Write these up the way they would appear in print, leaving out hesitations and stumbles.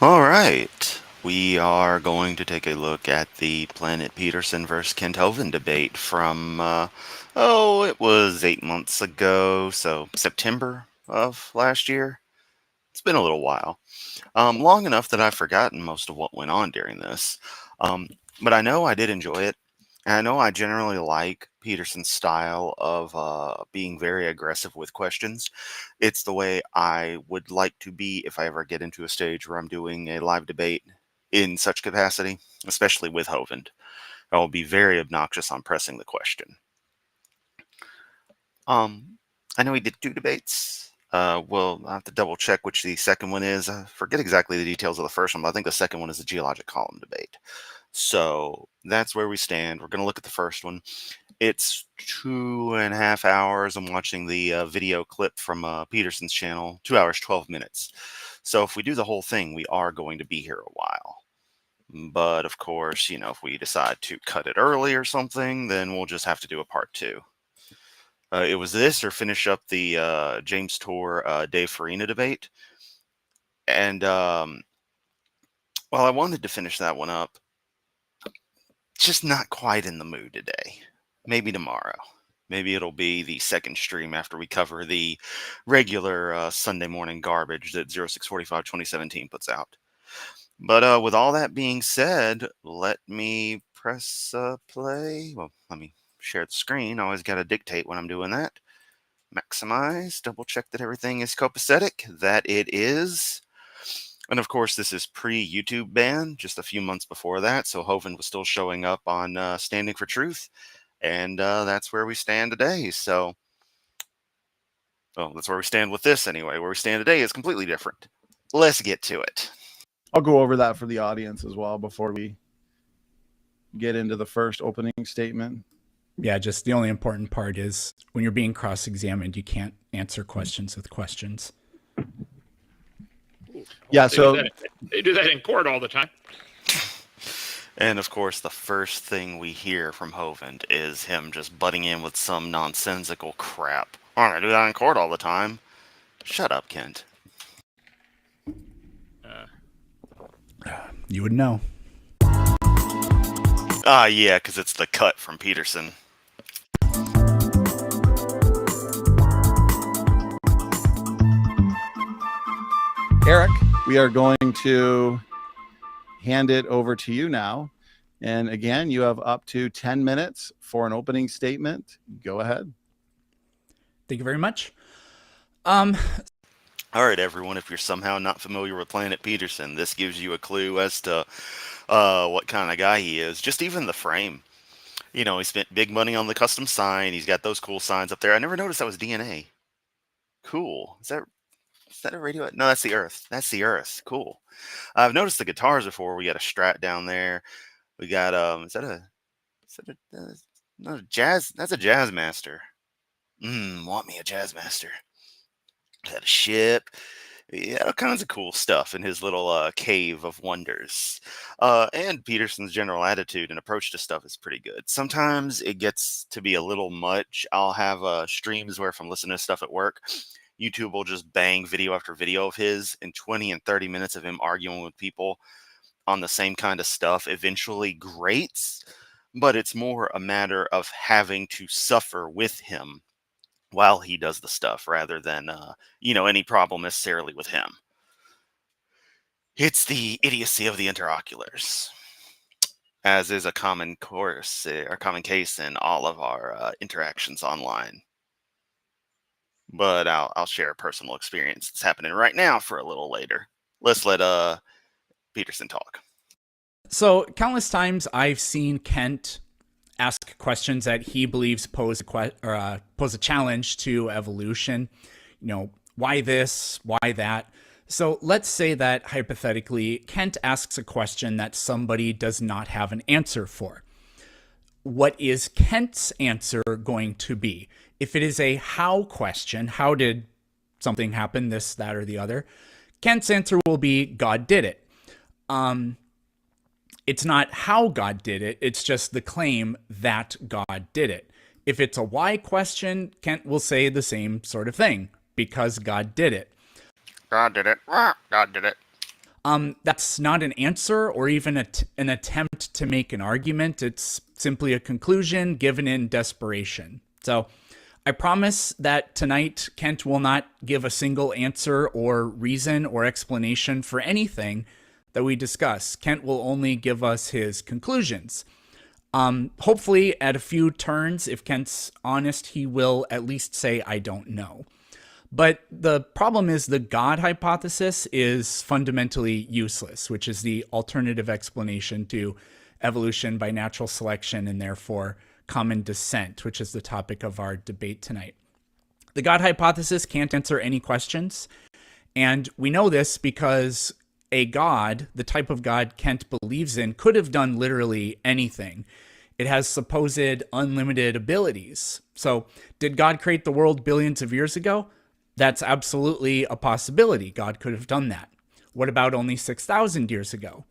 All right. We are going to take a look at the Planet Peterson versus Kent Hovind debate from, it was 8 months ago, so September of last year. It's been a little while. Long enough that I've forgotten most of what went on during this. Um, but I know I did enjoy it. And I know I generally like Peterson's style of being very aggressive with questions. It's the way I would like to be if I ever get into a stage where I'm doing a live debate in such capacity, especially with Hovind. I will be very obnoxious on pressing the question. Um, I know he did two debates. Well, I have to double check which the second one is. I forget exactly the details of the first one, but I think the second one is the geologic column debate. So that's where we stand. We're going to look at the first one. It's 2.5 hours. I'm watching the video clip from Peterson's channel, 2 hours, 12 minutes. So if we do the whole thing, we are going to be here a while. But of course, if we decide to cut it early or something, then we'll just have to do a part two. It was this or finish up the James Tour Dave Farina debate. And I wanted to finish that one up, just not quite in the mood today. Maybe tomorrow. Maybe it'll be the second stream after we cover the regular Sunday morning garbage that 0645 2017 puts out. But with all that being said, let me press play. Well, let me share the screen. I always got to dictate when I'm doing that. Maximize, double check that everything is copacetic. That it is. And of course, this is pre-YouTube ban, just a few months before that. So Hovind was still showing up on Standing for Truth. And that's where we stand today. So, well, that's where we stand with this anyway. Where we stand today is completely different. Let's get to it. I'll go over that for the audience as well before we get into the first opening statement. Yeah, just the only important part is when you're being cross-examined, you can't answer questions with questions. Yeah, so they do that in court all the time. And of course, the first thing we hear from Hovind is him just butting in with some nonsensical crap. I do that in court all the time. Shut up, Kent. You would know. Yeah, because it's the cut from Peterson. Eric, we are going to hand it over to you now. And again, you have up to 10 minutes for an opening statement. Go ahead. Thank you very much. All right, everyone, if you're somehow not familiar with Planet Peterson, this gives you a clue as to what kind of guy he is. Just even the frame. He spent big money on the custom sign. He's got those cool signs up there. I never noticed that was DNA. Cool. Is that a radio? No, that's the Earth. That's the Earth. Cool. I've noticed the guitars before. We got a Strat down there. We got not a jazz? That's a Jazz Master. Want me a Jazz Master. Got a ship. Yeah, all kinds of cool stuff in his little cave of wonders. And Peterson's general attitude and approach to stuff is pretty good. Sometimes it gets to be a little much. I'll have streams where if I'm listening to stuff at work, YouTube will just bang video after video of his, and 20 and 30 minutes of him arguing with people on the same kind of stuff eventually grates, but it's more a matter of having to suffer with him while he does the stuff rather than, any problem necessarily with him. It's the idiocy of the interoculars, as is a common case in all of our interactions online. But I'll share a personal experience that's happening right now for a little later. Let's let Peterson talk. So countless times I've seen Kent ask questions that he believes pose a challenge to evolution. Why this? Why that? So let's say that hypothetically, Kent asks a question that somebody does not have an answer for. What is Kent's answer going to be? If it is a how question, how did something happen, this, that, or the other, Kent's answer will be God did it. It's not how God did it, it's just the claim that God did it. If it's a why question, Kent will say the same sort of thing, because God did it. God did it. God did it. That's not an answer or even an attempt to make an argument. It's simply a conclusion given in desperation. So I promise that tonight Kent will not give a single answer or reason or explanation for anything that we discuss. Kent will only give us his conclusions. Hopefully, at a few turns, if Kent's honest, he will at least say, I don't know. But the problem is the God hypothesis is fundamentally useless, which is the alternative explanation to evolution by natural selection and therefore common descent, which is the topic of our debate tonight. The God hypothesis can't answer any questions. And we know this because a God, the type of God Kent believes in, could have done literally anything. It has supposed unlimited abilities. So did God create the world billions of years ago? That's absolutely a possibility. God could have done that. What about only 6,000 years ago?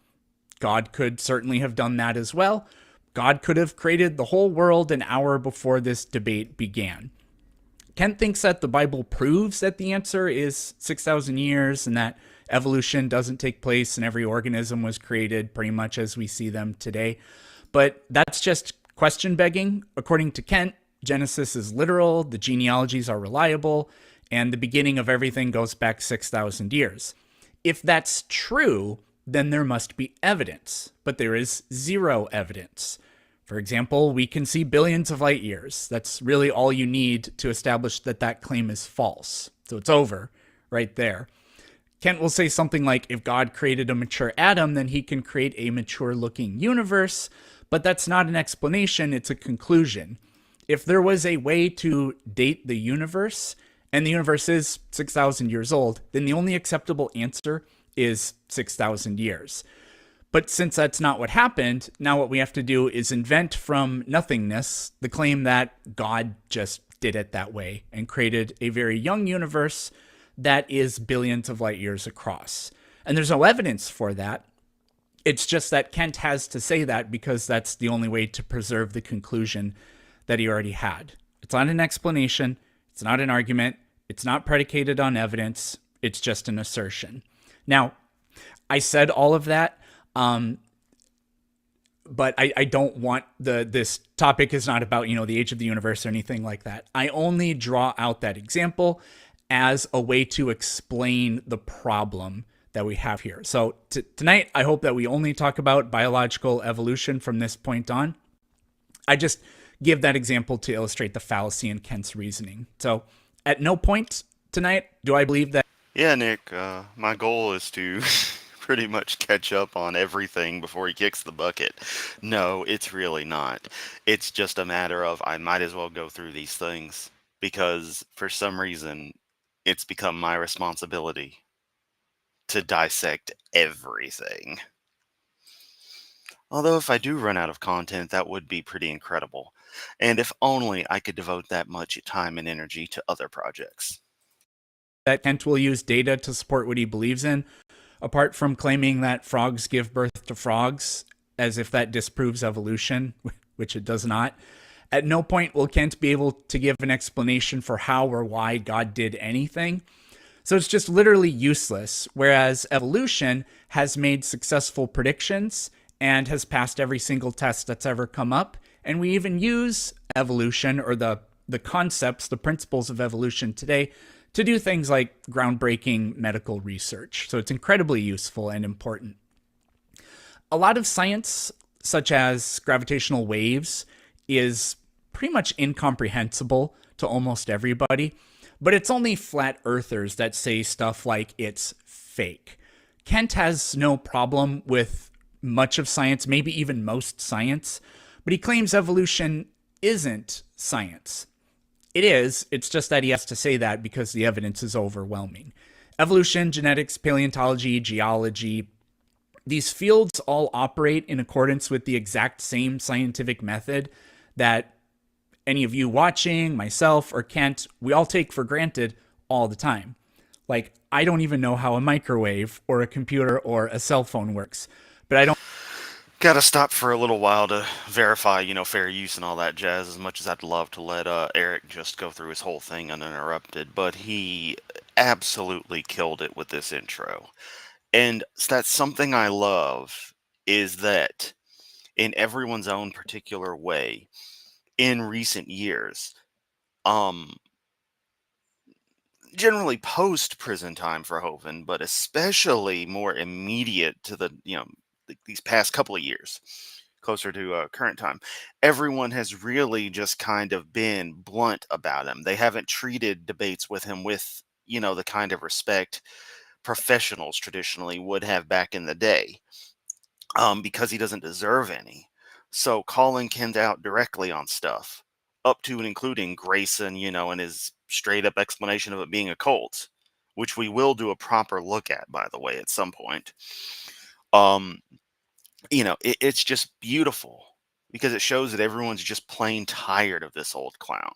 God could certainly have done that as well. God could have created the whole world an hour before this debate began. Kent thinks that the Bible proves that the answer is 6,000 years and that evolution doesn't take place and every organism was created pretty much as we see them today. But that's just question begging. According to Kent, Genesis is literal, the genealogies are reliable, and the beginning of everything goes back 6,000 years. If that's true, then there must be evidence, but there is zero evidence. For example, we can see billions of light years. That's really all you need to establish that that claim is false. So it's over right there. Kent will say something like, if God created a mature atom, then he can create a mature-looking universe, but that's not an explanation, it's a conclusion. If there was a way to date the universe, and the universe is 6,000 years old, then the only acceptable answer is 6,000 years. But since that's not what happened, now what we have to do is invent from nothingness the claim that God just did it that way and created a very young universe that is billions of light years across. And there's no evidence for that. It's just that Kent has to say that because that's the only way to preserve the conclusion that he already had. It's not an explanation. It's not an argument. It's not predicated on evidence. It's just an assertion. Now, I said all of that, but I don't want this topic is not about, the age of the universe or anything like that. I only draw out that example as a way to explain the problem that we have here. So tonight, I hope that we only talk about biological evolution from this point on. I just give that example to illustrate the fallacy in Kent's reasoning. So at no point tonight do I believe that. Yeah, Nick, my goal is to pretty much catch up on everything before he kicks the bucket. No, it's really not. It's just a matter of I might as well go through these things because for some reason it's become my responsibility to dissect everything. Although if I do run out of content, that would be pretty incredible. And if only I could devote that much time and energy to other projects. That Kent will use data to support what he believes in, apart from claiming that frogs give birth to frogs, as if that disproves evolution, which it does not. At no point will Kent be able to give an explanation for how or why God did anything. So it's just literally useless, whereas evolution has made successful predictions and has passed every single test that's ever come up. And we even use evolution or the concepts, the principles of evolution today to do things like groundbreaking medical research. So it's incredibly useful and important. A lot of science, such as gravitational waves, is pretty much incomprehensible to almost everybody, but it's only flat earthers that say stuff like it's fake. Kent has no problem with much of science, maybe even most science, but he claims evolution isn't science. It is, it's just that he has to say that because the evidence is overwhelming. Evolution, genetics, paleontology, geology, these fields all operate in accordance with the exact same scientific method that any of you watching, myself, or Kent, we all take for granted all the time. Like, I don't even know how a microwave or a computer or a cell phone works, but I don't. Gotta stop for a little while to verify, fair use and all that jazz, as much as I'd love to let Eric just go through his whole thing uninterrupted, but he absolutely killed it with this intro. And that's something I love, is that in everyone's own particular way, in recent years, um, generally post prison time for Hovind, but especially more immediate to the, these past couple of years, closer to current time, everyone has really just kind of been blunt about him. They haven't treated debates with him with, the kind of respect professionals traditionally would have back in the day, because he doesn't deserve any. So calling Kent out directly on stuff, up to and including Grayson, and his straight up explanation of it being a cult, which we will do a proper look at, by the way, at some point. Um, it's just beautiful because it shows that everyone's just plain tired of this old clown.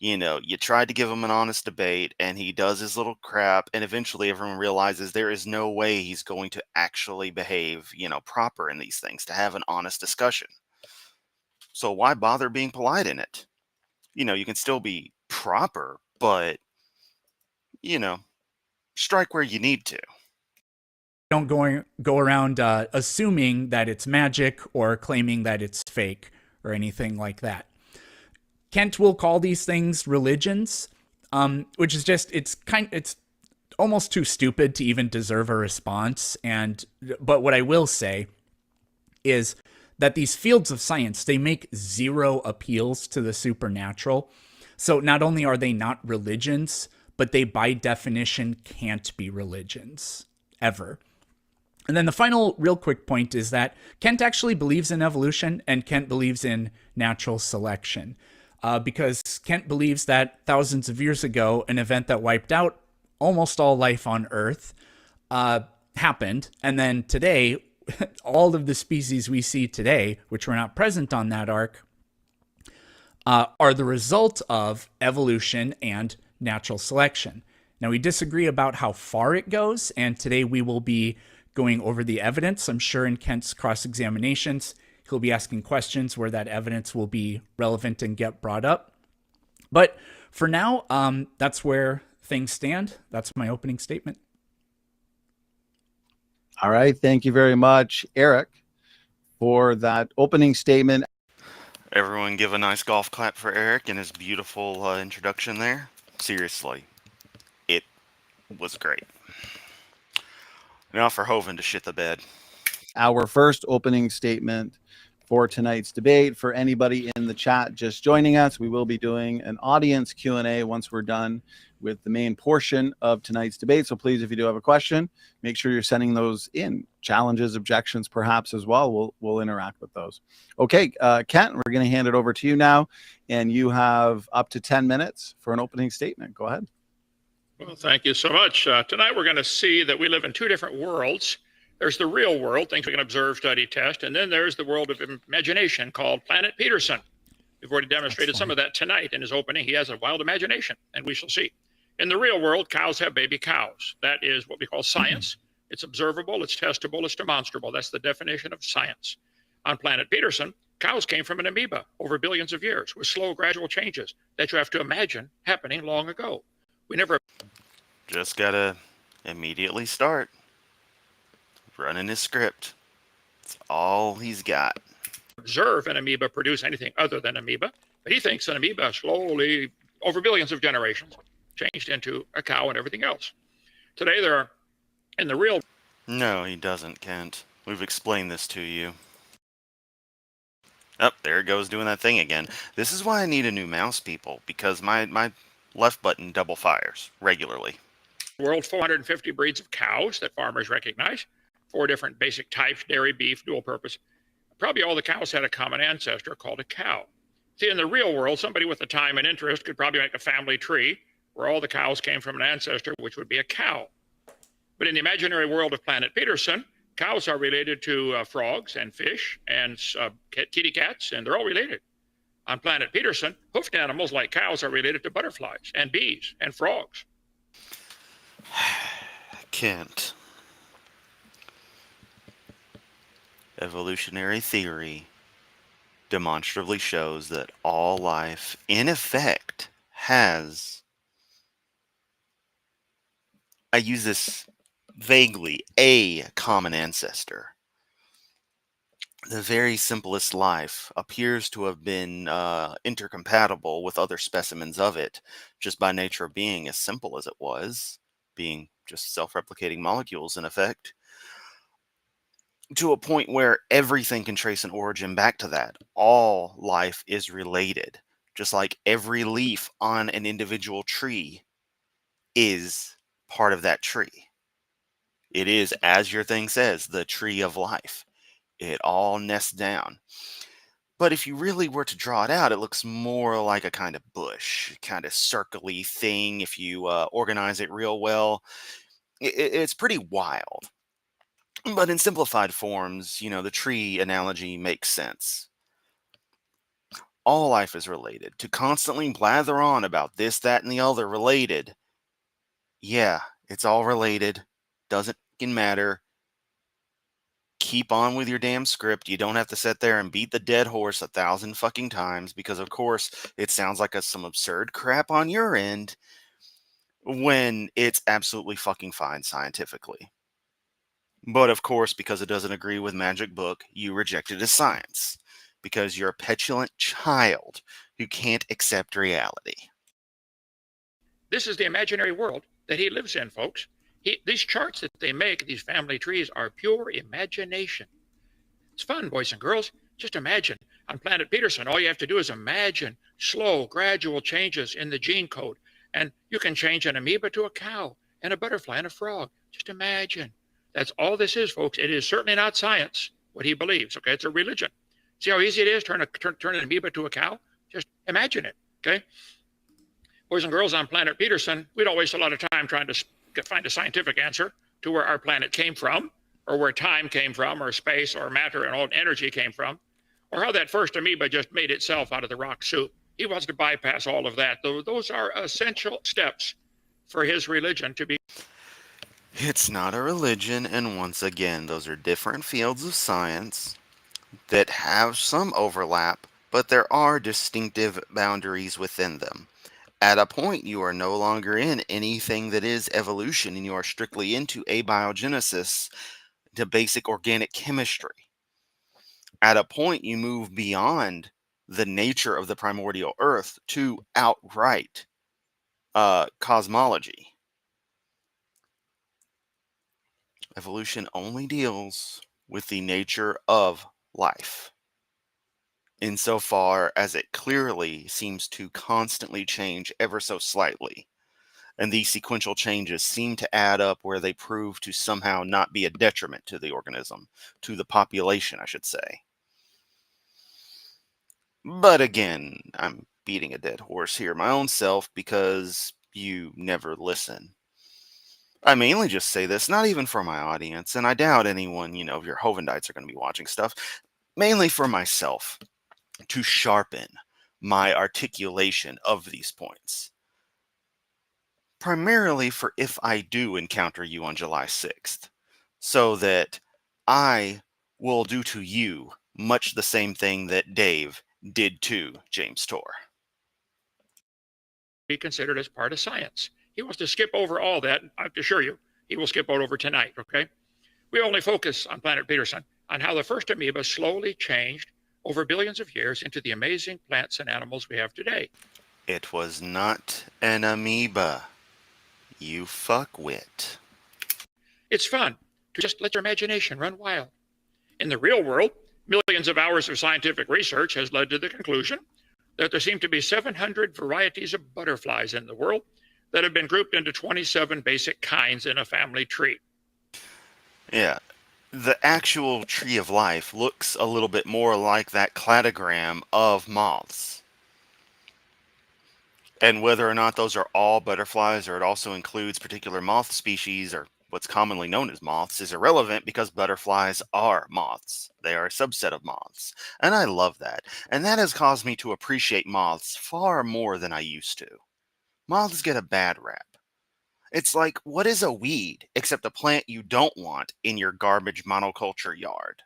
You tried to give him an honest debate and he does his little crap, and eventually everyone realizes there is no way he's going to actually behave, proper in these things to have an honest discussion. So why bother being polite in it? You can still be proper, but, strike where you need to. Don't go around assuming that it's magic or claiming that it's fake or anything like that. Kent will call these things religions, which is just it's almost too stupid to even deserve a response. But what I will say is that these fields of science, they make zero appeals to the supernatural. So not only are they not religions, but they by definition can't be religions ever. And then the final real quick point is that Kent actually believes in evolution, and Kent believes in natural selection. Because Kent believes that thousands of years ago, an event that wiped out almost all life on Earth happened. And then today, all of the species we see today, which were not present on that arc, are the result of evolution and natural selection. Now, we disagree about how far it goes, and today we will be going over the evidence. I'm sure in Kent's cross-examinations, he'll be asking questions where that evidence will be relevant and get brought up. But for now, that's where things stand. That's my opening statement. All right. Thank you very much, Eric, for that opening statement. Everyone give a nice golf clap for Eric and his beautiful introduction there. Seriously, it was great. Now for Hovind to shit the bed. Our first opening statement for tonight's debate. For anybody in the chat just joining us, we will be doing an audience Q&A once we're done with the main portion of tonight's debate. So please, if you do have a question, make sure you're sending those in. Challenges, objections, perhaps as well. We'll interact with those. Okay, Kent, we're going to hand it over to you now, and you have up to 10 minutes for an opening statement. Go ahead. Well, thank you so much. Tonight we're going to see that we live in two different worlds. There's the real world, things we can observe, study, test, and then there's the world of imagination called Planet Peterson. We've already demonstrated some of that tonight in his opening. He has a wild imagination, and we shall see. In the real world, cows have baby cows. That is what we call science. It's observable, it's testable, it's demonstrable. That's the definition of science. On Planet Peterson, cows came from an amoeba over billions of years with slow, gradual changes that you have to imagine happening long ago. We never just gotta immediately start running his script. That's all he's got. Observe an amoeba produce anything other than amoeba, but he thinks an amoeba slowly, over billions of generations, changed into a cow and everything else. Today there are, in the real... No, he doesn't, Kent. We've explained this to you. Oh, there it goes doing that thing again. This is why I need a new mouse, people, because my left button double fires regularly. World, 450 breeds of cows that farmers recognize, 4 different basic types, dairy, beef, dual purpose. Probably all the cows had a common ancestor called a cow. See, in the real world, somebody with the time and interest could probably make a family tree where all the cows came from an ancestor, which would be a cow. But in the imaginary world of Planet Peterson, cows are related to frogs and fish and kitty cats, and they're all related. On Planet Peterson, hoofed animals like cows are related to butterflies and bees and frogs. Kent. Evolutionary theory demonstratively shows that all life, in effect, has... I use this vaguely a common ancestor. The very simplest life appears to have been intercompatible with other specimens of it, just by nature of being as simple as it was, being just self-replicating molecules in effect, to a point where everything can trace an origin back to that. All life is related, just like every leaf on an individual tree is part of that tree. It is, as your thing says, the tree of life. It all nests down. But if you really were to draw it out, it looks more like a kind of bush, kind of circly thing. If you organize it real well, it's pretty wild. But in simplified forms, the tree analogy makes sense. All life is related. To constantly blather on about this, that, and the other related, yeah, it's all related. Doesn't fucking matter. Keep on with your damn script. You don't have to sit there and beat the dead horse 1,000 fucking times because, of course, it sounds like some absurd crap on your end when it's absolutely fucking fine scientifically. But, of course, because it doesn't agree with Magic Book, you reject it as science because you're a petulant child who can't accept reality. This is the imaginary world that he lives in, folks. These charts that they make, these family trees, are pure imagination. It's fun, boys and girls. Just imagine. On planet Peterson, all you have to do is imagine slow, gradual changes in the gene code. And you can change an amoeba to a cow and a butterfly and a frog. Just imagine. That's all this is, folks. It is certainly not science, what he believes. Okay, it's a religion. See how easy it is? Turn an amoeba to a cow? Just imagine it. Okay? Boys and girls, on planet Peterson, we don't waste a lot of time trying to find a scientific answer to where our planet came from, or where time came from, or space, or matter, and all energy came from, or how that first amoeba just made itself out of the rock soup. He wants to bypass all of that. Those are essential steps for his religion to be. It's not a religion, and once again, those are different fields of science that have some overlap, but there are distinctive boundaries within them. At a point, you are no longer in anything that is evolution, and you are strictly into abiogenesis, to basic organic chemistry. At a point, you move beyond the nature of the primordial earth to outright cosmology. Evolution only deals with the nature of life, insofar as it clearly seems to constantly change ever so slightly. And these sequential changes seem to add up where they prove to somehow not be a detriment to the organism, to the population, I should say. But again, I'm beating a dead horse here my own self because you never listen. I mainly just say this, not even for my audience, and I doubt anyone, of your Hovindites are going to be watching stuff, mainly for myself, to sharpen my articulation of these points. Primarily for if I do encounter you on July 6th, so that I will do to you much the same thing that Dave did to James Torr. Be considered as part of science. He wants to skip over all that. I have to assure you, he will skip over tonight, okay? We only focus on planet Peterson on how the first amoeba slowly changed over billions of years into the amazing plants and animals we have today. It was not an amoeba, you fuckwit. It's fun to just let your imagination run wild. In the real world, millions of hours of scientific research has led to the conclusion that there seem to be 700 varieties of butterflies in the world that have been grouped into 27 basic kinds in a family tree. Yeah, the actual tree of life looks a little bit more like that cladogram of moths. And whether or not those are all butterflies or it also includes particular moth species or what's commonly known as moths is irrelevant because butterflies are moths. They are a subset of moths. And I love that. And that has caused me to appreciate moths far more than I used to. Moths get a bad rap. It's like, what is a weed except a plant you don't want in your garbage monoculture yard?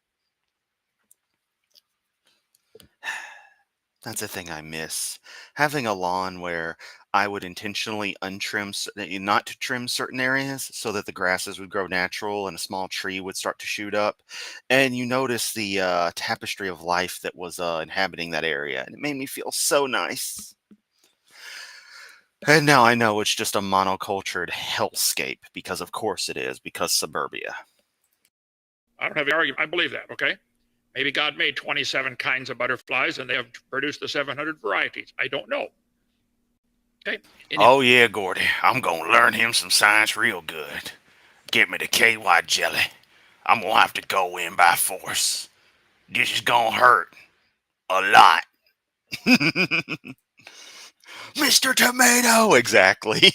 That's a thing I miss. Having a lawn where I would intentionally not to trim certain areas so that the grasses would grow natural and a small tree would start to shoot up. And you notice the tapestry of life that was inhabiting that area. And it made me feel so nice. And now I know it's just a monocultured hellscape, because of course it is, because suburbia. I don't have any argument. I believe that, okay? Maybe God made 27 kinds of butterflies and they have produced the 700 varieties. I don't know. Okay. Oh yeah, Gordy. I'm gonna learn him some science real good. Get me the KY jelly. I'm gonna have to go in by force. This is gonna hurt. A lot. Mr. Tomato! Exactly.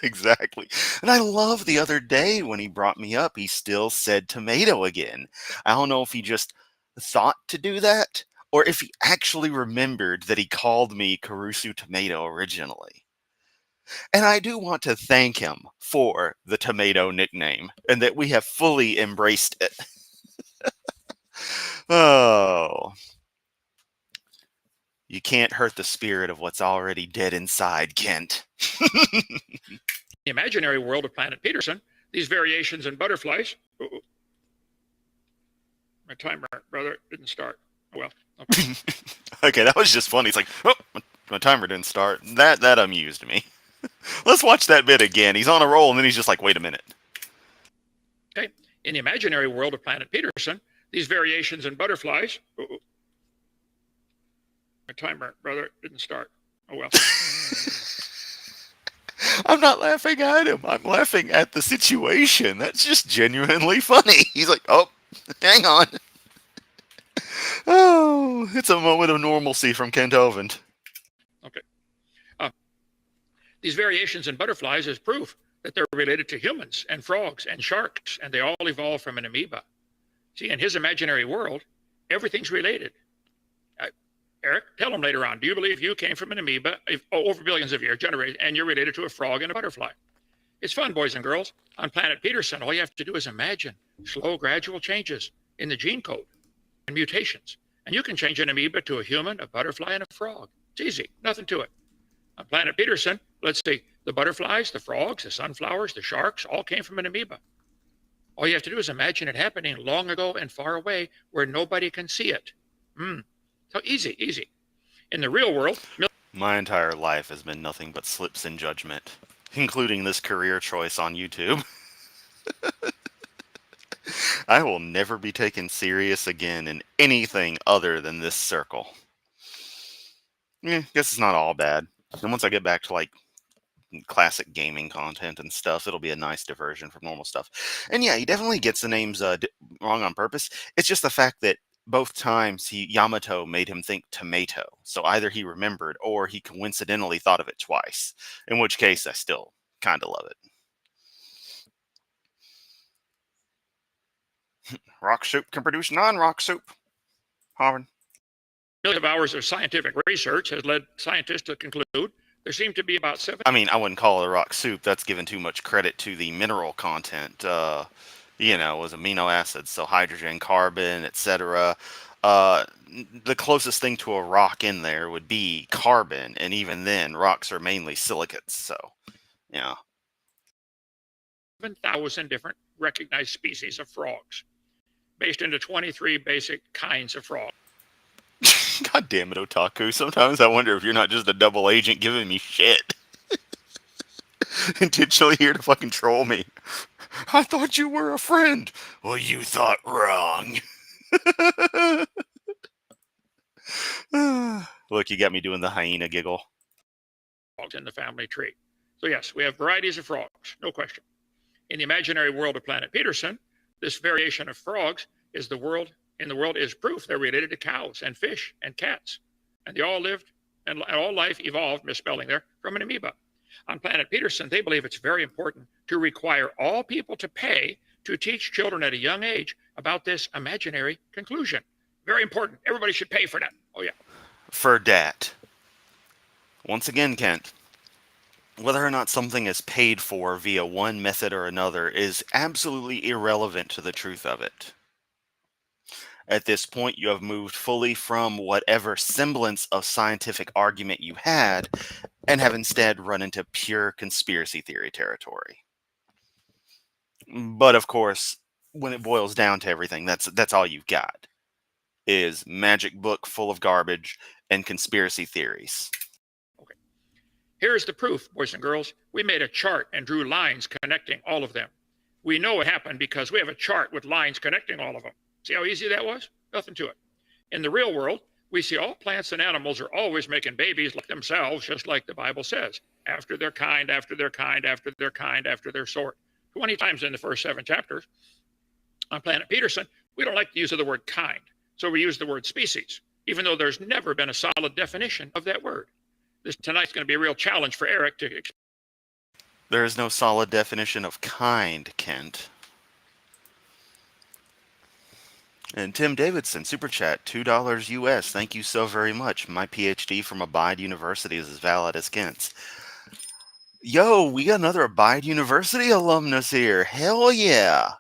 Exactly. And I love the other day when he brought me up, he still said tomato again. I don't know if he just thought to do that, or if he actually remembered that he called me Caruso Tomato originally. And I do want to thank him for the tomato nickname, and that we have fully embraced it. Oh. You can't hurt the spirit of what's already dead inside, Kent. The imaginary world of Planet Peterson, these variations in butterflies. My timer, brother, didn't start. Well, okay. Okay, that was just funny. It's like, oh, my timer didn't start. That amused me. Let's watch that bit again. He's on a roll, and then he's just like, wait a minute. Okay. In the imaginary world of Planet Peterson, these variations in butterflies. My timer, brother, didn't start. Oh, well. I'm not laughing at him. I'm laughing at the situation. That's just genuinely funny. He's like, oh, hang on. Oh, it's a moment of normalcy from Kent Hovind. Okay. These variations in butterflies is proof that they're related to humans and frogs and sharks, and they all evolved from an amoeba. See, in his imaginary world, everything's related. Eric, tell him later on, do you believe you came from an amoeba over billions of years, generated, and you're related to a frog and a butterfly? It's fun, boys and girls. On Planet Peterson, all you have to do is imagine slow, gradual changes in the gene code and mutations. And you can change an amoeba to a human, a butterfly, and a frog. It's easy, nothing to it. On Planet Peterson, let's see, the butterflies, the frogs, the sunflowers, the sharks, all came from an amoeba. All you have to do is imagine it happening long ago and far away where nobody can see it. So easy, easy. In the real world, my entire life has been nothing but slips in judgment, including this career choice on YouTube. I will never be taken serious again in anything other than this circle. Guess it's not all bad. And once I get back to like classic gaming content and stuff, it'll be a nice diversion from normal stuff. And yeah, he definitely gets the names wrong on purpose. It's just the fact that both times Yamato made him think tomato. So either he remembered or he coincidentally thought of it twice. In which case, I still kind of love it. Rock soup can produce non-rock soup. Hovind. Millions of hours of scientific research has led scientists to conclude there seem to be about 7. I mean, I wouldn't call it a rock soup. That's giving too much credit to the mineral content. Was amino acids, so hydrogen, carbon, etc. The closest thing to a rock in there would be carbon, and even then, rocks are mainly silicates. So, yeah. 7,000 different recognized species of frogs, based into 23 basic kinds of frogs. God damn it, Otaku. Sometimes I wonder if you're not just a double agent giving me shit. Intentionally here to fucking troll me. I thought you were a friend. Well, you thought wrong. Look, you got me doing the hyena giggle. Frogs in the family tree. So yes, we have varieties of frogs, no question. In the imaginary world of Planet Peterson, this variation of frogs is is proof they're related to cows and fish and cats. And they all lived, and all life evolved, misspelling there, from an amoeba. On Planet Peterson, they believe it's very important to require all people to pay to teach children at a young age about this imaginary conclusion. Very important. Everybody should pay for that. Oh, yeah. For that. Once again, Kent, whether or not something is paid for via one method or another is absolutely irrelevant to the truth of it. At this point, you have moved fully from whatever semblance of scientific argument you had and have instead run into pure conspiracy theory territory. But of course, when it boils down to everything, that's all you've got is magic book full of garbage and conspiracy theories. Okay. Here's the proof, boys and girls. We made a chart and drew lines connecting all of them. We know it happened because we have a chart with lines connecting all of them. See how easy that was? Nothing to it. In the real world, we see all plants and animals are always making babies like themselves, just like the Bible says, after their kind, after their kind, after their kind, after their sort. 20 times in the first 7 chapters. On Planet Peterson, we don't like the use of the word kind, so we use the word species, even though there's never been a solid definition of that word. Tonight's going to be a real challenge for Eric to explain. There is no solid definition of kind, Kent. And Tim Davidson, Super Chat, $2 US. Thank you so very much. My PhD from Abide University is as valid as Kent's. Yo, we got another Abide University alumnus here. Hell yeah.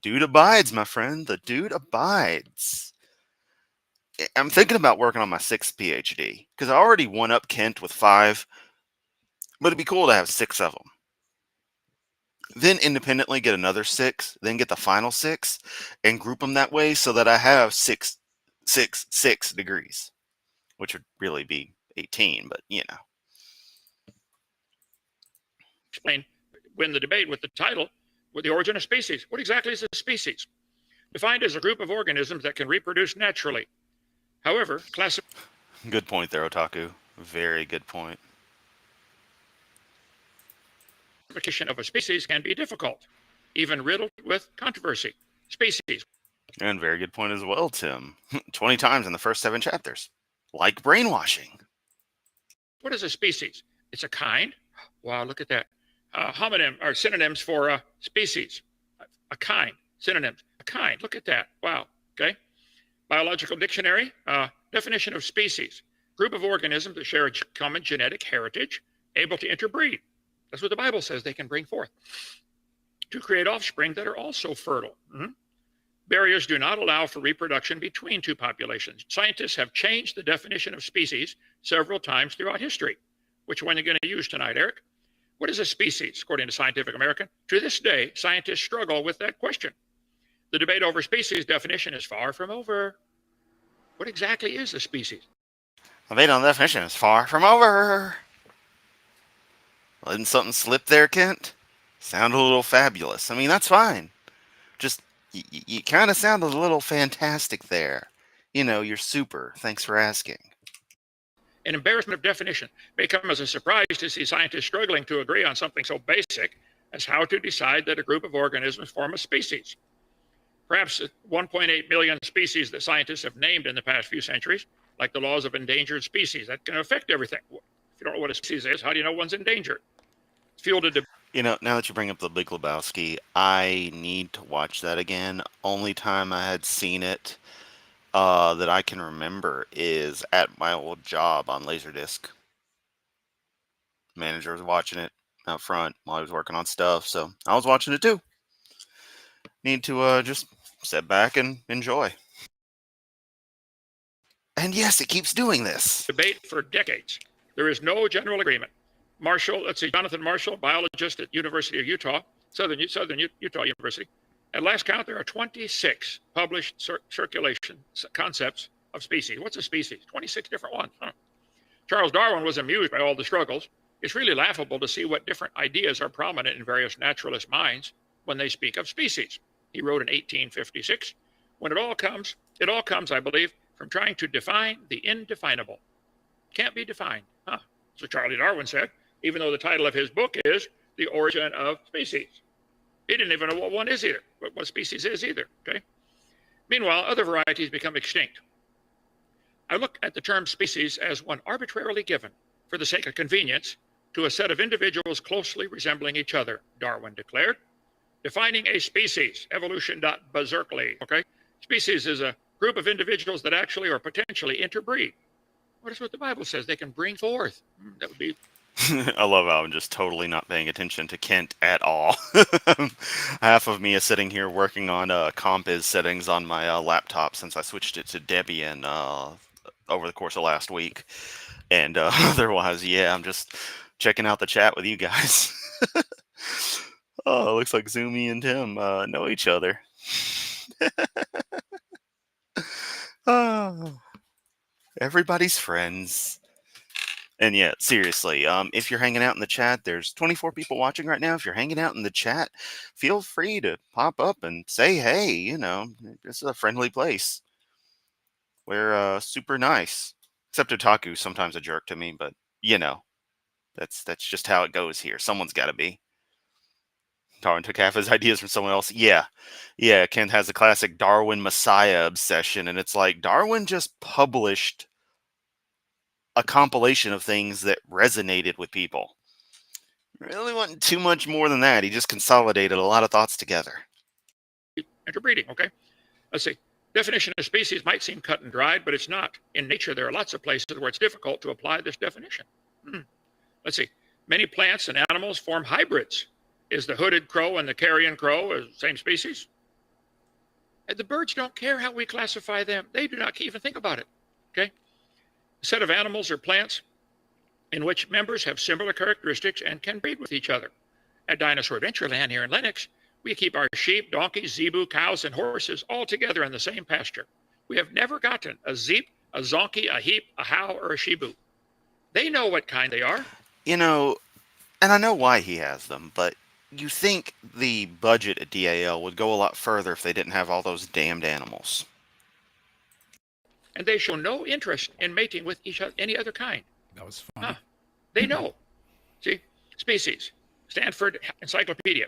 Dude abides, my friend. The dude abides. I'm thinking about working on my 6th PhD because I already won up Kent with 5, but it'd be cool to have 6 of them. Then independently get another 6, then get the final 6 and group them that way so that I have 6 degrees, which would really be 18, but you know. Explain, win the debate with the title, with the origin of species. What exactly is a species? Defined as a group of organisms that can reproduce naturally. However, Good point there, Otaku. Very good point. Classification of a species can be difficult, even riddled with controversy. Species. And very good point as well, Tim. 20 times in the first 7 chapters. Like brainwashing. What is a species? It's a kind. Wow, look at that. Homonym are synonyms for species. A kind. Synonyms. A kind. Look at that. Wow. Okay. Biological dictionary. Definition of species. Group of organisms that share a common genetic heritage, able to interbreed. That's what the Bible says they can bring forth. To create offspring that are also fertile. Barriers do not allow for reproduction between 2 populations. Scientists have changed the definition of species several times throughout history. Which one are you going to use tonight, Eric? What is a species, according to Scientific American? To this day, scientists struggle with that question. The debate over species definition is far from over. What exactly is a species? The debate on the definition is far from over. Letting something slip there, Kent? Sounded a little fabulous. I mean, that's fine. Just, you kind of sounded a little fantastic there. You know, you're super. Thanks for asking. An embarrassment of definition may come as a surprise to see scientists struggling to agree on something so basic as how to decide that a group of organisms form a species. Perhaps 1.8 million species that scientists have named in the past few centuries, like the laws of endangered species, that can affect everything. If you don't know what a species is, how do you know one's endangered? It's fueled a debate. You know, now that you bring up The Big Lebowski, I need to watch that again. Only time I had seen it that I can remember is at my old job on Laserdisc. Manager was watching it out front while I was working on stuff, so I was watching it too. Need to just sit back and enjoy. And yes, it keeps doing this. Debate for decades. There is no general agreement. Jonathan Marshall, biologist at University of Utah, Southern Utah University. At last count, there are 26 published circulation concepts of species. What's a species? 26 different ones. Charles Darwin was amused by all the struggles. It's really laughable to see what different ideas are prominent in various naturalist minds when they speak of species. He wrote in 1856, when it all comes, I believe, from trying to define the indefinable. Can't be defined. So Charlie Darwin said, even though the title of his book is The Origin of Species. He didn't even know what one is either, what species is either, okay? Meanwhile, other varieties become extinct. I look at the term species as one arbitrarily given, for the sake of convenience, to a set of individuals closely resembling each other, Darwin declared. Defining a species, evolution.berserkly, okay? Species is a group of individuals that actually or potentially interbreed. What is what the Bible says? They can bring forth. That would be I love how I'm just totally not paying attention to Kent at all. Half of me is sitting here working on compiz settings on my laptop since I switched it to Debian over the course of last week. And otherwise, yeah, I'm just checking out the chat with you guys. Oh, it looks like Zoomy and Tim know each other. Oh, everybody's friends. And yeah, seriously, if you're hanging out in the chat, there's 24 people watching right now. If you're hanging out in the chat, feel free to pop up and say, hey, you know, this is a friendly place. We're super nice. Except Otaku's sometimes a jerk to me, but, you know, that's just how it goes here. Someone's got to be. Darwin took half his ideas from someone else. Yeah, Kent has a classic Darwin Messiah obsession, and it's like Darwin just published a compilation of things that resonated with people. Really wasn't too much more than that. He just consolidated a lot of thoughts together. Interbreeding, okay? Let's see. Definition of species might seem cut and dried, but it's not. In nature, there are lots of places where it's difficult to apply this definition. Let's see. Many plants and animals form hybrids. Is the hooded crow and the carrion crow the same species? And the birds don't care how we classify them. They do not even think about it, okay? A set of animals or plants in which members have similar characteristics and can breed with each other. At Dinosaur Adventureland here in Lenox, we keep our sheep, donkeys, zebu, cows, and horses all together in the same pasture. We have never gotten a zeep, a zonkey, a heap, a how, or a shibu. They know what kind they are. You know, and I know why he has them, but you think the budget at DAL would go a lot further if they didn't have all those damned animals. And they show no interest in mating with each other, any other kind. That was fun. They know. See, species, Stanford Encyclopedia.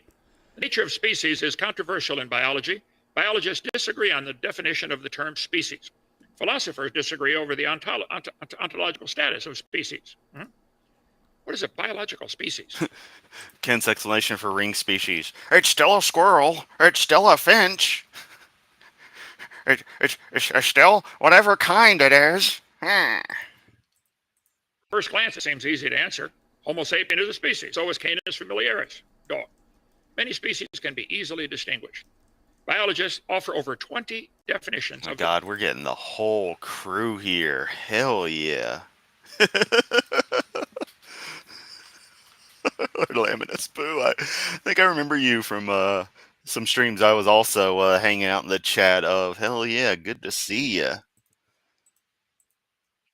The nature of species is controversial in biology. Biologists disagree on the definition of the term species. Philosophers disagree over the ontological status of species. What is a biological species? Kent's explanation for ring species. It's still a squirrel. It's still a finch. It's still whatever kind it is. First glance, it seems easy to answer. Homo sapien is a species. So is Canis familiaris, dog. Many species can be easily distinguished. Biologists offer over 20 definitions. Oh, God, we're getting the whole crew here. Hell yeah. Laminus Boo. I think I remember you from some streams. I was also hanging out in the chat of, hell yeah, good to see ya.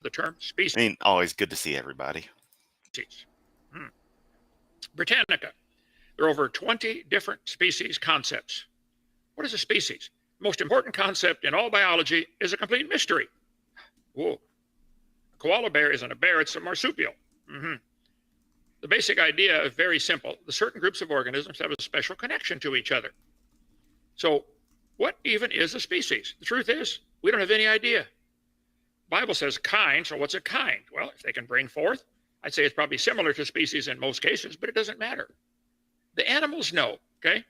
The term species. I mean, always good to see everybody. Britannica. There are over 20 different species concepts. What is a species? The most important concept in all biology is a complete mystery. Whoa. A koala bear isn't a bear, it's a marsupial. The basic idea is very simple. The certain groups of organisms have a special connection to each other. So what even is a species? The truth is, we don't have any idea. The Bible says kind, so what's a kind? Well, if they can bring forth, I'd say it's probably similar to species in most cases, but it doesn't matter. The animals know, okay?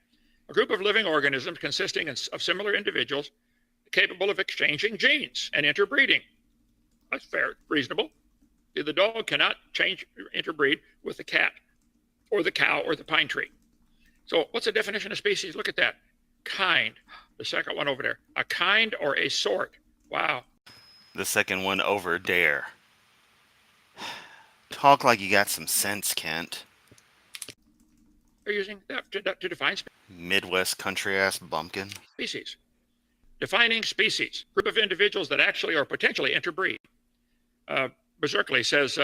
A group of living organisms consisting of similar individuals capable of exchanging genes and interbreeding. That's fair, reasonable. The dog cannot interbreed with the cat or the cow or the pine tree. So what's the definition of species? Look at that. Kind. The second one over there. A kind or a sort. Wow. The second one over there. Talk like you got some sense, Kent. They're using that to define Midwest country-ass bumpkin. species. Defining species. Group of individuals that actually or potentially interbreed. Berserkley says,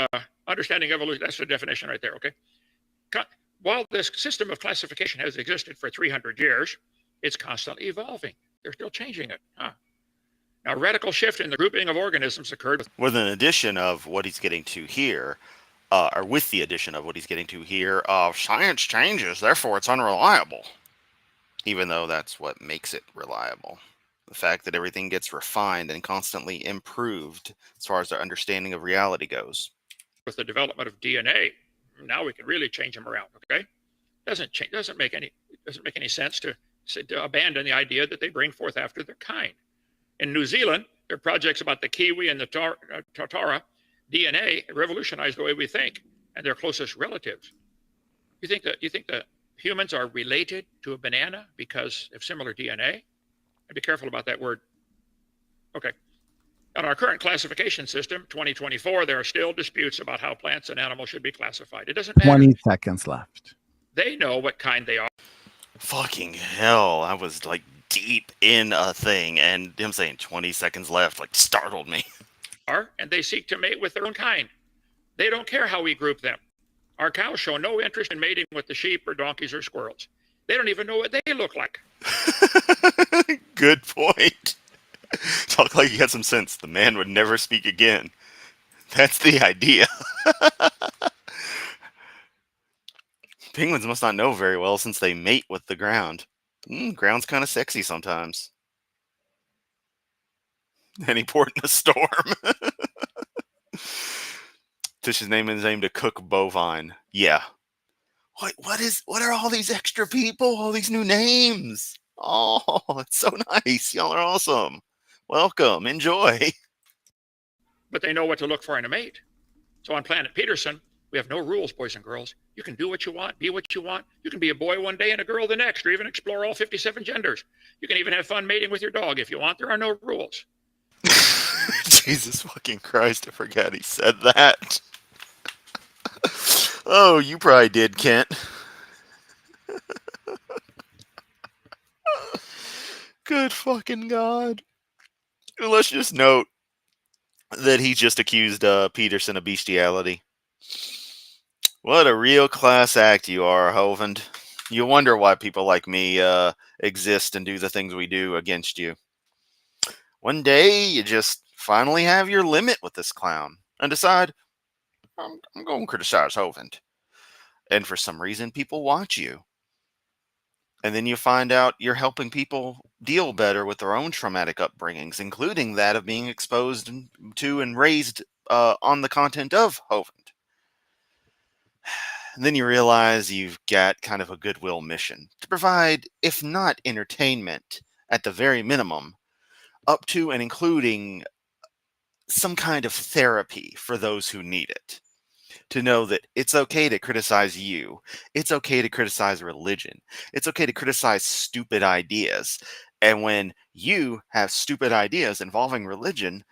understanding evolution, that's the definition right there, okay? While this system of classification has existed for 300 years, it's constantly evolving. They're still changing it. Now, a radical shift in the grouping of organisms occurred with an addition of what he's getting to here, or with the addition of what he's getting to here, of science changes, therefore it's unreliable. Even though that's what makes it reliable. The fact that everything gets refined and constantly improved as far as our understanding of reality goes. with the development of DNA. Now we can really change them around, okay? Doesn't make any sense to abandon the idea that they bring forth after their kind. In New Zealand, there are projects about the kiwi and the Tatara DNA revolutionized the way we think. and their closest relatives. You think that humans are related to a banana because of similar DNA? And be careful about that word. Okay. On our current classification system, 2024, there are still disputes about how plants and animals should be classified. It doesn't matter. 20 seconds left. They know what kind they are. Fucking hell. I was like deep in a thing, and him saying 20 seconds left like startled me. And they seek to mate with their own kind. They don't care how we group them. Our cows show no interest in mating with the sheep or donkeys or squirrels. They don't even know what they look like. Good point. Talk like you had some sense. The man would never speak again. That's the idea. Penguins must not know very well since they mate with the ground. Ground's kind of sexy sometimes. And he poured in a storm. Tish's name is aimed to cook bovine. Yeah. What are all these extra people? All these new names? Oh, it's so nice. Y'all are awesome. Welcome. Enjoy. But they know what to look for in a mate. So on planet Peterson, we have no rules, boys and girls. You can do what you want, be what you want. You can be a boy one day and a girl the next, or even explore all 57 genders. You can even have fun mating with your dog if you want. There are no rules. Jesus fucking Christ, I forgot he said that. Oh, you probably did, Kent. Good fucking God. Let's just note that he just accused Peterson of bestiality. What a real class act you are, Hovind. You wonder why people like me exist and do the things we do against you. One day, you just finally have your limit with this clown and decide, I'm going to criticize Hovind. And for some reason, people watch you. And then you find out you're helping people deal better with their own traumatic upbringings, including that of being exposed to and raised on the content of Hovind. And then you realize you've got kind of a goodwill mission to provide, if not entertainment, at the very minimum, up to and including some kind of therapy for those who need it. To know that it's okay to criticize you. It's okay to criticize religion. It's okay to criticize stupid ideas. And when you have stupid ideas involving religion,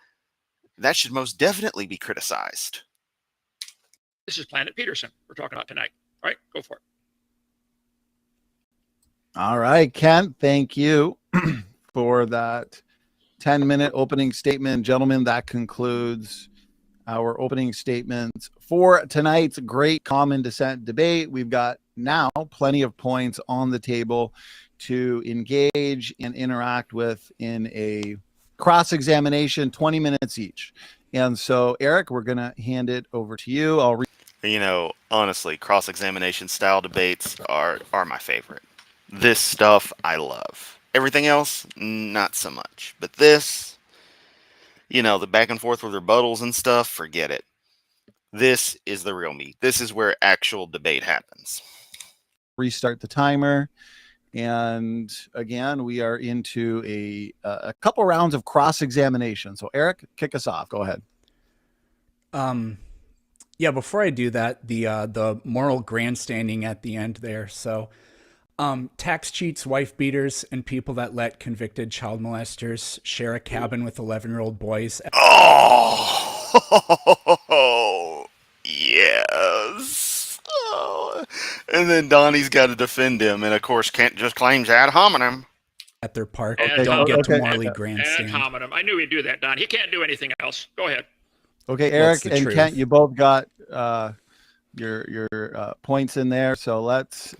that should most definitely be criticized. This is Planet Peterson we're talking about tonight. All right, go for it. All right, Kent, thank you for that 10-minute opening statement. Gentlemen, that concludes our opening statements for tonight's great common dissent debate. We've got now plenty of points on the table to engage and interact with in a cross-examination, 20 minutes each. And so, Eric, we're going to hand it over to you. Honestly, cross-examination style debates are my favorite. This stuff I love. Everything else, not so much. But this, the back and forth with rebuttals and stuff, forget it. This is the real meat. This is where actual debate happens. Restart the timer. And again, we are into a couple rounds of cross-examination. So Eric, kick us off. Go ahead. Yeah, before I do that, the moral grandstanding at the end there. So tax cheats, wife beaters, and people that let convicted child molesters share a cabin with 11-year-old boys. Oh, yes. Oh. And then Donnie's got to defend him, and of course Kent just claims ad hominem. At their park. Ad Don't get to hominem. morally grandstand. Ad hominem. I knew he'd do that, Don. He can't do anything else. Go ahead. Okay, Eric the and truth? Kent, you both got your points in there. So let's...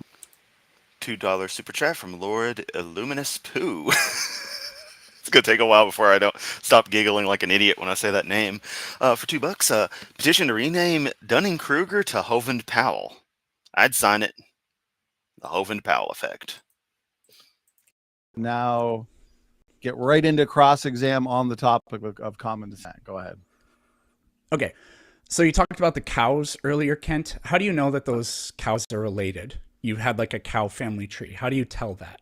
$2 super chat from Lord Illuminous Pooh. It's gonna take a while before I don't stop giggling like an idiot when I say that name. For $2, petition to rename Dunning-Kruger to Hovind Powell. I'd sign it. The Hovind Powell effect. now get right into cross-exam on the topic of common dissent. Go ahead. Okay. So you talked about the cows earlier, Kent. How do you know that those cows are related? You had like a cow family tree. How do you tell that?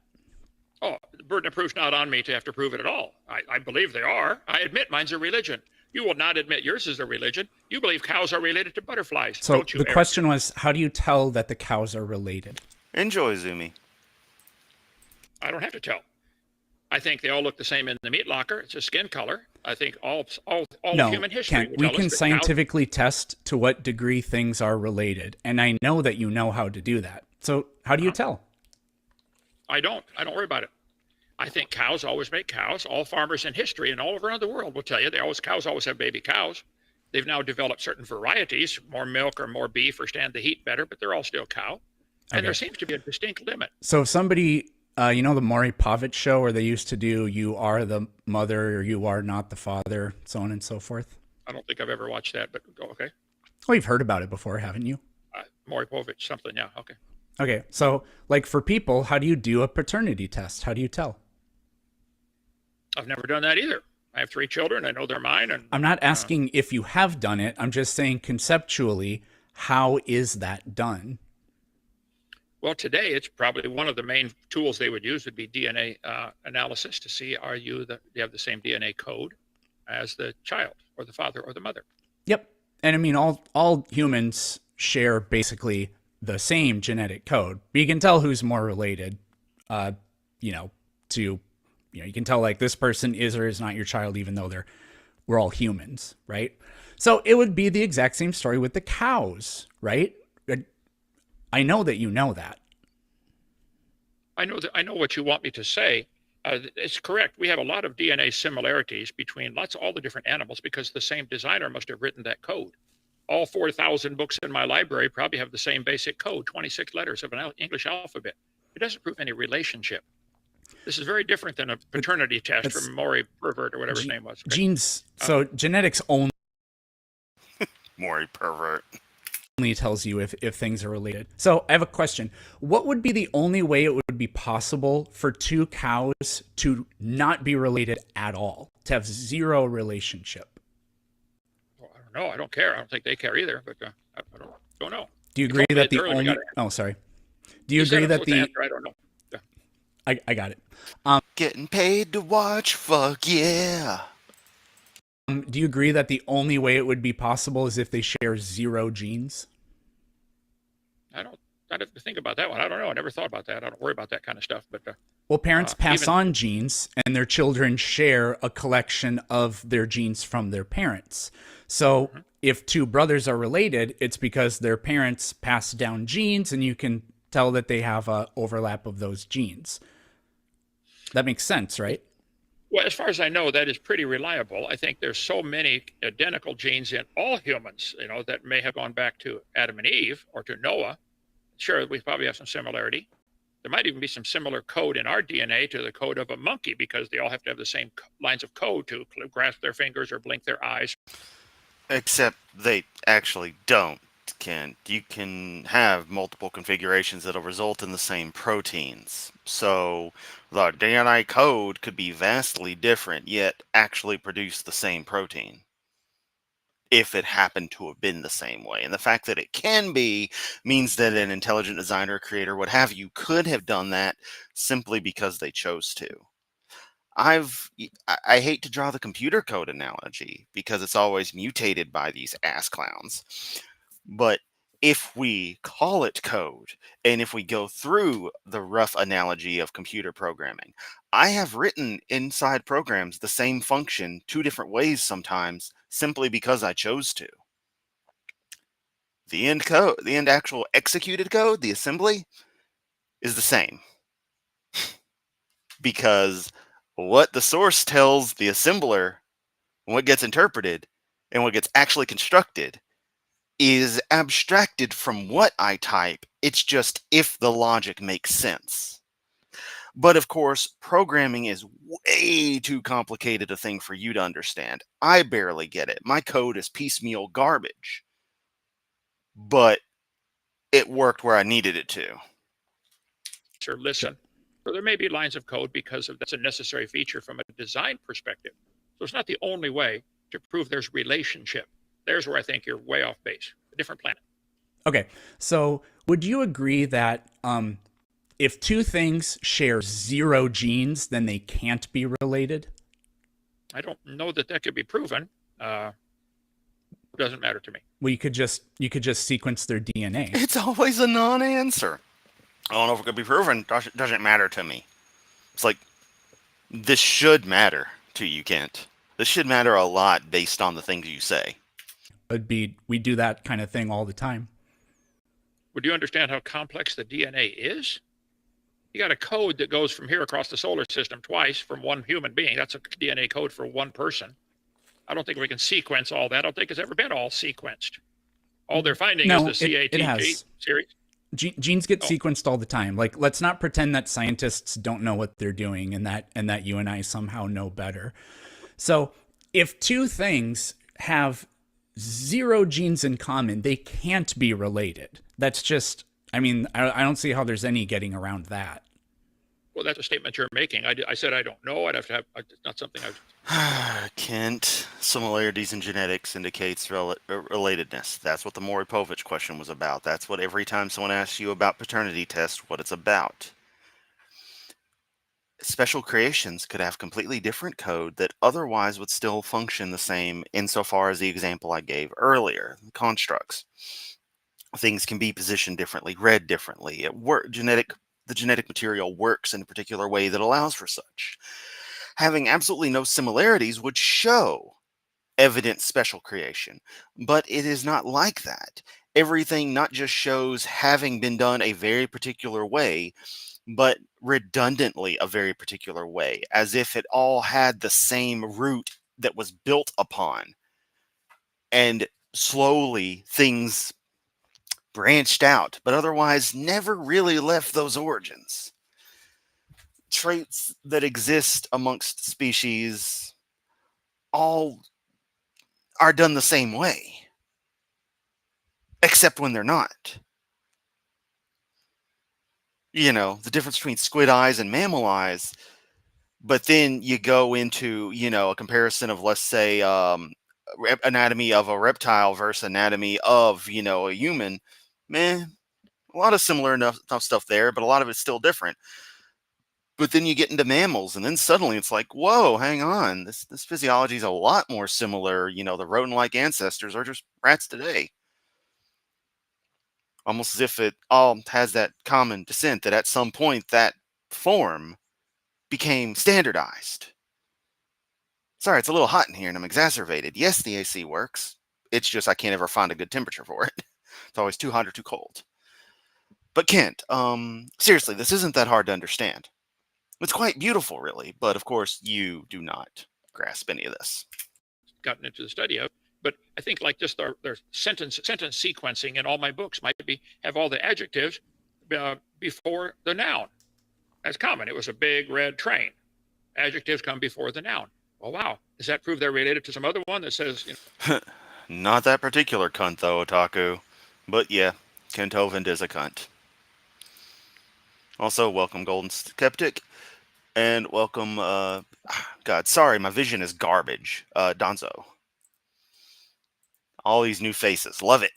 Oh, the burden of proof's not on me to have to prove it at all. I believe they are. I admit mine's a religion. You will not admit yours is a religion. You believe cows are related to butterflies. So don't you, the Eric? question was, how do you tell that the cows are related? Enjoy, Zumi. I don't have to tell. I think they all look the same in the meat locker. It's a skin color. I think all No, of human history Kent, would we tell can us that scientifically test to what degree things are related. And I know that you know how to do that. So how do you tell? I don't worry about it. I think cows always make cows. All farmers in history and all around the world will tell you cows always have baby cows. They've now developed certain varieties, more milk or more beef or stand the heat better, but they're all still cow. And there seems to be a distinct limit. So if somebody, you know, the Maury Povich show where they used to do, you are the mother or you are not the father, so on and so forth. I don't think I've ever watched that, but okay. Oh, you've heard about it before, haven't you? Maury Povich, something, yeah, okay. Okay, so like for people, how do you do a paternity test? How do you tell? I've never done that either. I have 3 children. I know they're mine. And I'm not asking if you have done it. I'm just saying conceptually, how is that done? well, today it's probably one of the main tools they would use would be DNA analysis to see you have the same DNA code as the child or the father or the mother. Yep. And I mean, all humans share basically the same genetic code. But you can tell who's more related, you can tell like this person is or is not your child, even though we're all humans, right? So it would be the exact same story with the cows, right? I know that you know that. I know what you want me to say. It's correct. We have a lot of DNA similarities between all the different animals because the same designer must have written that code. All 4,000 books in my library probably have the same basic code, 26 letters of an English alphabet. It doesn't prove any relationship. This is very different than a paternity test from Maury Pervert or whatever his name was. Okay? Genes. So genetics only Maury Pervert tells you if things are related. So I have a question. What would be the only way it would be possible for two cows to not be related at all, to have zero relationship? Well, I don't know. I don't care. I don't think they care either, but I don't know. Do you agree that the only... Oh, sorry. Do you agree that the... I don't know. Yeah. I got it. Getting paid to watch, fuck yeah. Do you agree that the only way it would be possible is if they share zero genes? I'd have to think about that one. I don't know. I never thought about that. I don't worry about that kind of stuff. But well, parents pass on genes, and their children share a collection of their genes from their parents. So if two brothers are related, it's because their parents pass down genes, and you can tell that they have a overlap of those genes. That makes sense, right? Well, as far as I know, that is pretty reliable. I think there's so many identical genes in all humans, that may have gone back to Adam and Eve or to Noah. Sure, we probably have some similarity. There might even be some similar code in our DNA to the code of a monkey because they all have to have the same lines of code to grasp their fingers or blink their eyes. Except they actually don't, Kent. You can have multiple configurations that'll result in the same proteins. So the DNA code could be vastly different, yet actually produce the same protein. If it happened to have been the same way. And the fact that it can be means that an intelligent designer, creator, what have you, could have done that simply because they chose to. I hate to draw the computer code analogy because it's always mutated by these ass clowns. But if we call it code, and if we go through the rough analogy of computer programming, I have written inside programs the same function 2 different ways sometimes, simply because I chose to. The end code, the end actual executed code, the assembly, is the same. Because what the source tells the assembler, what gets interpreted, and what gets actually constructed is abstracted from what I type. It's just if the logic makes sense. But of course, programming is way too complicated a thing for you to understand. I barely get it. My code is piecemeal garbage. But it worked where I needed it to. Sure, listen. So there may be lines of code because that's a necessary feature from a design perspective. So it's not the only way to prove there's relationship. There's where I think you're way off base. A different planet. Okay. So would you agree that if two things share zero genes, then they can't be related? I don't know that could be proven. Doesn't matter to me. Well, you could just sequence their DNA. It's always a non-answer. I don't know if it could be proven. Doesn't matter to me. It's like, this should matter to you, Kent. This should matter a lot based on the things you say. We do that kind of thing all the time. Would you understand how complex the DNA is? You got a code that goes from here across the solar system twice from one human being. That's a DNA code for one person. I don't think we can sequence all that. I don't think it's ever been all sequenced. All they're finding is the CATG series. Genes get sequenced all the time. Like, let's not pretend that scientists don't know what they're doing and that you and I somehow know better. So if two things have 0 genes in common, they can't be related. That's just, I mean, I don't see how there's any getting around that. Well, that's a statement you're making. I said I don't know. I'd have to have, it's not something I've... Kent, similarities in genetics indicates relatedness. That's what the Maury-Povich question was about. That's what every time someone asks you about paternity test, what it's about. Special creations could have completely different code that otherwise would still function the same insofar as the example I gave earlier, constructs. Things can be positioned differently, read differently. The genetic material works in a particular way that allows for such. Having absolutely no similarities would show evident special creation, but it is not like that. Everything not just shows having been done a very particular way, but redundantly a very particular way, as if it all had the same root that was built upon. And slowly things branched out, but otherwise never really left those origins. Traits that exist amongst species all are done the same way, except when they're not. You know, the difference between squid eyes and mammal eyes, but then you go into, a comparison of, let's say, anatomy of a reptile versus anatomy of, a human. Man, a lot of similar enough stuff there, but a lot of it's still different. But then you get into mammals, and then suddenly it's like, whoa, hang on. This physiology is a lot more similar. The rodent-like ancestors are just rats today. Almost as if it all has that common descent, that at some point that form became standardized. Sorry, it's a little hot in here and I'm exacerbated. Yes, the AC works. It's just I can't ever find a good temperature for it. It's always too hot or too cold. But Kent, seriously, this isn't that hard to understand. It's quite beautiful, really, but of course you do not grasp any of this. Gotten into the study of, but I think like just their sentence sequencing in all my books might have all the adjectives before the noun. That's common. It was a big red train. Adjectives come before the noun. Oh wow, does that prove they're related to some other one that says? Not that particular cunt though, Otaku. But yeah, Kent Hovind is a cunt. Also, welcome Golden Skeptic. And welcome, God, sorry, my vision is garbage. Donzo. All these new faces. Love it.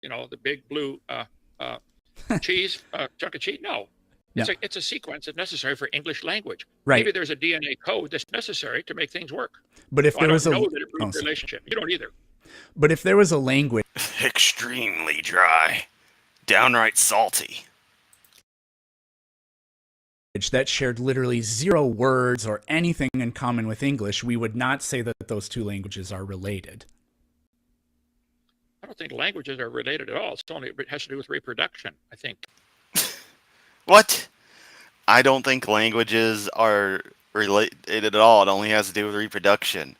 The big blue cheese, chunk of cheese? No. It's a sequence that's necessary for English language. Right. Maybe there's a DNA code that's necessary to make things work. But if there was I don't know that it proves relationship. You don't either. But if there was a language... Extremely dry. Downright salty. That shared literally 0 words or anything in common with English, we would not say that those two languages are related. I don't think languages are related at all. It has to do with reproduction, I think. What? I don't think languages are related at all. It only has to do with reproduction.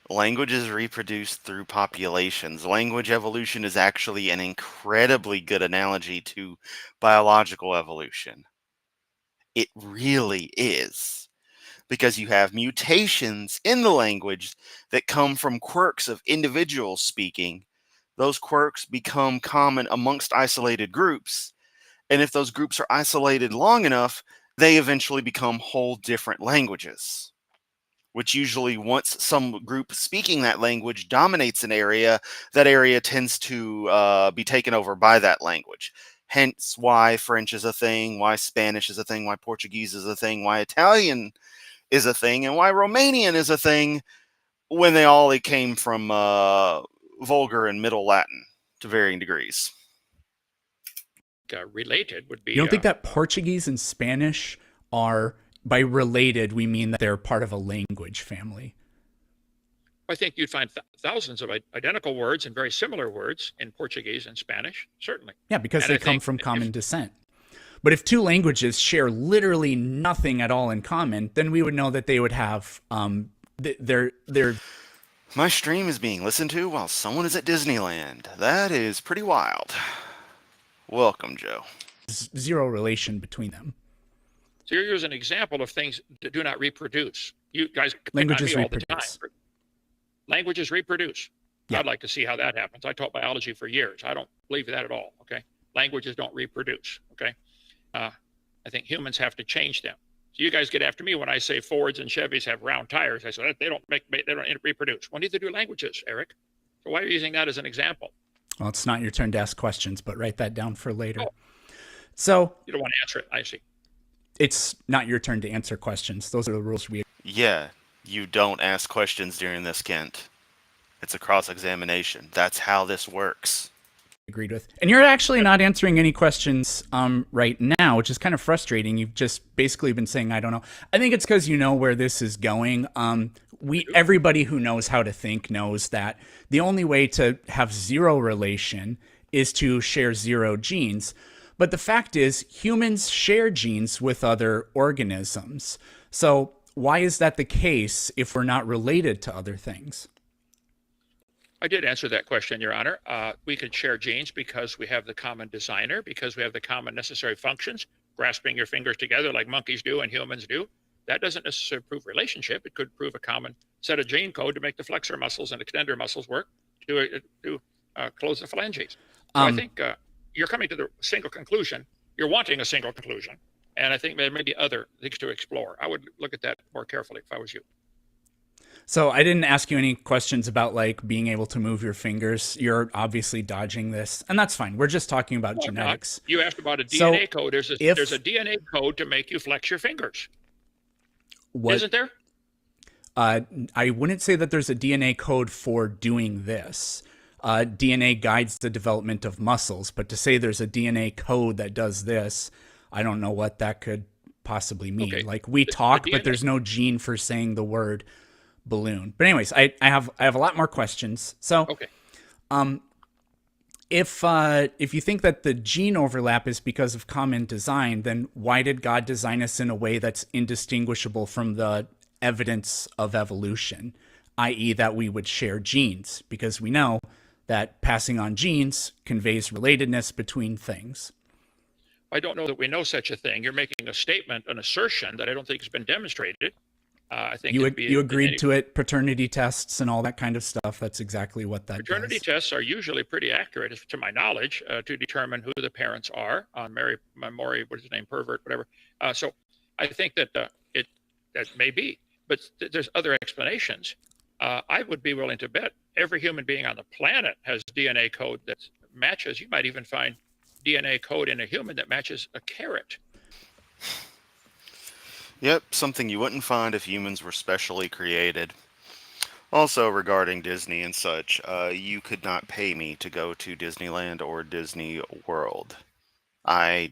Languages reproduce through populations. Language evolution is actually an incredibly good analogy to biological evolution. It really is. Because you have mutations in the language that come from quirks of individuals speaking. Those quirks become common amongst isolated groups. And if those groups are isolated long enough, they eventually become whole different languages. Which usually, once some group speaking that language dominates an area, that area tends to be taken over by that language. Hence why French is a thing, why Spanish is a thing, why Portuguese is a thing, why Italian is a thing, and why Romanian is a thing. when they all came from Vulgar and Middle Latin to varying degrees. Related would be. You don't think that Portuguese and Spanish are, by related, we mean that they're part of a language family? I think you'd find thousands of identical words and very similar words in Portuguese and Spanish, certainly. Yeah, because they come from common descent. But if two languages share literally nothing at all in common, then we would know that they would have their. My stream is being listened to while someone is at Disneyland. That is pretty wild. Welcome, Joe. Zero relation between them. So here's an example of things that do not reproduce. You guys languages all reproduce. The time. Languages reproduce. Yeah. I'd like to see how that happens. I taught biology for years. I don't believe that at all. Okay, languages don't reproduce. Okay, I think humans have to change them. So you guys get after me when I say Fords and Chevys have round tires. I say they don't reproduce. Well, neither do languages, Eric. So why are you using that as an example? Well, it's not your turn to ask questions, but write that down for later. Oh. So you don't want to answer it. I see. It's not your turn to answer questions. Those are the rules we. Yeah, you don't ask questions during this, Kent. It's a cross-examination. That's how this works. Agreed with. And you're actually not answering any questions right now, which is kind of frustrating. You've just basically been saying, I don't know. I think it's because you know where this is going. Everybody who knows how to think knows that the only way to have zero relation is to share zero genes. But the fact is, humans share genes with other organisms. So why is that the case if we're not related to other things? I did answer that question, Your Honor. We can share genes because we have the common designer, because we have the common necessary functions, grasping your fingers together like monkeys do and humans do. That doesn't necessarily prove relationship. It could prove a common set of gene code to make the flexor muscles and extender muscles work to close the phalanges. So I think you're coming to the single conclusion. You're wanting a single conclusion. And I think there may be other things to explore. I would look at that more carefully if I was you. So I didn't ask you any questions about like being able to move your fingers. You're obviously dodging this, and that's fine. We're just talking about genetics. You asked about a DNA code. There's a DNA code to make you flex your fingers. Isn't there? I wouldn't say that there's a DNA code for doing this. DNA guides the development of muscles, but to say there's a DNA code that does this, I don't know what that could possibly mean. Okay. Like we talk, but there's no gene for saying the word balloon. But anyways, I have a lot more questions. So, okay. If you think that the gene overlap is because of common design, then why did God design us in a way that's indistinguishable from the evidence of evolution, i.e. that we would share genes? Because we know that passing on genes conveys relatedness between things. I don't know that we know such a thing. You're making a statement, an assertion that I don't think has been demonstrated. I think you agreed to it, paternity tests and all that kind of stuff. That's exactly what that paternity tests are usually pretty accurate, to my knowledge, to determine who the parents are on Maury, what is his name, pervert, whatever. So I think that that may be, but there's other explanations. I would be willing to bet every human being on the planet has DNA code that matches. You might even find DNA code in a human that matches a carrot. Yep, something you wouldn't find if humans were specially created. Also, regarding Disney and such, you could not pay me to go to Disneyland or Disney World. I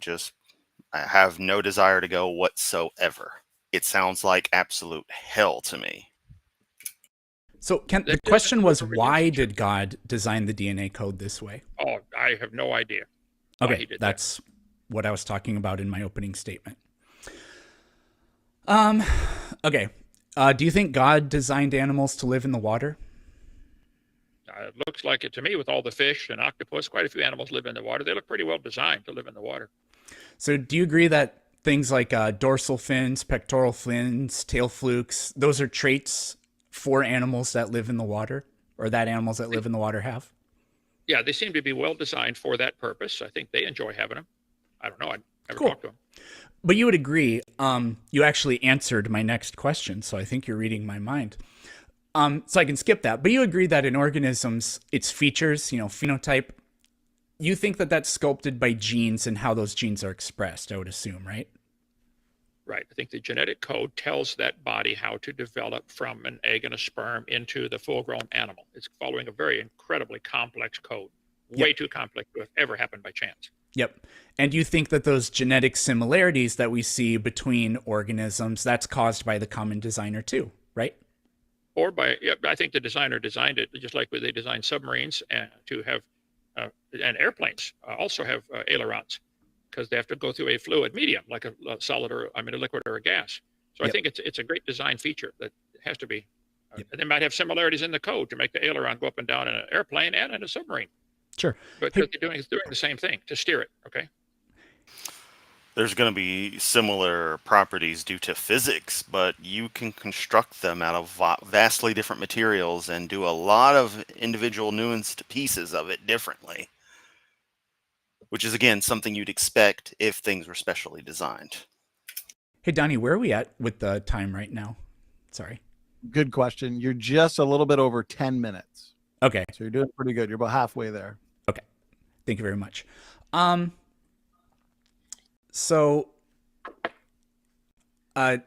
have no desire to go whatsoever. It sounds like absolute hell to me. So, Kent, the question was, why did God design the DNA code this way? Oh, I have no idea. Okay, that's what I was talking about in my opening statement. Okay. Do you think God designed animals to live in the water? It looks like it to me with all the fish and octopus. Quite a few animals live in the water. They look pretty well designed to live in the water. So do you agree that things like dorsal fins, pectoral fins, tail flukes, those are traits for animals that live in the water, or that animals that live in the water have? Yeah, they seem to be well designed for that purpose. I think they enjoy having them. I don't know. I never talked to them. But you would agree, you actually answered my next question, so I think you're reading my mind. So I can skip that. But you agree that in organisms, its features, phenotype, you think that that's sculpted by genes and how those genes are expressed, I would assume, right? Right. I think the genetic code tells that body how to develop from an egg and a sperm into the full-grown animal. It's following a very incredibly complex code, way too complex to have ever happened by chance. Yep. And you think that those genetic similarities that we see between organisms, that's caused by the common designer too, right? Or by, yeah, I think the designer designed it just like they designed submarines and to have, and airplanes also have ailerons, because they have to go through a fluid medium, like a solid or, a liquid or a gas. So I think it's a great design feature that has to be. They might have similarities in the code to make the aileron go up and down in an airplane and in a submarine. Sure. But they're doing the same thing to steer it, okay? There's going to be similar properties due to physics, but you can construct them out of vastly different materials and do a lot of individual nuanced pieces of it differently. Which is, again, something you'd expect if things were specially designed. Hey, Donnie, where are we at with the time right now? Sorry. Good question. You're just a little bit over 10 minutes. Okay. So you're doing pretty good. You're about halfway there. Okay. Thank you very much. So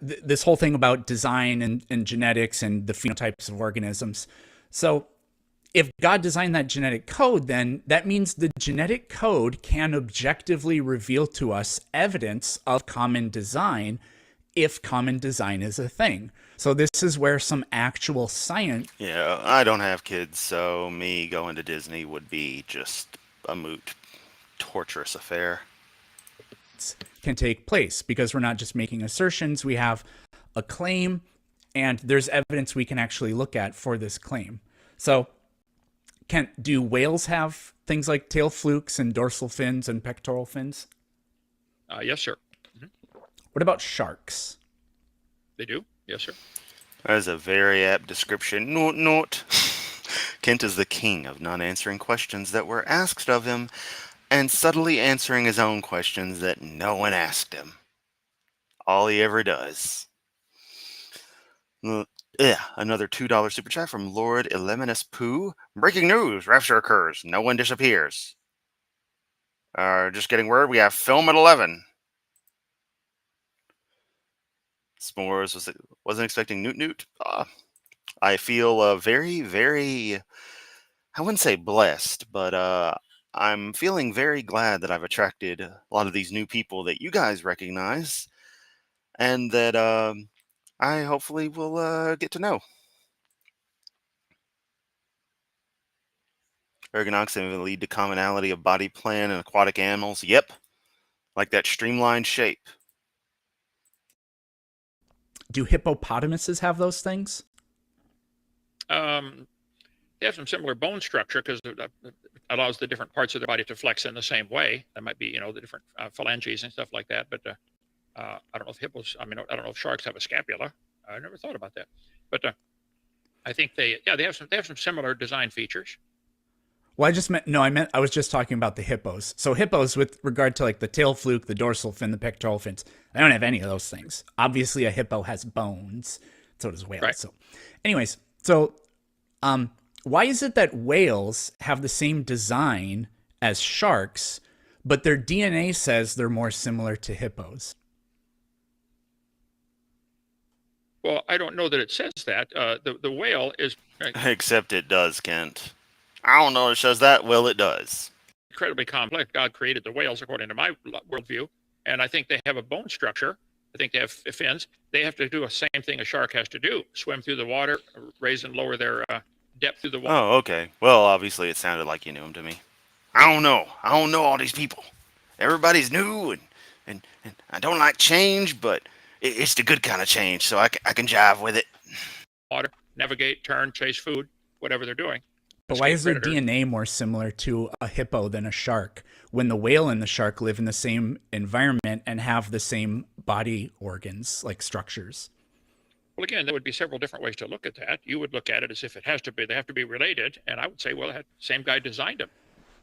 this whole thing about design and genetics and the phenotypes of organisms. So if God designed that genetic code, then that means the genetic code can objectively reveal to us evidence of common design if common design is a thing. So this is where some actual science... Yeah, I don't have kids, so me going to Disney would be just a moot, torturous affair. Can take place because we're not just making assertions. We have a claim, and there's evidence we can actually look at for this claim. So... do whales have things like tail flukes and dorsal fins and pectoral fins? Yes, sir. Mm-hmm. What about sharks? They do? Yes, sir. That is a very apt description. Note. Kent is the king of not answering questions that were asked of him and subtly answering his own questions that no one asked him. All he ever does. Another $2 super chat from Lord Eleminus Pooh. Breaking news. Rapture occurs. No one disappears. Just getting word. We have film at 11. S'mores wasn't expecting Newt. I feel very, very, I wouldn't say blessed, but I'm feeling very glad that I've attracted a lot of these new people that you guys recognize and that I hopefully will get to know. Ergonomics can lead to commonality of body plan and aquatic animals. Yep. Like that streamlined shape. Do hippopotamuses have those things? They have some similar bone structure because it allows the different parts of the body to flex in the same way. That might be, the different phalanges and stuff like that. But I don't know if hippos, I don't know if sharks have a scapula. I never thought about that. But I think they have some similar design features. Well, I was just talking about the hippos. So hippos, with regard to like the tail fluke, the dorsal fin, the pectoral fins, they don't have any of those things. Obviously, a hippo has bones. So does whales. Right. So anyways, why is it that whales have the same design as sharks, but their DNA says they're more similar to hippos? Well, I don't know that it says that. The whale is... Except it does, Kent. I don't know if it says that. Well, it does. Incredibly complex. God created the whales according to my worldview, and I think they have a bone structure. I think they have fins. They have to do the same thing a shark has to do: swim through the water, raise and lower their depth through the water. Oh, okay. Well, obviously, it sounded like you knew him to me. I don't know. I don't know all these people. Everybody's new, and I don't like change, but it's the good kind of change, so I can jive with it. Water, navigate, turn, chase food, whatever they're doing. But why is their DNA more similar to a hippo than a shark when the whale and the shark live in the same environment and have the same body organs, like structures? Well, again, there would be several different ways to look at that. You would look at it as if they have to be related, and I would say, well, the same guy designed them.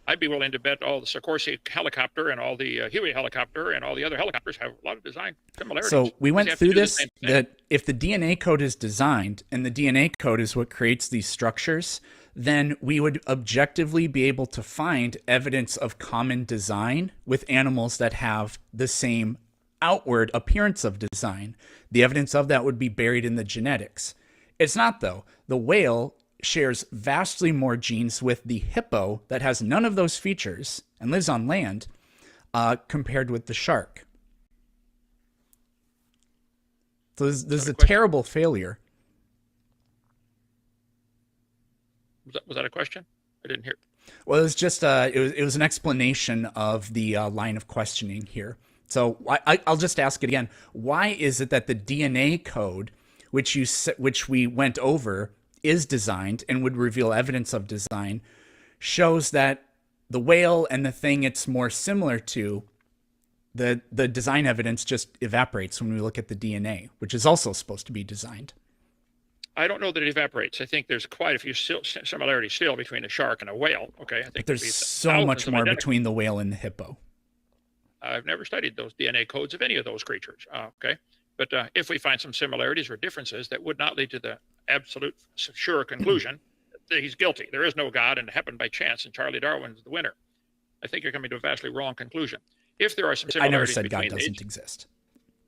I'd be willing to bet all the Sikorsky helicopter and all the Huey helicopter and all the other helicopters have a lot of design similarities. So we went through this, that if the DNA code is designed and the DNA code is what creates these structures, then we would objectively be able to find evidence of common design with animals that have the same outward appearance of design. The evidence of that would be buried in the genetics. It's not, though. The whale shares vastly more genes with the hippo that has none of those features and lives on land compared with the shark. So this is a terrible failure. Was that a question? I didn't hear. Well, it was just it was an explanation of the line of questioning here. So I'll just ask it again. Why is it that the DNA code, which we went over, is designed and would reveal evidence of design, shows that the whale and the thing it's more similar to, the design evidence just evaporates when we look at the DNA, which is also supposed to be designed? I don't know that it evaporates. I think there's quite a few similarities still between a shark and a whale. Okay, I think but there's so much more between the whale and the hippo. I've never studied those DNA codes of any of those creatures. Okay, but if we find some similarities or differences that would not lead to the absolute sure conclusion that he's guilty, there is no God and it happened by chance and Charlie Darwin's the winner, I think you're coming to a vastly wrong conclusion. If there are some similarities, I never said God doesn't exist.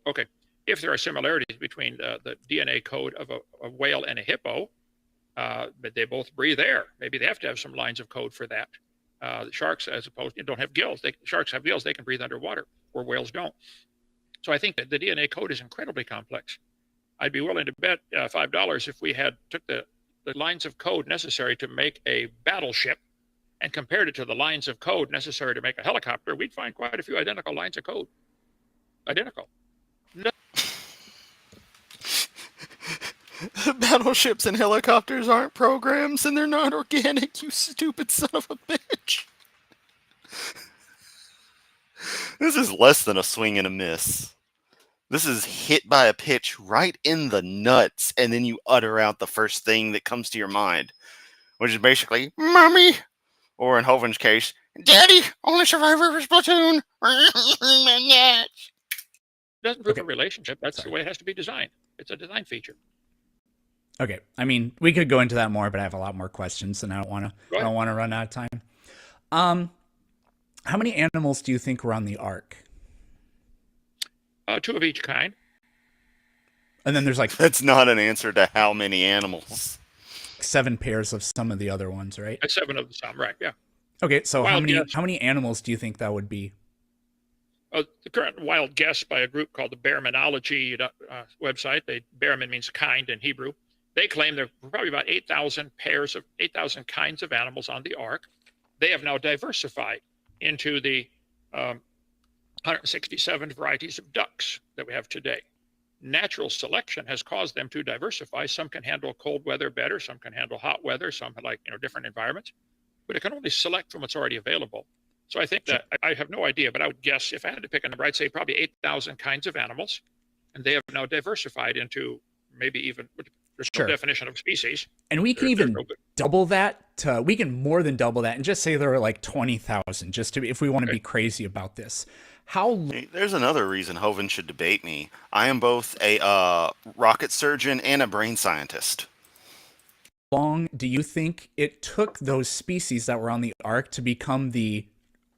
Okay. If there are similarities between the DNA code of a whale and a hippo, but they both breathe air, maybe they have to have some lines of code for that. The sharks, as opposed to, don't have gills. Sharks have gills; they can breathe underwater, where whales don't. So I think that the DNA code is incredibly complex. I'd be willing to bet $5 if we took the lines of code necessary to make a battleship and compared it to the lines of code necessary to make a helicopter, we'd find quite a few identical lines of code. Identical. No. Battleships and helicopters aren't programs and they're not organic, you stupid son of a bitch. This is less than a swing and a miss. This is hit by a pitch right in the nuts, and then you utter out the first thing that comes to your mind, which is basically, Mommy! Or in Hovind's case, Daddy! Only survivor of his platoon! Doesn't prove a relationship. That's the way it has to be designed. It's a design feature. Okay. I mean, we could go into that more, but I have a lot more questions, and I don't want to run out of time. How many animals do you think were on the Ark? 2 of each kind. And then there's that's not an answer to how many animals. 7 pairs of some of the other ones, right? 7 of some, right? Yeah. Okay. So how many animals do you think that would be? The current wild guess by a group called the Bearmanology website. Bearman means kind in Hebrew. They claim there were probably about 8,000 kinds of animals on the Ark. They have now diversified into the 167 varieties of ducks that we have today. Natural selection has caused them to diversify. Some can handle cold weather better. Some can handle hot weather. Some like different environments. But it can only select from what's already available. So I think that I have no idea, but I would guess if I had to pick a number, I'd say probably 8,000 kinds of animals, and they have now diversified into maybe even there's no definition of species. And we can even double that. We can more than double that, and just say there are like 20,000. Just to if we want to be crazy about this. There's another reason Hovind should debate me. I am both a rocket surgeon and a brain scientist. How long do you think it took those species that were on the Ark to become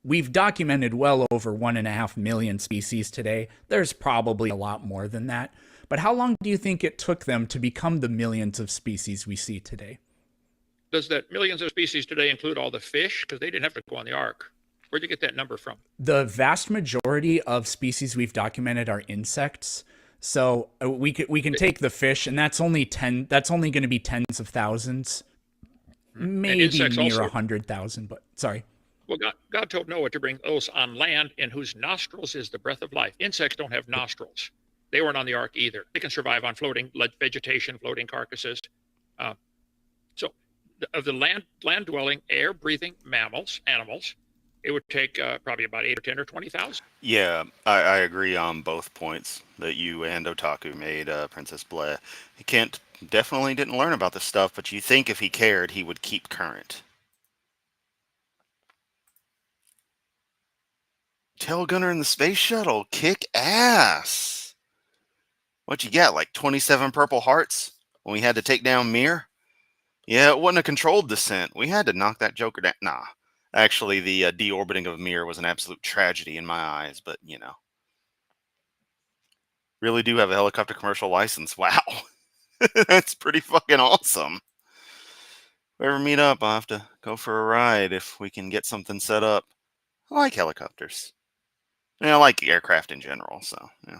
We've documented well over 1.5 million species today. There's probably a lot more than that. But how long do you think it took them to become the millions of species we see today? Does that millions of species today include all the fish? Because they didn't have to go on the Ark. Where'd you get that number from? The vast majority of species we've documented are insects. So we can take the fish, and that's only going to be tens of thousands, maybe near 100,000. But sorry. Well, God told Noah to bring those on land in whose nostrils is the breath of life. Insects don't have nostrils. They weren't on the Ark either. They can survive on floating vegetation, floating carcasses. So of the land-dwelling, air-breathing animals, it would take probably about 8 or 10 or 20,000. Yeah, I agree on both points that you and Otaku made, Princess Bleh. Kent definitely didn't learn about this stuff, but you think if he cared, he would keep current. Tail gunner in the space shuttle, kick ass. What you got, like 27 Purple Hearts when we had to take down Mir? Yeah, it wasn't a controlled descent. We had to knock that joker down. Nah, actually, the deorbiting of Mir was an absolute tragedy in my eyes, but you know. really do have a helicopter commercial license. Wow. That's pretty fucking awesome. If we ever meet up, I'll have to go for a ride if we can get something set up. I like helicopters. I like aircraft in general, so yeah.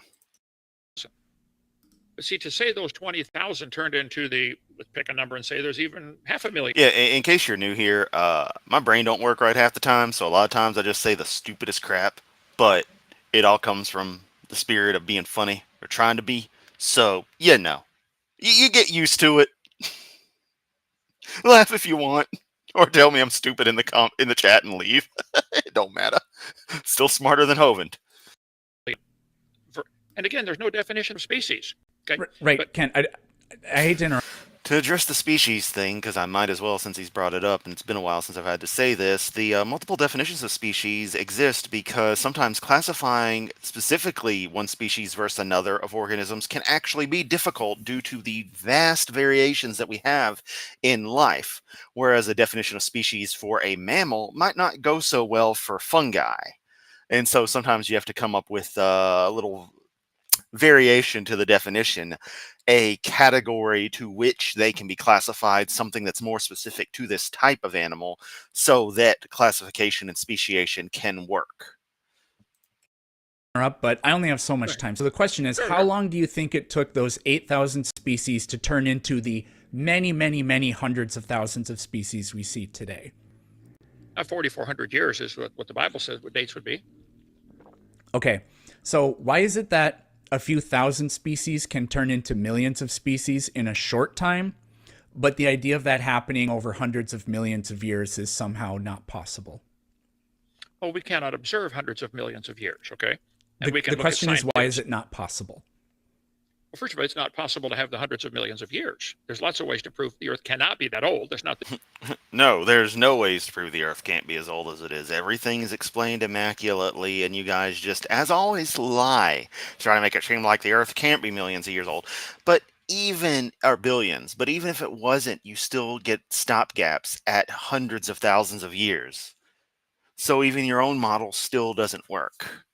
But see, to say those 20,000 turned into let's pick a number and say there's even 500,000. Yeah, in case you're new here, my brain don't work right half the time, so a lot of times I just say the stupidest crap, but it all comes from the spirit of being funny or trying to be. So, you get used to it. Laugh if you want, or tell me I'm stupid in the chat and leave. It don't matter. Still smarter than Hovind. And again, there's no definition of species. Okay? Right, But Ken, I hate to interrupt. To address the species thing, because I might as well since he's brought it up, and it's been a while since I've had to say this, the multiple definitions of species exist because sometimes classifying specifically one species versus another of organisms can actually be difficult due to the vast variations that we have in life, whereas a definition of species for a mammal might not go so well for fungi. And so sometimes you have to come up with a little variation to the definition, a category to which they can be classified, something that's more specific to this type of animal, so that classification and speciation can work. But I only have so much time. So the question is, how long do you think it took those 8,000 species to turn into the many, many, many hundreds of thousands of species we see today? 4,400 years is what the Bible says what dates would be. Okay, so why is it that a few thousand species can turn into millions of species in a short time, but the idea of that happening over hundreds of millions of years is somehow not possible? Well, we cannot observe hundreds of millions of years, okay? And The question is, why is it not possible? Well, first of all, it's not possible to have the hundreds of millions of years. There's lots of ways to prove the Earth cannot be that old. There's not. No, there's no ways to prove the Earth can't be as old as it is. Everything is explained immaculately, and you guys just, as always, lie. Try to make it seem like the Earth can't be millions of years old. But or billions. But even if it wasn't, you still get stopgaps at hundreds of thousands of years. So even your own model still doesn't work.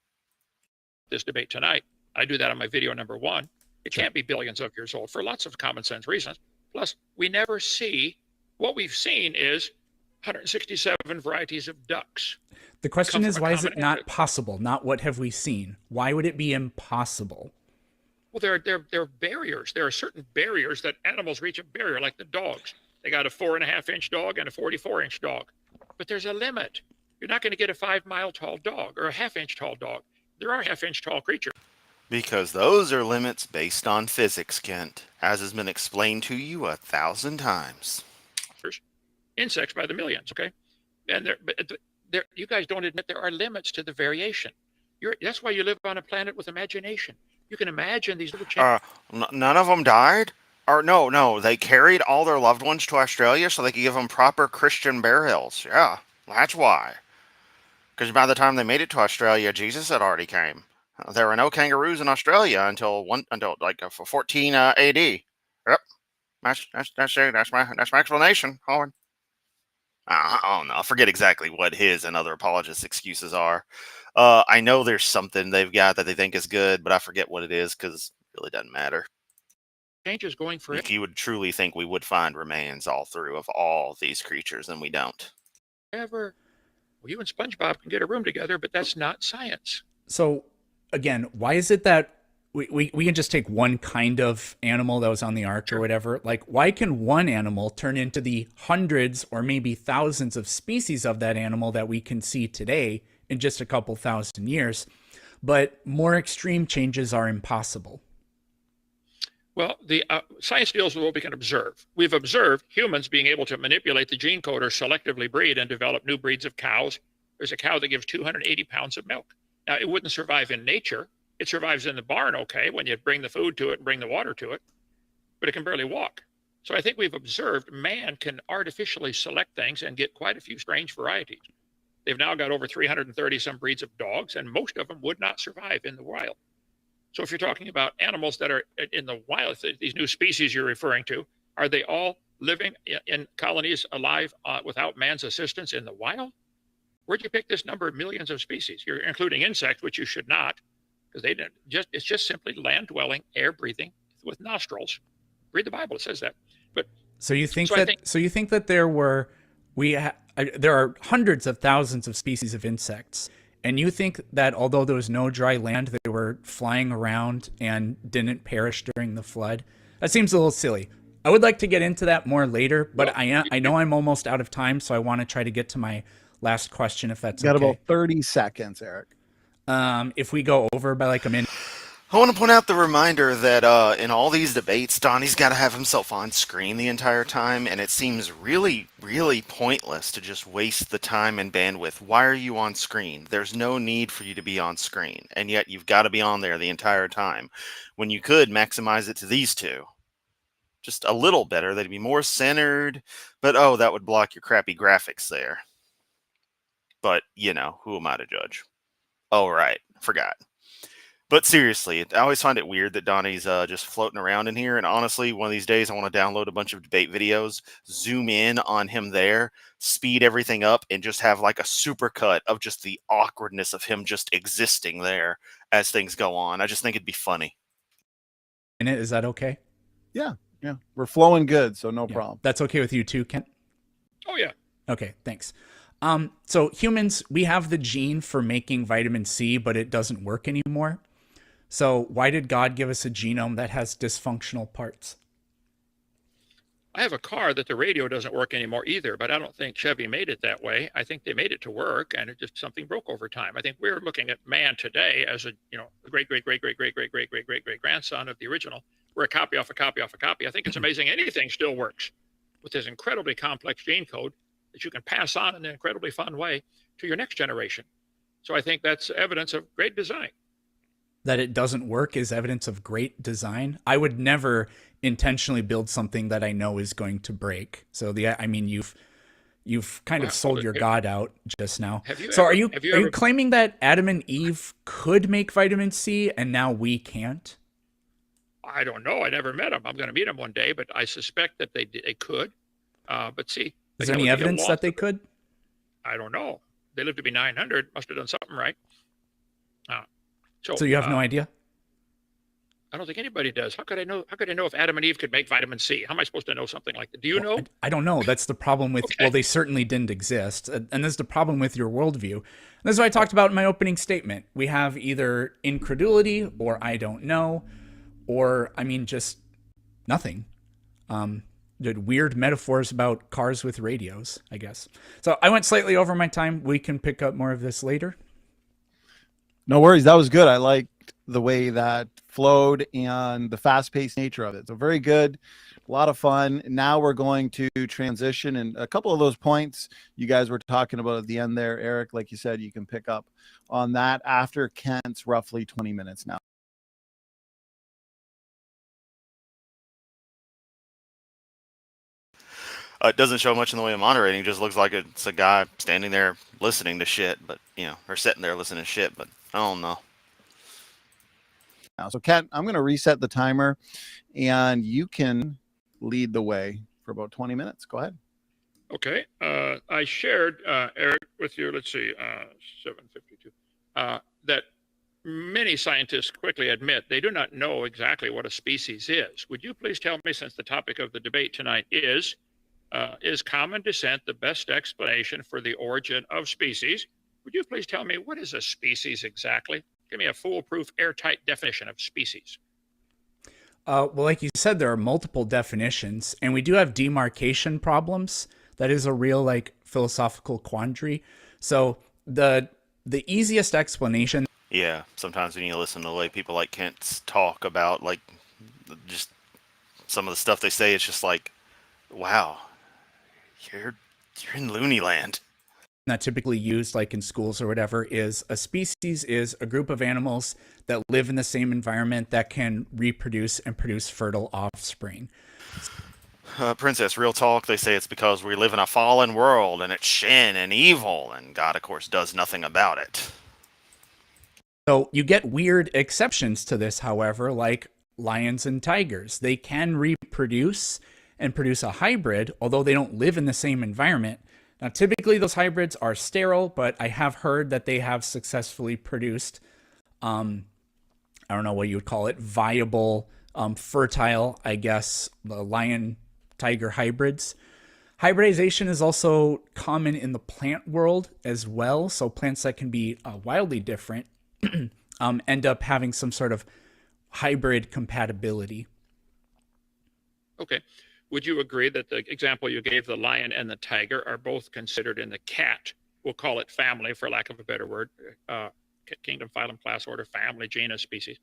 This debate tonight, I do that on my video number 1. It can't be billions of years old for lots of common sense reasons. Plus, we never see, what we've seen is 167 varieties of ducks. The question is, why is it not possible? Not what have we seen? Why would it be impossible? Well, there are barriers. There are certain barriers that animals reach a barrier, like the dogs. They got a 4.5-inch dog and a 44-inch dog. But there's a limit. You're not going to get a 5-mile tall dog or a half-inch tall dog. There are half-inch tall creatures. Because those are limits based on physics, Kent, as has been explained to you 1,000 times. Insects by the millions, okay? And you guys don't admit there are limits to the variation. That's why you live on a planet with imagination. You can imagine these little changes. None of them died? Or no, they carried all their loved ones to Australia so they could give them proper Christian burials. Yeah, that's why. Because by the time they made it to Australia, Jesus had already came. There were no kangaroos in Australia until 14 AD. Yep, that's my explanation, Hovind. I don't know. I forget exactly what his and other apologists' excuses are. I know there's something they've got that they think is good, but I forget what it is because it really doesn't matter. Changes going for If you would truly think we would find remains all through of all these creatures, then we don't. Well, you and SpongeBob can get a room together, but that's not science. So, again, why is it that we can just take one kind of animal that was on the ark or whatever? Like, why can one animal turn into the hundreds or maybe thousands of species of that animal that we can see today in just a couple thousand years, but more extreme changes are impossible? Well, the science deals with what we can observe. We've observed humans being able to manipulate the gene code or selectively breed and develop new breeds of cows. There's a cow that gives 280 pounds of milk. Now, it wouldn't survive in nature. It survives in the barn, okay, when you bring the food to it and bring the water to it, but it can barely walk. So I think we've observed man can artificially select things and get quite a few strange varieties. They've now got over 330 some breeds of dogs, and most of them would not survive in the wild. So if you're talking about animals that are in the wild, these new species you're referring to, are they all living in colonies alive without man's assistance in the wild? Where'd you pick this number of millions of species? You're including insects, which you should not, because they didn't just, it's just simply land dwelling, air breathing with nostrils. Read the Bible, it says that. But So you think So I that think- so you think that there are hundreds of thousands of species of insects, and you think that although there was no dry land, they were flying around and didn't perish during the flood? That seems a little silly. I would like to get into that more later, but Well, I know I'm almost out of time, so I want to try to get to my last question, if that's Got okay. about 30 seconds, Eric. If we go over by like a minute. I want to point out the reminder that in all these debates, Donnie's got to have himself on screen the entire time, and it seems really, really pointless to just waste the time and bandwidth. Why are you on screen? There's no need for you to be on screen, and yet you've got to be on there the entire time, when you could maximize it to these two. Just a little better. They'd be more centered, but oh, that would block your crappy graphics there. But, you know, who am I to judge? Oh, right. Forgot. But seriously, I always find it weird that Donnie's just floating around in here. And honestly, one of these days, I want to download a bunch of debate videos, zoom in on him there, speed everything up, and just have like a super cut of just the awkwardness of him just existing there as things go on. I just think it'd be funny. Is that okay? Yeah. We're flowing good, so no Yeah. problem. That's okay with you too, Kent? Oh, yeah. Okay, thanks. So humans, we have the gene for making vitamin C, but it doesn't work anymore. So why did God give us a genome that has dysfunctional parts? I have a car that the radio doesn't work anymore either, but I don't think Chevy made it that way. I think they made it to work, and it just something broke over time. I think we're looking at man today as a great grandson of the original. We're a copy off a copy off a copy. I think it's amazing anything still works with this incredibly complex gene code that you can pass on in an incredibly fun way to your next generation. So I think that's evidence of great design. That it doesn't work is evidence of great design. I would never intentionally build something that I know is going to break. So you've kind of sold your God out just now. Are you claiming that Adam and Eve could make vitamin C and now we can't? I don't know. I never met them. I'm going to meet them one day, but I suspect that they could. But see, is there any evidence that they could? I don't know. They lived to be 900. Must have done something right. So you have no idea? I don't think anybody does. How could I know? How could I know if Adam and Eve could make vitamin C? How am I supposed to know something like that? Do you know? I don't know. That's the problem with. Okay. Well, they certainly didn't exist, and that's the problem with your worldview. And this is what I talked about in my opening statement. We have either incredulity, or I don't know, or just nothing. Weird metaphors about cars with radios, I guess. So I went slightly over my time. We can pick up more of this later. No worries. That was good. I liked the way that flowed and the fast-paced nature of it. So very good. A lot of fun. Now we're going to transition, and a couple of those points you guys were talking about at the end there, Eric, like you said, you can pick up on that after Kent's roughly 20 minutes now. It doesn't show much in the way of moderating. It just looks like it's a guy standing there listening to shit, but or sitting there listening to shit, but I don't know. So Kent, I'm going to reset the timer, and you can lead the way for about 20 minutes. Go ahead. Okay. I shared, Eric, with you, let's see, 752, that many scientists quickly admit they do not know exactly what a species is. Would you please tell me, since the topic of the debate tonight is common descent the best explanation for the origin of species? Would you please tell me, what is a species exactly? Give me a foolproof, airtight definition of species. Well, like you said, there are multiple definitions, and we do have demarcation problems. That is a real philosophical quandary. So the easiest explanation. Yeah, sometimes when you listen to the way people like Kent talk about just some of the stuff they say, it's just like, wow, you're in loony land. That typically used in schools or whatever is a species is a group of animals that live in the same environment that can reproduce and produce fertile offspring. Princess, real talk, they say it's because we live in a fallen world and it's sin and evil, and God, of course, does nothing about it. So you get weird exceptions to this, however, like lions and tigers. They can reproduce and produce a hybrid, although they don't live in the same environment. Now, typically those hybrids are sterile, but I have heard that they have successfully produced I don't know what you would call it, viable, fertile, I guess, the lion tiger hybrids. Hybridization is also common in the plant world as well. So plants that can be wildly different end up having some sort of hybrid compatibility. Okay. Would you agree that the example you gave, the lion and the tiger, are both considered in the cat, we'll call it family for lack of a better word, kingdom, phylum, class, order, family, genus, species?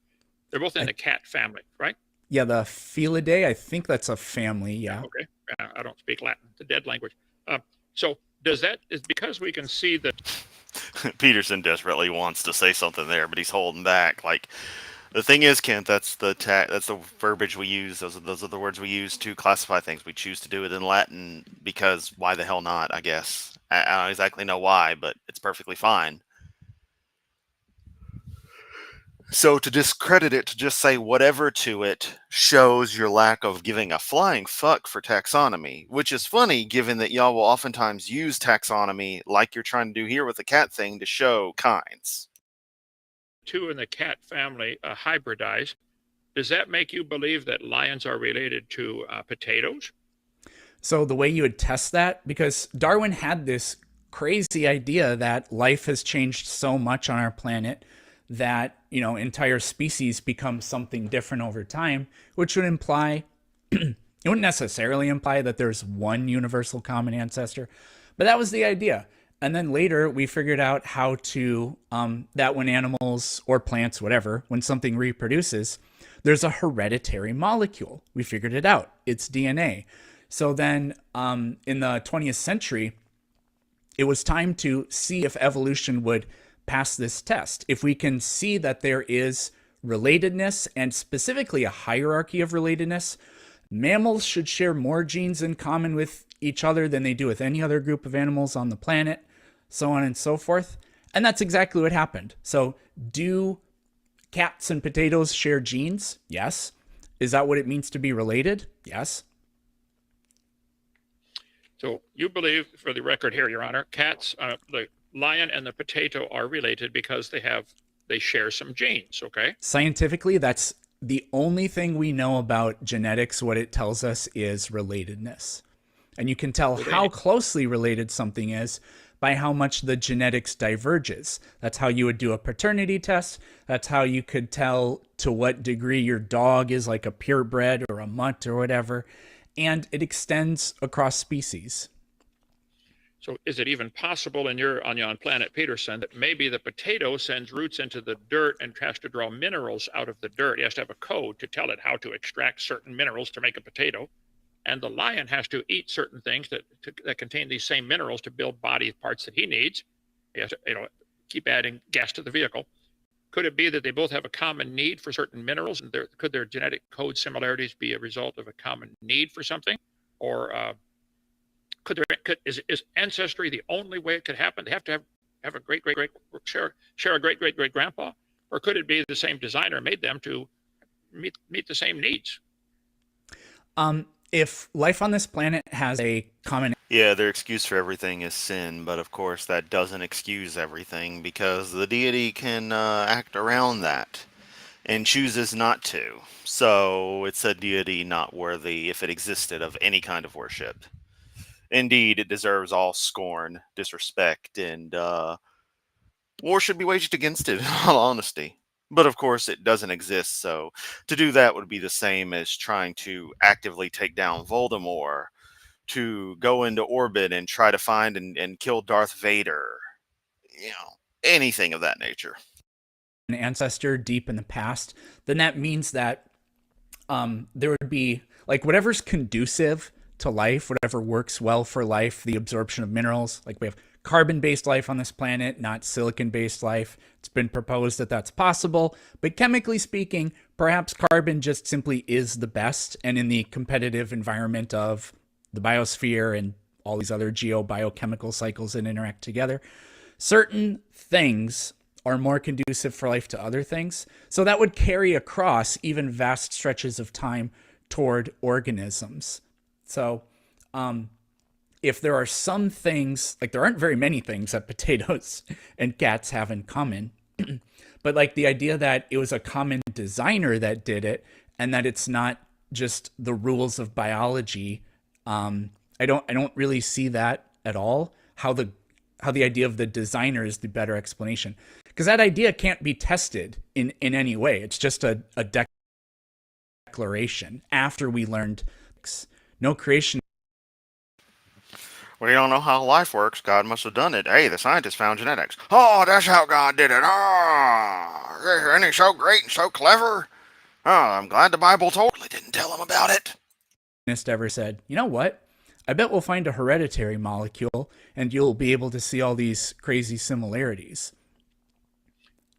They're both in the cat family, right? Yeah, the Felidae, I think that's a family, yeah. Okay. I don't speak Latin, the dead language. So is because we can see that Peterson desperately wants to say something there, but he's holding back. Like, the thing is, Kent, that's the verbiage we use. Those are the words we use to classify things. We choose to do it in Latin because why the hell not? I guess I don't exactly know why, but it's perfectly fine. So to discredit it, to just say whatever to it, shows your lack of giving a flying fuck for taxonomy, which is funny given that y'all will oftentimes use taxonomy like you're trying to do here with the cat thing to show kinds. two in the cat family hybridize. Does that make you believe that lions are related to potatoes? So the way you would test that, because Darwin had this crazy idea that life has changed so much on our planet that, entire species become something different over time, which would imply, it wouldn't necessarily imply that there's one universal common ancestor, but that was the idea. And then later we figured out how to, that when animals or plants, whatever, when something reproduces, there's a hereditary molecule. We figured it out. It's DNA. So then in the 20th century, it was time to see if evolution would pass this test. If we can see that there is relatedness, and specifically a hierarchy of relatedness, mammals should share more genes in common with each other than they do with any other group of animals on the planet, so on and so forth. And that's exactly what happened. So do cats and potatoes share genes? Yes. Is that what it means to be related? Yes. So you believe, for the record here, Your Honor, cats, the lion and the potato are related because they share some genes, okay? Scientifically, that's the only thing we know about genetics. What it tells us is relatedness. And you can tell how closely related something is by how much the genetics diverges. That's how you would do a paternity test. That's how you could tell to what degree your dog is like a purebred or a mutt or whatever. And it extends across species. So is it even possible on planet Peterson that maybe the potato sends roots into the dirt and has to draw minerals out of the dirt? It has to have a code to tell it how to extract certain minerals to make a potato. And the lion has to eat certain things that contain these same minerals to build body parts that he needs. He has to, keep adding gas to the vehicle. Could it be that they both have a common need for certain minerals, and could their genetic code similarities be a result of a common need for something? Or is ancestry the only way it could happen? They have to have a share a great grandpa, or could it be the same designer made them to meet the same needs? If life on this planet has a common... Yeah, their excuse for everything is sin, but of course that doesn't excuse everything because the deity can act around that and chooses not to. So it's a deity not worthy, if it existed, of any kind of worship. Indeed, it deserves all scorn, disrespect, and war should be waged against it, in all honesty. But of course, it doesn't exist, so to do that would be the same as trying to actively take down Voldemort, to go into orbit and try to find and kill Darth Vader. Anything of that nature. An ancestor deep in the past, then that means that there would be, like, whatever's conducive to life, whatever works well for life, the absorption of minerals. Like, we have carbon-based life on this planet, not silicon-based life. It's been proposed that that's possible, but chemically speaking, perhaps carbon just simply is the best, and in the competitive environment of the biosphere and all these other geobiochemical cycles that interact together, certain things are more conducive for life to other things. So that would carry across even vast stretches of time toward organisms. So if there are some things, like there aren't very many things that potatoes and cats have in common, But like the idea that it was a common designer that did it, and that it's not just the rules of biology, I don't really see that at all. How the idea of the designer is the better explanation, because that idea can't be tested in any way. It's just a declaration after we learned no creation. We don't know how life works. God must have done it. Hey, the scientists found genetics. Oh, that's how God did it. Oh, isn't he so great and so clever? Oh, I'm glad the Bible totally didn't tell him about it. Ever said, you know what? I bet we'll find a hereditary molecule and you'll be able to see all these crazy similarities.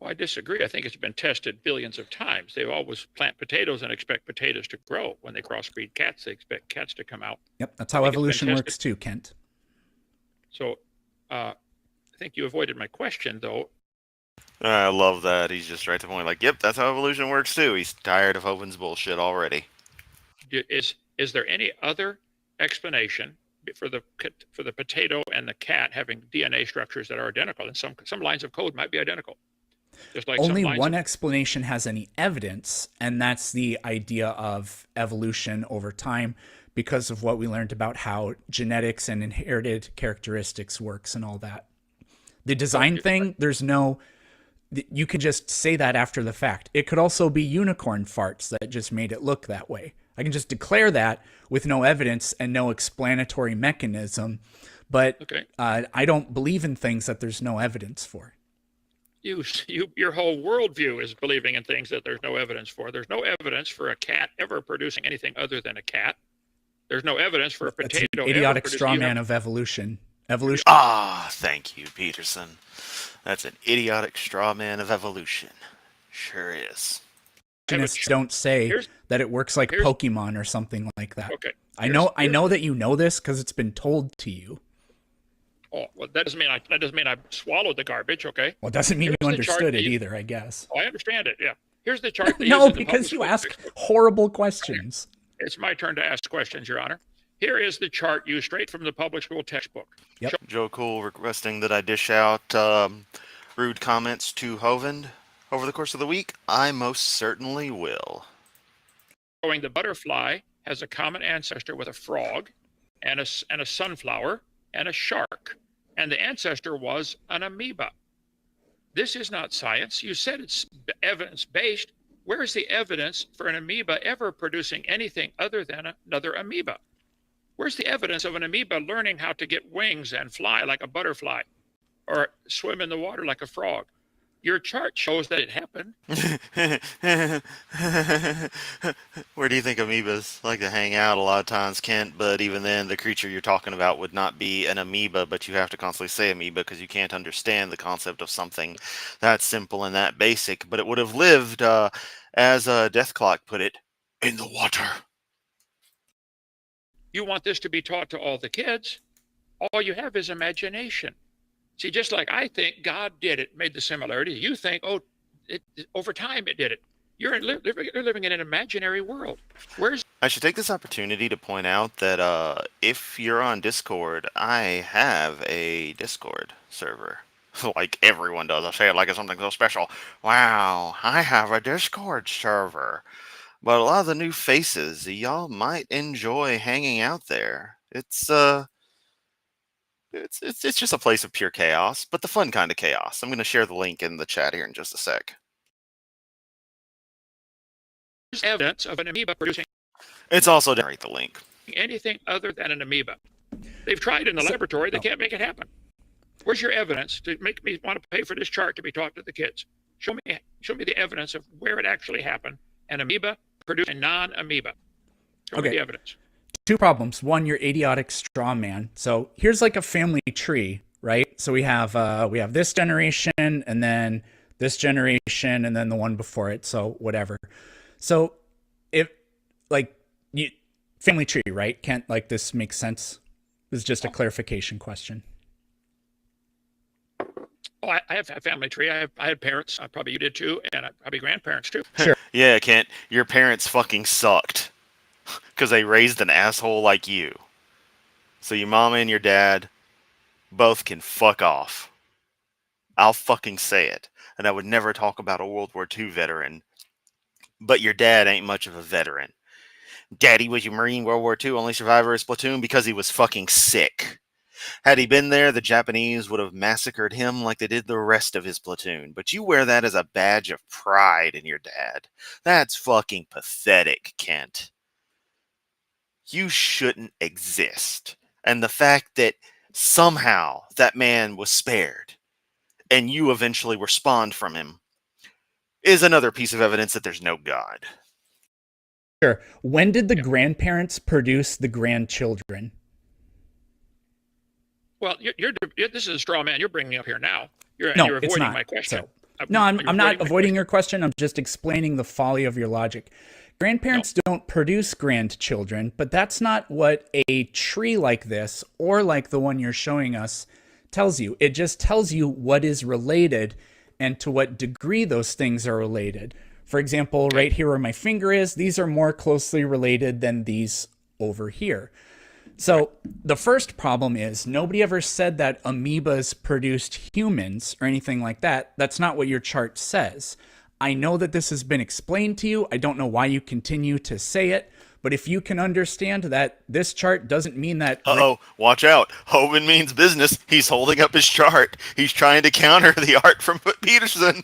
Well, I disagree. I think it's been tested billions of times. They always plant potatoes and expect potatoes to grow. When they crossbreed cats, they expect cats to come out. Yep, that's how evolution works too, Kent. So I think you avoided my question, though. I love that. He's just right to the point. Like, yep, that's how evolution works too. He's tired of Hovind's bullshit already. Is there any other explanation for the potato and the cat having DNA structures that are identical? And some lines of code might be identical. Just like only one explanation has any evidence, and that's the idea of evolution over time, because of what we learned about how genetics and inherited characteristics works and all that. The design thing, you can just say that after the fact. It could also be unicorn farts that just made it look that way. I can just declare that with no evidence and no explanatory mechanism, but I don't believe in things that there's no evidence for. Your whole worldview is believing in things that there's no evidence for. There's no evidence for a cat ever producing anything other than a cat. There's no evidence for a potato. That's an idiotic straw man of evolution. Evolution. Ah, thank you, Peterson. That's an idiotic straw man of evolution. Sure is. Don't say that it works like Pokemon or something like that. Okay. I know that you know this because it's been told to you. Oh, well, that doesn't mean I swallowed the garbage, okay? Well, it doesn't mean you understood it either, I guess. Oh, I understand it, yeah. Here's the chart. No, because you ask horrible questions. It's my turn to ask questions, Your Honor. Here is the chart used straight from the public school textbook. Yep. Joe Cool requesting that I dish out rude comments to Hovind over the course of the week. I most certainly will. Showing the butterfly has a common ancestor with a frog and a sunflower and a shark. And the ancestor was an amoeba. This is not science. You said it's evidence-based. Where is the evidence for an amoeba ever producing anything other than another amoeba? Where's the evidence of an amoeba learning how to get wings and fly like a butterfly or swim in the water like a frog? Your chart shows that it happened. Where do you think amoebas like to hang out a lot of times, Kent? But even then, the creature you're talking about would not be an amoeba, but you have to constantly say amoeba because you can't understand the concept of something that simple and that basic. But it would have lived, as Death Clock put it, in the water. You want this to be taught to all the kids. All you have is imagination. See, just like I think God did it, made the similarity, you think, over time it did it. You're living in an imaginary world. I should take this opportunity to point out that if you're on Discord, I have a Discord server. Like everyone does. I say it like it's something so special. Wow, I have a Discord server. But a lot of the new faces, y'all might enjoy hanging out there. It's just a place of pure chaos, but the fun kind of chaos. I'm going to share the link in the chat here in just a sec. There's evidence of an amoeba producing. It's also generate the link. Anything other than an amoeba. They've tried in the laboratory. They can't make it happen. Where's your evidence to make me want to pay for this chart to be taught to the kids? Show me the evidence of where it actually happened. An amoeba produced a non-amoeba. Show me the evidence. Two problems. One, you're idiotic straw man. So here's like a family tree, right? So we have this generation and then this generation and then the one before it. So whatever. So if family tree, right? Can't like this make sense? This is just a clarification question. Oh, I have a family tree. I had parents. Probably you did too, and probably grandparents too. Sure. Yeah, Kent, your parents fucking sucked. Because they raised an asshole like you. So your mama and your dad both can fuck off. I'll fucking say it. And I would never talk about a World War II veteran. But your dad ain't much of a veteran. Daddy was your Marine World War II, only survivor of his platoon because he was fucking sick. Had he been there, the Japanese would have massacred him like they did the rest of his platoon. But you wear that as a badge of pride in your dad. That's fucking pathetic, Kent. You shouldn't exist. And the fact that somehow that man was spared and you eventually were spawned from him is another piece of evidence that there's no God. Sure. When did the grandparents produce the grandchildren? Well, this is a straw man you're bringing up here now. You're It's avoiding not. my question. No, I'm not avoiding your question. I'm just explaining the folly of your logic. Grandparents don't produce grandchildren, but that's not what a tree like this or like the one you're showing us tells you. It just tells you what is related and to what degree those things are related. For example, right here where my finger is, these are more closely related than these over here. So the first problem is nobody ever said that amoebas produced humans or anything like that. That's not what your chart says. I know that this has been explained to you. I don't know why you continue to say it, but if you can understand that this chart doesn't mean that... Uh-oh, watch out. Hovind means business. He's holding up his chart. He's trying to counter the art from Peterson.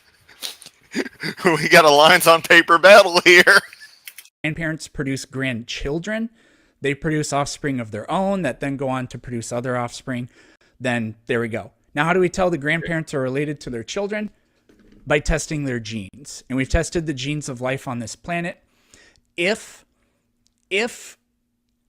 We got a lines on paper battle here. Grandparents produce grandchildren. They produce offspring of their own that then go on to produce other offspring. Then there we go. Now, how do we tell the grandparents are related to their children? By testing their genes. And we've tested the genes of life on this planet. If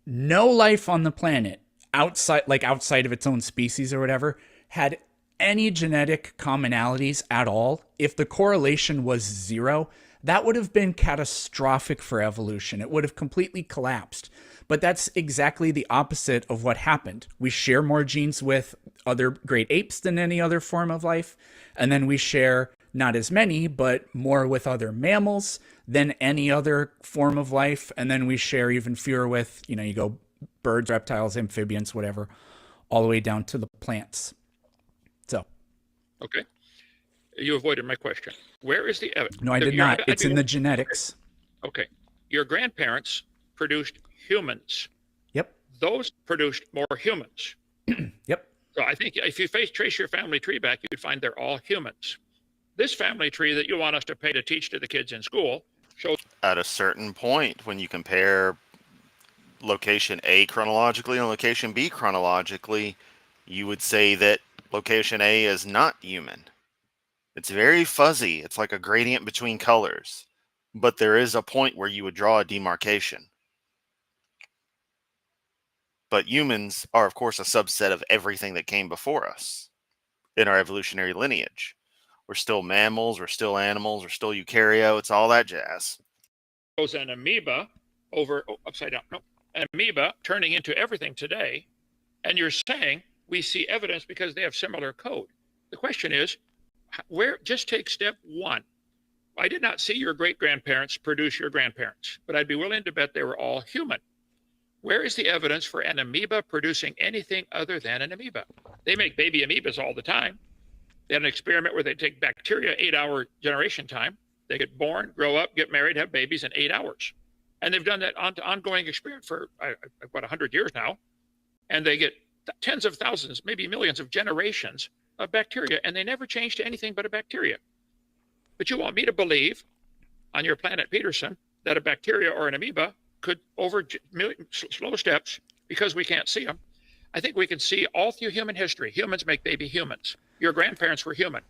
no life on the planet outside of its own species or whatever had any genetic commonalities at all, if the correlation was zero, that would have been catastrophic for evolution. It would have completely collapsed. But that's exactly the opposite of what happened. We share more genes with other great apes than any other form of life. And then we share not as many, but more with other mammals than any other form of life. And then we share even fewer with, you go birds, reptiles, amphibians, whatever, all the way down to the plants. So. Okay. You avoided my question. Where is the evidence? No, I did not. It's in the genetics. Okay. Your grandparents produced humans. Yep. Those produced more humans. Yep. So I think if you trace your family tree back, you'd find they're all humans. This family tree that you want us to pay to teach to the kids in school shows... At a certain point, when you compare location A chronologically and location B chronologically, you would say that location A is not human. It's very fuzzy. It's like a gradient between colors. But there is a point where you would draw a demarcation. But humans are, of course, a subset of everything that came before us in our evolutionary lineage. We're still mammals, we're still animals, we're still eukaryotes, all that jazz. Goes an amoeba upside down. No, an amoeba turning into everything today. And you're saying we see evidence because they have similar code. The question is, just take step one. I did not see your great-grandparents produce your grandparents, but I'd be willing to bet they were all human. Where is the evidence for an amoeba producing anything other than an amoeba? They make baby amoebas all the time. They had an experiment where they take bacteria, 8-hour generation time. They get born, grow up, get married, have babies in 8 hours. And they've done that ongoing experiment for about 100 years now. And they get tens of thousands, maybe millions of generations of bacteria, and they never change to anything but a bacteria. But you want me to believe on your planet Peterson that a bacteria or an amoeba could, over slow steps, because we can't see them. I think we can see all through human history. Humans make baby humans. Your grandparents were human.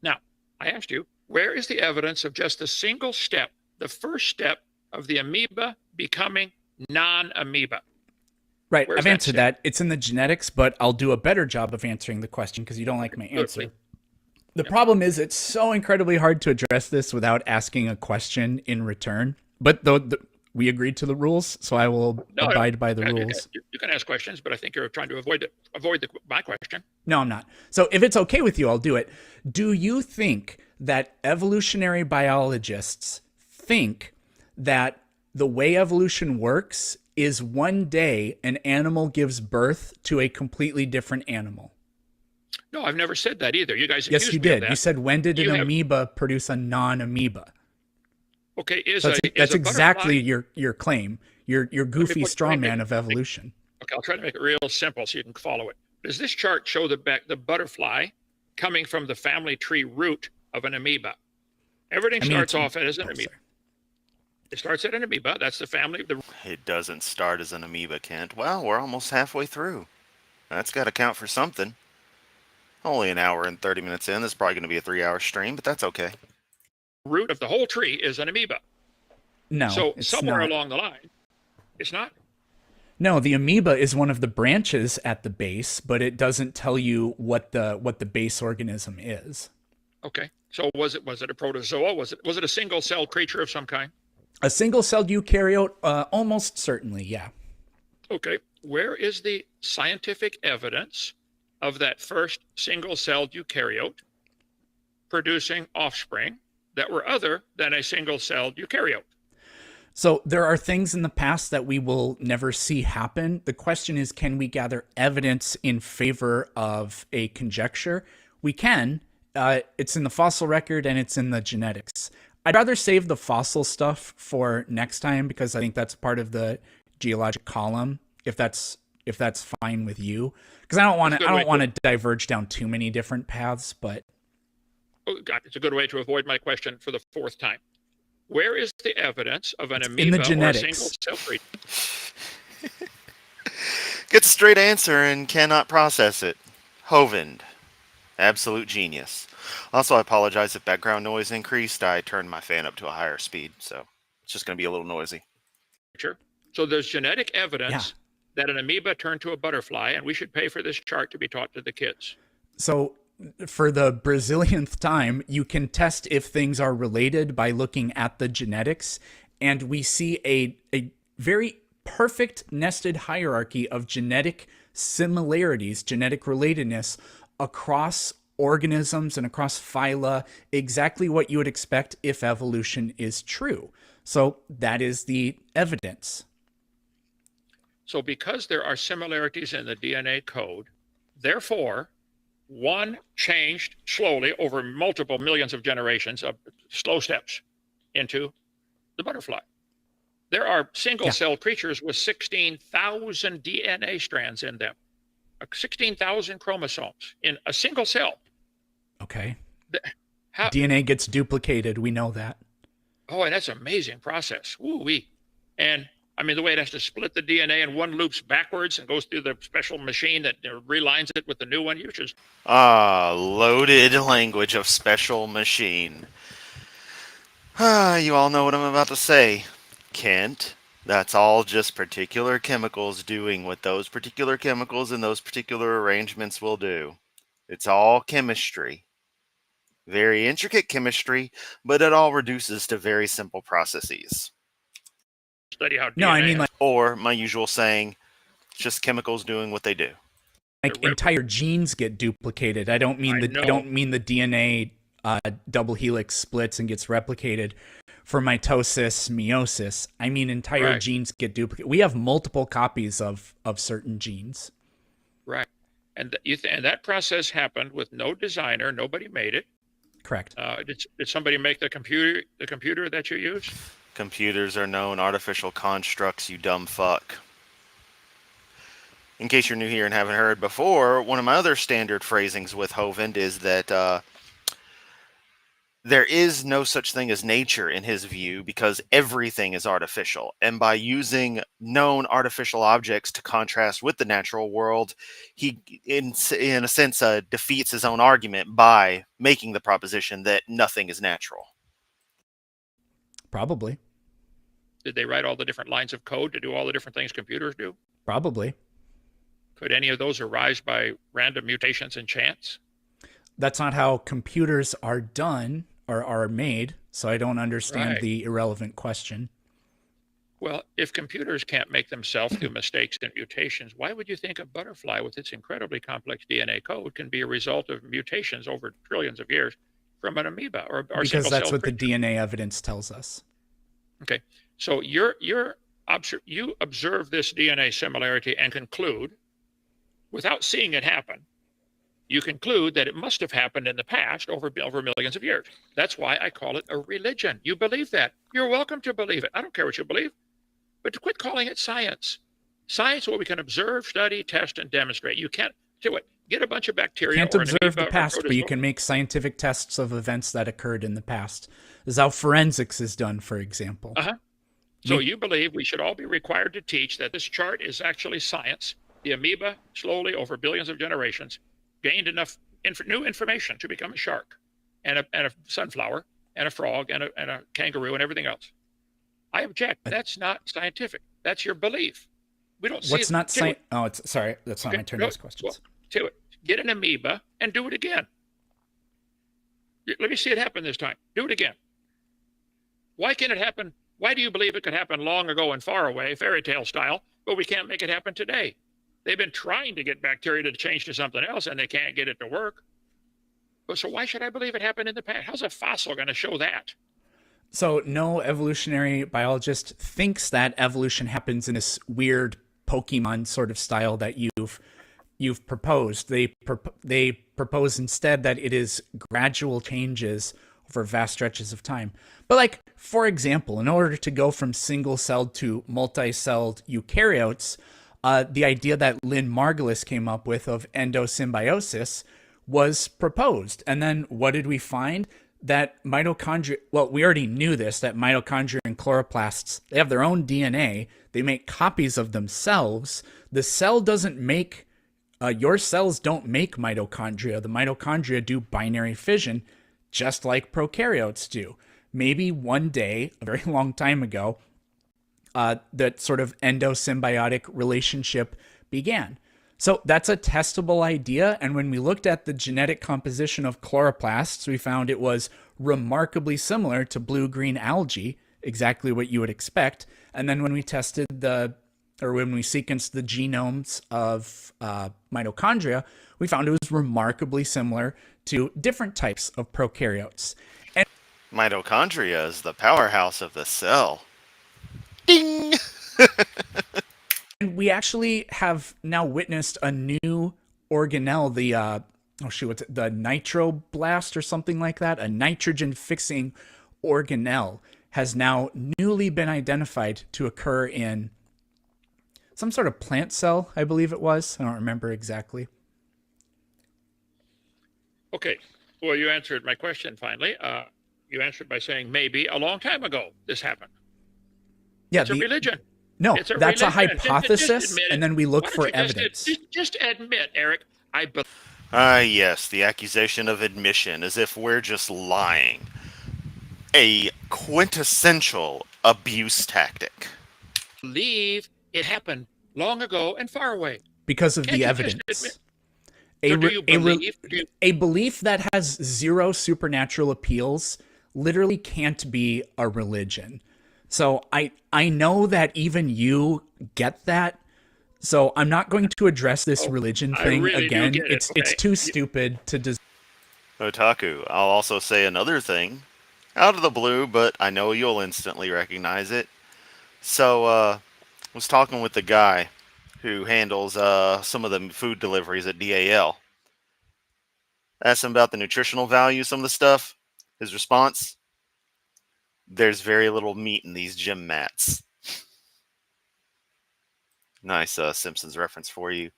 Now, I asked you, where is the evidence of just a single step, the first step of the amoeba becoming non-amoeba? Right, I've answered that. It's in the genetics, but I'll do a better job of answering the question because you don't like my answer. The problem is it's so incredibly hard to address this without asking a question in return. But we agreed to the rules, so I will abide by the rules. You can ask questions, but I think you're trying to avoid my question. No, I'm not. So if it's okay with you, I'll do it. Do you think that evolutionary biologists think that the way evolution works is one day an animal gives birth to a completely different animal? No, I've never said that either. You guys Yes, accused you me of did. that. You said, when did You an have- amoeba produce a non-amoeba? Okay, is That's a exactly butterfly, your claim. Your goofy straw man of evolution. okay, I'll try to make it real simple so you can follow it. Does this chart show the butterfly coming from the family tree root of an amoeba? Everything starts off as an amoeba. Sorry. It starts at an amoeba. That's the family. It doesn't start as an amoeba, Kent. Well, we're almost halfway through. That's got to count for something. Only an hour and 30 minutes in. This is probably going to be a 3-hour stream, but that's okay. root of the whole tree is an amoeba. No, So it's somewhere not. along the line, it's not. No, the amoeba is one of the branches at the base, but it doesn't tell you what the base organism is. Okay. So was it a protozoa? Was it a single-celled creature of some kind? A single-celled eukaryote, almost certainly, yeah. Okay. Where is the scientific evidence of that first single-celled eukaryote producing offspring that were other than a single-celled eukaryote? So there are things in the past that we will never see happen. The question is, can we gather evidence in favor of a conjecture? We can. It's in the fossil record and it's in the genetics. I'd rather save the fossil stuff for next time because I think that's part of the geologic column. If that's fine with you, because I don't want to diverge down too many different paths. But God, it's a good way to avoid my question for the fourth time. Where is the evidence of an amoeba in the or a genetics. single-cell creature? Gets a straight answer and cannot process it. Hovind. Absolute genius. Also, I apologize if background noise increased. I turned my fan up to a higher speed, so it's just going to be a little noisy. So there's genetic evidence that an amoeba turned to a butterfly, and we should pay for this chart to be taught to the kids. So for the Brazilianth time, you can test if things are related by looking at the genetics, and we see a very perfect nested hierarchy of genetic similarities, genetic relatedness across organisms and across phyla, exactly what you would expect if evolution is true. So that is the evidence. So because there are similarities in the DNA code, therefore, one changed slowly over multiple millions of generations of slow steps into the butterfly. There are single-celled creatures with 16,000 DNA strands in them, 16,000 chromosomes in a single cell. Okay. How, DNA gets duplicated. We know that. Oh, and that's an amazing process. Woo-wee. And I mean, the way it has to split the DNA and one loops backwards and goes through the special machine that relines it with the new one, which is... loaded language of special machine. You all know what I'm about to say. Kent, that's all just particular chemicals doing what those particular chemicals and those particular arrangements will do. It's all chemistry. Very intricate chemistry, but it all reduces to very simple processes. Study how DNA No, I mean, like, or my usual saying, just chemicals doing what they do. Like entire genes get duplicated. I don't mean the DNA double helix splits and gets replicated for mitosis, meiosis. I mean entire genes get duplicated. We have multiple copies of certain genes. Right. And and that process happened with no designer. Nobody made it. Correct. Did somebody make the computer that you use? Computers are known artificial constructs, you dumb fuck. In case you're new here and haven't heard before, one of my other standard phrasings with Hovind is that there is no such thing as nature in his view because everything is artificial. And by using known artificial objects to contrast with the natural world, he, in a sense, defeats his own argument by making the proposition that nothing is natural. Probably. Did they write all the different lines of code to do all the different things computers do? Probably. Could any of those arise by random mutations and chance? That's not how computers are done or are made, so I don't understand the irrelevant question. Well, if computers can't make themselves do mistakes and mutations, why would you think a butterfly with its incredibly complex DNA code can be a result of mutations over trillions of years from an amoeba or because that's what creature? the DNA evidence tells us. Okay, so you observe this DNA similarity and conclude, without seeing it happen, you conclude that it must have happened in the past over millions of years. That's why I call it a religion. You believe that. You're welcome to believe it. I don't care what you believe, but quit calling it science. Science, what we can observe, study, test, and demonstrate. You can't do it. Get a bunch of bacteria. Can't observe the past, but you can make scientific tests of events that occurred in the past. This is how forensics is done, for example. So you believe we should all be required to teach that this chart is actually science. The amoeba, slowly over billions of generations, gained enough new information to become a shark, and a sunflower, and a frog, and a kangaroo, and everything else. I object. That's not scientific. That's your belief. We don't see What's not science? Oh, it's sorry. That's not my turn to ask questions. Well, do it. Get an amoeba and do it again. Let me see it happen this time. Do it again. Why can't it happen? Why do you believe it could happen long ago and far away, fairy tale style, but we can't make it happen today? They've been trying to get bacteria to change to something else, and they can't get it to work. So why should I believe it happened in the past? How's a fossil going to show that? So no evolutionary biologist thinks that evolution happens in this weird Pokemon sort of style that you've proposed. They propose instead that it is gradual changes over vast stretches of time. But like, for example, in order to go from single-celled to multi-celled eukaryotes, the idea that Lynn Margulis came up with of endosymbiosis was proposed. And then what did we find? That mitochondria, well, we already knew this, that mitochondria and chloroplasts, they have their own DNA. They make copies of themselves. The cell doesn't make, your cells don't make mitochondria. The mitochondria do binary fission, just like prokaryotes do. Maybe one day, a very long time ago, that sort of endosymbiotic relationship began. So that's a testable idea. And when we looked at the genetic composition of chloroplasts, we found it was remarkably similar to blue-green algae, exactly what you would expect. And then when we tested when we sequenced the genomes of mitochondria, we found it was remarkably similar to different types of prokaryotes. And Mitochondria is the powerhouse of the cell. Ding! And we actually have now witnessed a new organelle, the the nitroblast or something like that. A nitrogen-fixing organelle has now newly been identified to occur in some sort of plant cell, I believe it was. I don't remember exactly. Okay. Well, you answered my question finally. You answered by saying maybe a long time ago this happened. Yeah, it's a religion. No, it's that's religion. a hypothesis, and then we look for evidence. Just admit, Eric, I believe. Yes, the accusation of admission, as if we're just lying. A quintessential abuse tactic. Believe it happened long ago and far away. Because of the evidence. A belief that has zero supernatural appeals literally can't be a religion. So I know that even you get that. So I'm not going to address this religion thing again. It's too stupid to Otaku, I'll also say another thing. Out of the blue, but I know you'll instantly recognize it. So, I was talking with the guy who handles some of the food deliveries at DAL. Asked him about the nutritional value, some of the stuff. His response: there's very little meat in these gym mats. Nice Simpsons reference for you.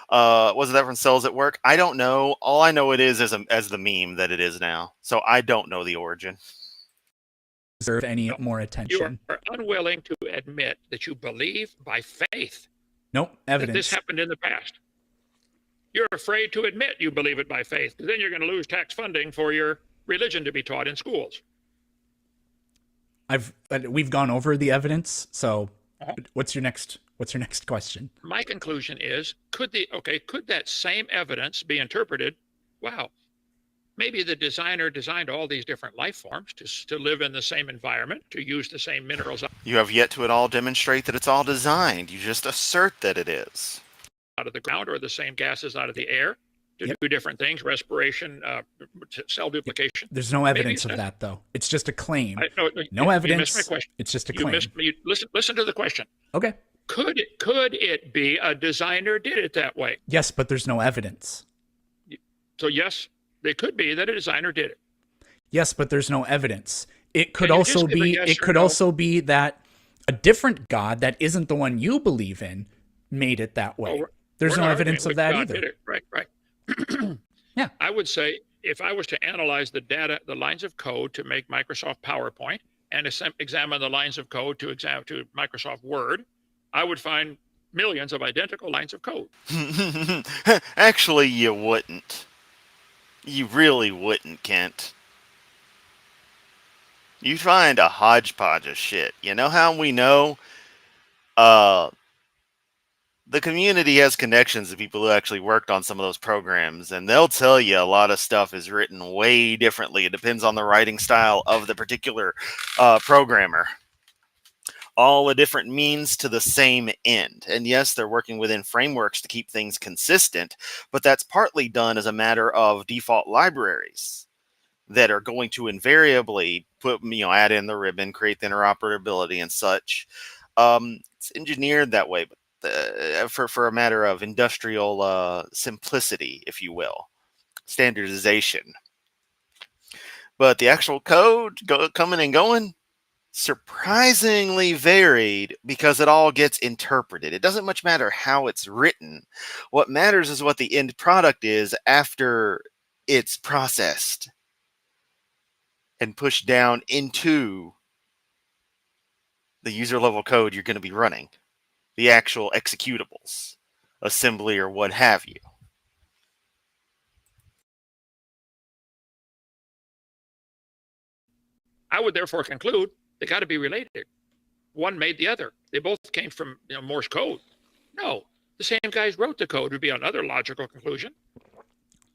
Was it that from Cells at Work? I don't know. All I know it is as the meme that it is now. So I don't know the origin. Deserve any more attention. You are unwilling to admit that you believe by faith. Nope, evidence. That this happened in the past. You're afraid to admit you believe it by faith, because then you're going to lose tax funding for your religion to be taught in schools. We've gone over the evidence. So, what's your next question? My conclusion is, could that same evidence be interpreted? Wow, maybe the designer designed all these different life forms to live in the same environment, to use the same minerals. You have yet to at all demonstrate that it's all designed. You just assert that it is. Out of the ground, or the same gases out of the air to do different things, respiration, cell duplication. There's no evidence of that, though. It's just a claim. No evidence. You missed my question. It's just a claim. Listen to the question. Okay. Could it be a designer did it that way? Yes, but there's no evidence. So yes, it could be that a designer did it. Yes, but there's no evidence. It could Can you also just give a be yes it or could no? also be that a different God that isn't the one you believe in made it that way. Well, There's we're no not evidence arguing of that which God either. did it. Right. Yeah. I would say if I was to analyze the data, the lines of code to make Microsoft PowerPoint, and examine the lines of code to Microsoft Word, I would find millions of identical lines of code. Actually, you wouldn't. You really wouldn't, Kent. You'd find a hodgepodge of shit. You know how we know? The community has connections to people who actually worked on some of those programs, and they'll tell you a lot of stuff is written way differently. It depends on the writing style of the particular programmer. All a different means to the same end. And yes, they're working within frameworks to keep things consistent, but that's partly done as a matter of default libraries that are going to invariably add in the ribbon, create the interoperability and such. It's engineered that way, but for a matter of industrial simplicity, if you will, standardization. But the actual code coming and going, surprisingly varied because it all gets interpreted. It doesn't much matter how it's written. What matters is what the end product is after it's processed and pushed down into the user level code you're going to be running, the actual executables, assembly, or what have you. I would therefore conclude they got to be related. One made the other. They both came from Morse code. No, the same guys wrote the code would be another logical conclusion.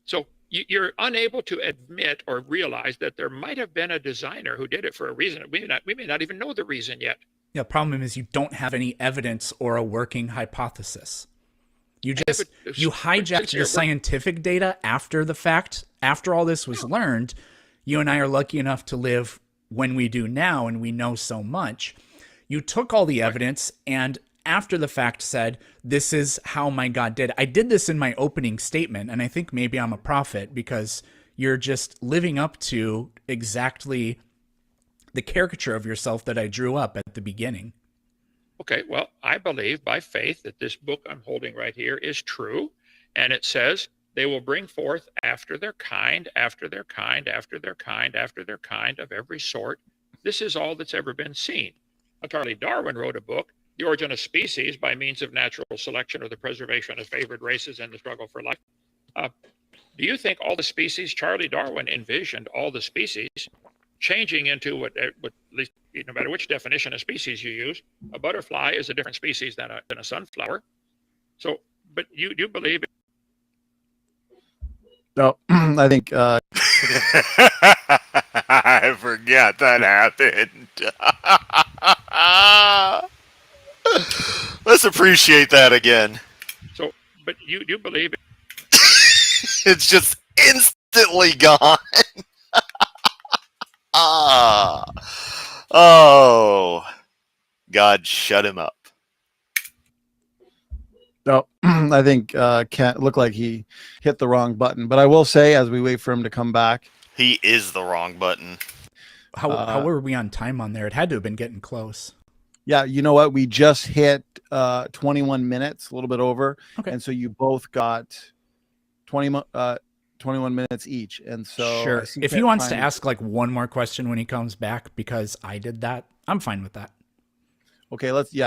So you're unable to admit or realize that there might have been a designer who did it for a reason. We may not even know the reason yet. Yeah, the problem is you don't have any evidence or a working hypothesis. You hijacked the scientific data after the fact. After all this was learned, you and I are lucky enough to live when we do now, and we know so much. You took all the evidence and after the fact said, this is how my God did. I did this in my opening statement, and I think maybe I'm a prophet because you're just living up to exactly the caricature of yourself that I drew up at the beginning. Okay, well, I believe by faith that this book I'm holding right here is true, and it says they will bring forth after their kind, after their kind, after their kind, after their kind of every sort. This is all that's ever been seen. Charlie Darwin wrote a book, The Origin of Species by Means of Natural Selection or the Preservation of Favored Races and the Struggle for Life. Do you think all the species, Charlie Darwin envisioned all the species changing into what at least, no matter which definition of species you use, a butterfly is a different species than a sunflower. So, but you do believe it? No, I think I forgot that happened. Let's appreciate that again. So, but you do believe it? It's just instantly gone. Oh, God, shut him up. No, I think Kent looked like he hit the wrong button. But I will say, as we wait for him to come back, he is the wrong button. How were we on time on there? It had to have been getting close. Yeah, you know what? We just hit 21 minutes, a little bit over. Okay. And so you both got 21 minutes each. And so sure. If he wants to ask like one more question when he comes back, because I did that, I'm fine with that. Okay, let's do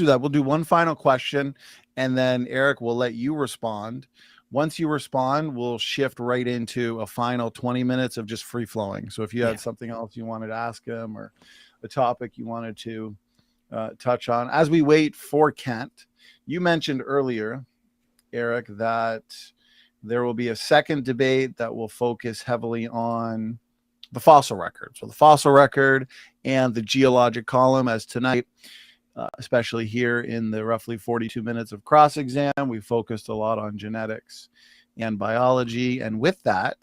that. We'll do one final question, and then Eric will let you respond. Once you respond, we'll shift right into a final 20 minutes of just free flowing. So if you had something else you wanted to ask him or a topic you wanted to touch on. As we wait for Kent, you mentioned earlier, Eric, that there will be a second debate that will focus heavily on the fossil record. So the fossil record and the geologic column, as tonight, especially here in the roughly 42 minutes of cross-exam, we focused a lot on genetics and biology. And with that,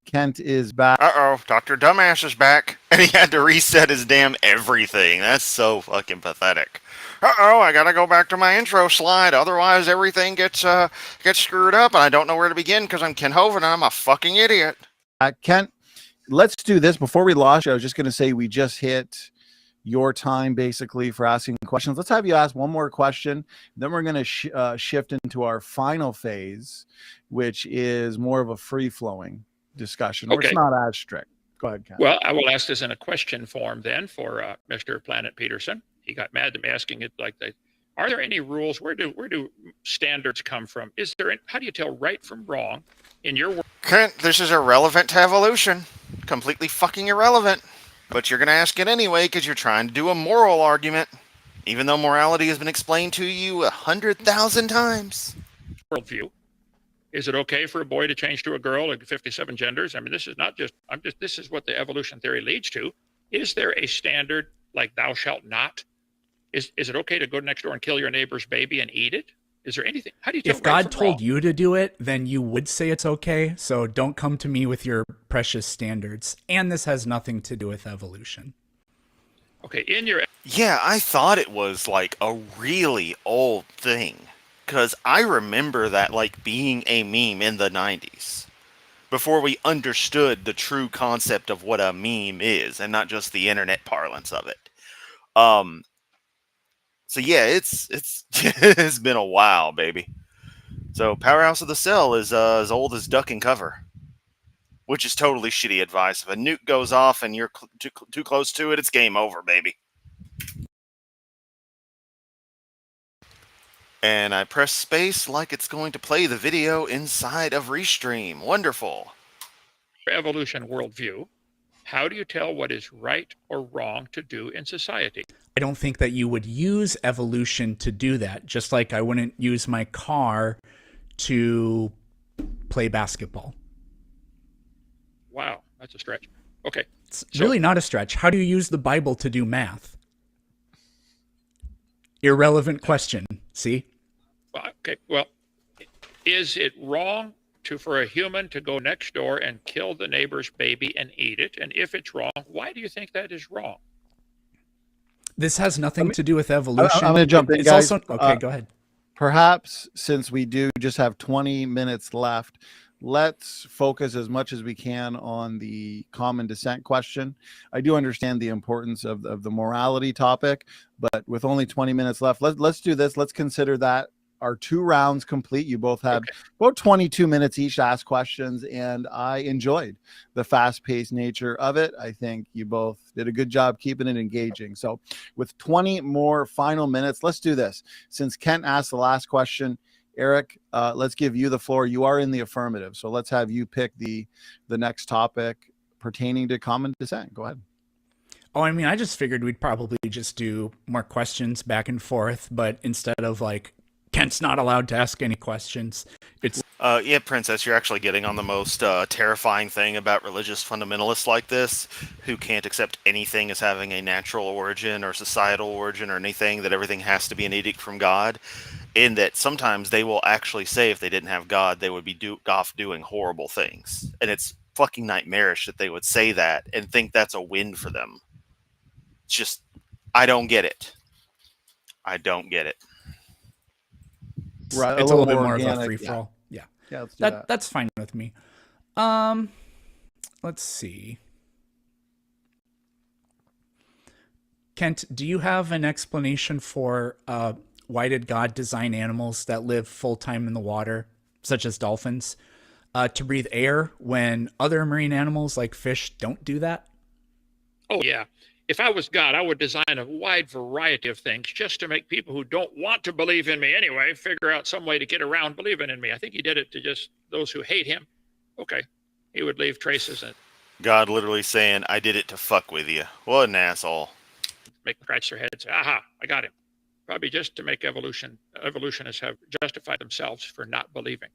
Kent is back. Uh-oh, Dr. Dumbass is back. And he had to reset his damn everything. That's so fucking pathetic. Uh-oh, I gotta go back to my intro slide, otherwise everything gets screwed up, and I don't know where to begin because I'm Ken Hovind and I'm a fucking idiot. Kent, let's do this. Before we lost you, I was just going to say we just hit your time basically for asking questions. Let's have you ask one more question. Then we're going to shift into our final phase, which is more of a free-flowing discussion. Where it's not as strict. Go ahead, Ken. Well, I will ask this in a question form then for Mr. Planet Peterson. He got mad at me asking it like that. Are there any rules? Where do standards come from? Is there? How do you tell right from wrong in your world? Kent, this is irrelevant to evolution. Completely fucking irrelevant. But you're going to ask it anyway because you're trying to do a moral argument, even though morality has been explained to you 100,000 times. Worldview. Is it okay for a boy to change to a girl, like 57 genders? I mean, this is not just, this is what the evolution theory leads to. Is there a standard like thou shalt not? Is it okay to go next door and kill your neighbor's baby and eat it? Is there anything? How do you tell If God told you to do it, then you would say it's okay. So don't come to me with your precious standards. And this has nothing to do with evolution. Okay, Yeah, I thought it was like a really old thing. Because I remember that like being a meme in the 90s. Before we understood the true concept of what a meme is, and not just the internet parlance of it. So yeah, it's it's been a while, baby. So Powerhouse of the Cell is as old as Duck and Cover, which is totally shitty advice. If a nuke goes off and you're too close to it, it's game over, baby. And I press space like it's going to play the video inside of Restream. Wonderful. Evolution worldview, how do you tell what is right or wrong to do in society? I don't think that you would use evolution to do that, just like I wouldn't use my car to play basketball. Wow, that's a stretch. Okay. It's really not a stretch. How do you use the Bible to do math? Irrelevant question. See? Okay. Well, is it wrong for a human to go next door and kill the neighbor's baby and eat it? And if it's wrong, why do you think that is wrong? This has nothing to do with evolution. I'm going to jump in, guys. Okay, go ahead. Perhaps since we do just have 20 minutes left, let's focus as much as we can on the common descent question. I do understand the importance of the morality topic, but with only 20 minutes left, let's do this. Let's consider that our 2 rounds complete. You both had about 22 minutes each to ask questions, and I enjoyed the fast-paced nature of it. I think you both did a good job keeping it engaging. So with 20 more final minutes, let's do this. Since Kent asked the last question, Eric, let's give you the floor. You are in the affirmative, so let's have you pick the next topic pertaining to common descent. Go ahead. Oh, I mean, I just figured we'd probably just do more questions back and forth, but instead of like Kent's not allowed to ask any questions, it's yeah, Princess, you're actually getting on the most terrifying thing about religious fundamentalists like this, who can't accept anything as having a natural origin or societal origin or anything, that everything has to be an edict from God. In that sometimes they will actually say if they didn't have God, they would be off doing horrible things. And it's fucking nightmarish that they would say that and think that's a win for them. It's just, I don't get it. I don't get it. Right, it's a little bit more of a free for all. Yeah. Yeah, let's do that. That's fine with me. Let's see. Kent, do you have an explanation for why did God design animals that live full-time in the water, such as dolphins, to breathe air when other marine animals like fish don't do that? Oh, yeah. If I was God, I would design a wide variety of things just to make people who don't want to believe in me anyway figure out some way to get around believing in me. I think he did it to just those who hate him. Okay. He would leave traces and God literally saying, I did it to fuck with you. What an asshole. make them scratch their heads and say, aha, I got him. Probably just to make evolutionists have justified themselves for not believing.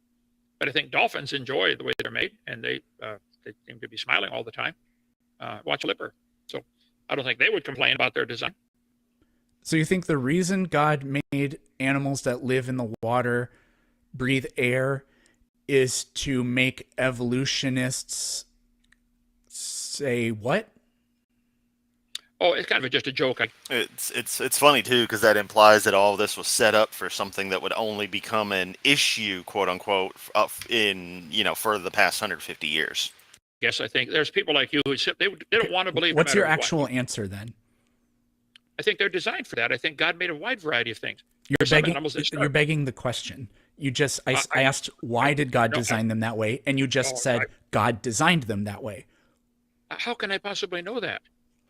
But I think dolphins enjoy the way they're made, and they seem to be smiling all the time. Watch Lipper. So I don't think they would complain about their design. So you think the reason God made animals that live in the water breathe air is to make evolutionists say what? Oh, it's kind of just a joke. It's funny too, because that implies that all this was set up for something that would only become an issue, quote unquote, in for the past 150 years. I think there's people like you who they don't want to believe. What's no your matter actual what. answer then? I think they're designed for that. I think God made a wide variety of things. You're begging the question. I asked, why did God design them that way? And you just said, God designed them that way. How can I possibly know that?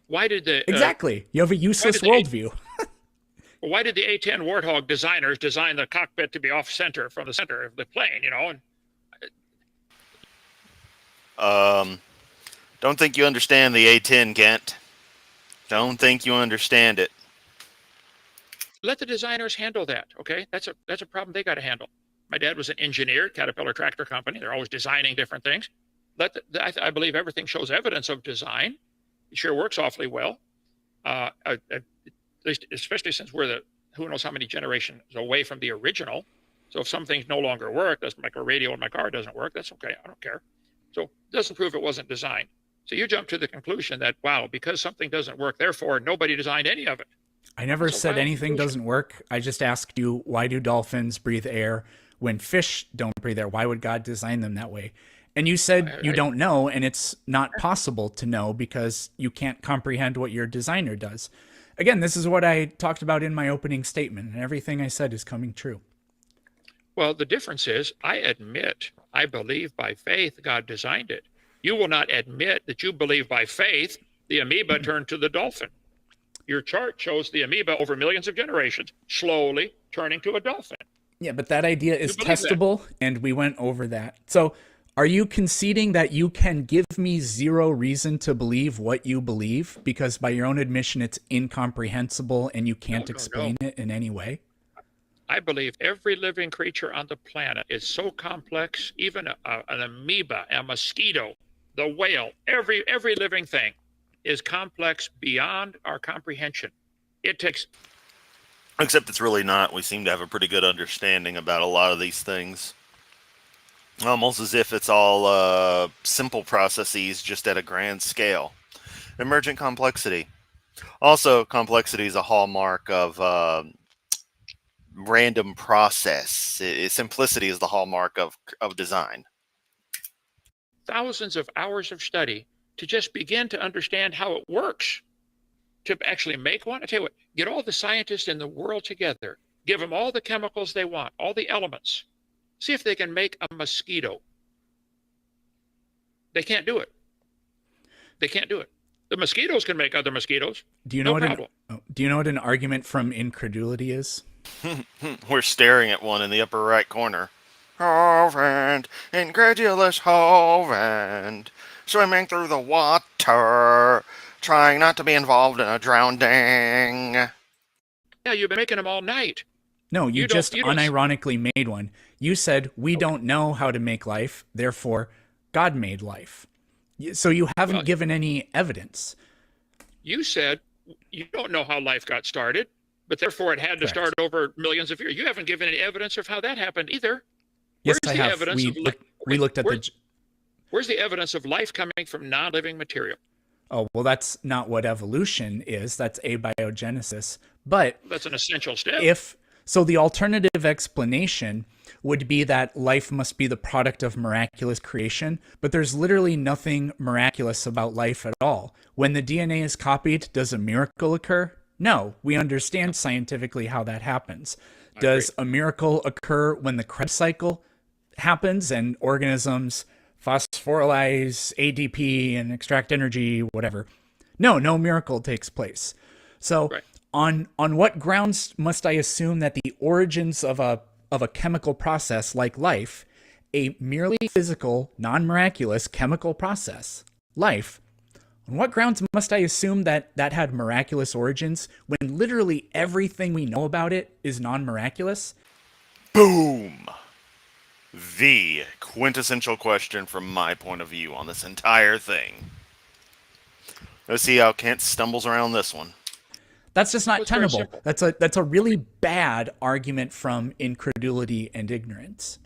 Why did the... Exactly. You have a useless worldview. Why did the A-10 Warthog designers design the cockpit to be off-center from the center of the plane, Don't think you understand the A-10, Kent. Don't think you understand it. Let the designers handle that, okay? That's a problem they got to handle. My dad was an engineer, Caterpillar Tractor Company. They're always designing different things. I believe everything shows evidence of design. It sure works awfully well. At least, especially since we're who knows how many generations away from the original. So if some things no longer work, like a radio in my car doesn't work, that's okay. I don't care. So it doesn't prove it wasn't designed. So you jump to the conclusion that, wow, because something doesn't work, therefore nobody designed any of it. I never said anything doesn't work. I just asked you, why do dolphins breathe air when fish don't breathe air? Why would God design them that way? And you said you don't know, and it's not possible to know because you can't comprehend what your designer does. Again, this is what I talked about in my opening statement, and everything I said is coming true. Well, the difference is I admit, I believe by faith God designed it. You will not admit that you believe by faith the amoeba turned to the dolphin. Your chart shows the amoeba over millions of generations slowly turning to a dolphin. Yeah, but that idea is testable, and we went over that. So are you conceding that you can give me zero reason to believe what you believe because by your own admission it's incomprehensible and you can't explain it in any way? I believe every living creature on the planet is so complex, even an amoeba, a mosquito, the whale, every living thing is complex beyond our comprehension. It takes... Except it's really not. We seem to have a pretty good understanding about a lot of these things. Almost as if it's all simple processes just at a grand scale. Emergent complexity. Also, complexity is a hallmark of random process. Simplicity is the hallmark of design. Thousands of hours of study to just begin to understand how it works. To actually make one, I tell you what, get all the scientists in the world together, give them all the chemicals they want, all the elements. See if they can make a mosquito. They can't do it. They can't do it. The mosquitoes can make other mosquitoes. Do you know do you know what an argument from incredulity is? We're staring at one in the upper right corner. Hovind, incredulous Hovind, swimming through the water, trying not to be involved in a drowning. Yeah, you've been making them all night. No, you just unironically made one. You said, we don't know how to make life, therefore God made life. So you haven't given any evidence. You said you don't know how life got started, but therefore it had to start over millions of years. You haven't given any evidence of how that happened either. Yes, I have. We looked at Where's the evidence of life coming from non-living material? Oh, well, that's not what evolution is. That's abiogenesis. But that's an essential step. So the alternative explanation would be that life must be the product of miraculous creation, but there's literally nothing miraculous about life at all. When the DNA is copied, does a miracle occur? No, we understand scientifically how that happens. Does a miracle occur when the Krebs cycle happens and organisms phosphorylize ADP and extract energy, whatever? No miracle takes place. So on what grounds must I assume that the origins of a chemical process like life, a merely physical, non-miraculous chemical process, life, on what grounds must I assume that had miraculous origins when literally everything we know about it is non-miraculous? Boom! The quintessential question from my point of view on this entire thing. Let's see how Kent stumbles around this one. That's just not tenable. That's a really bad argument from incredulity and ignorance.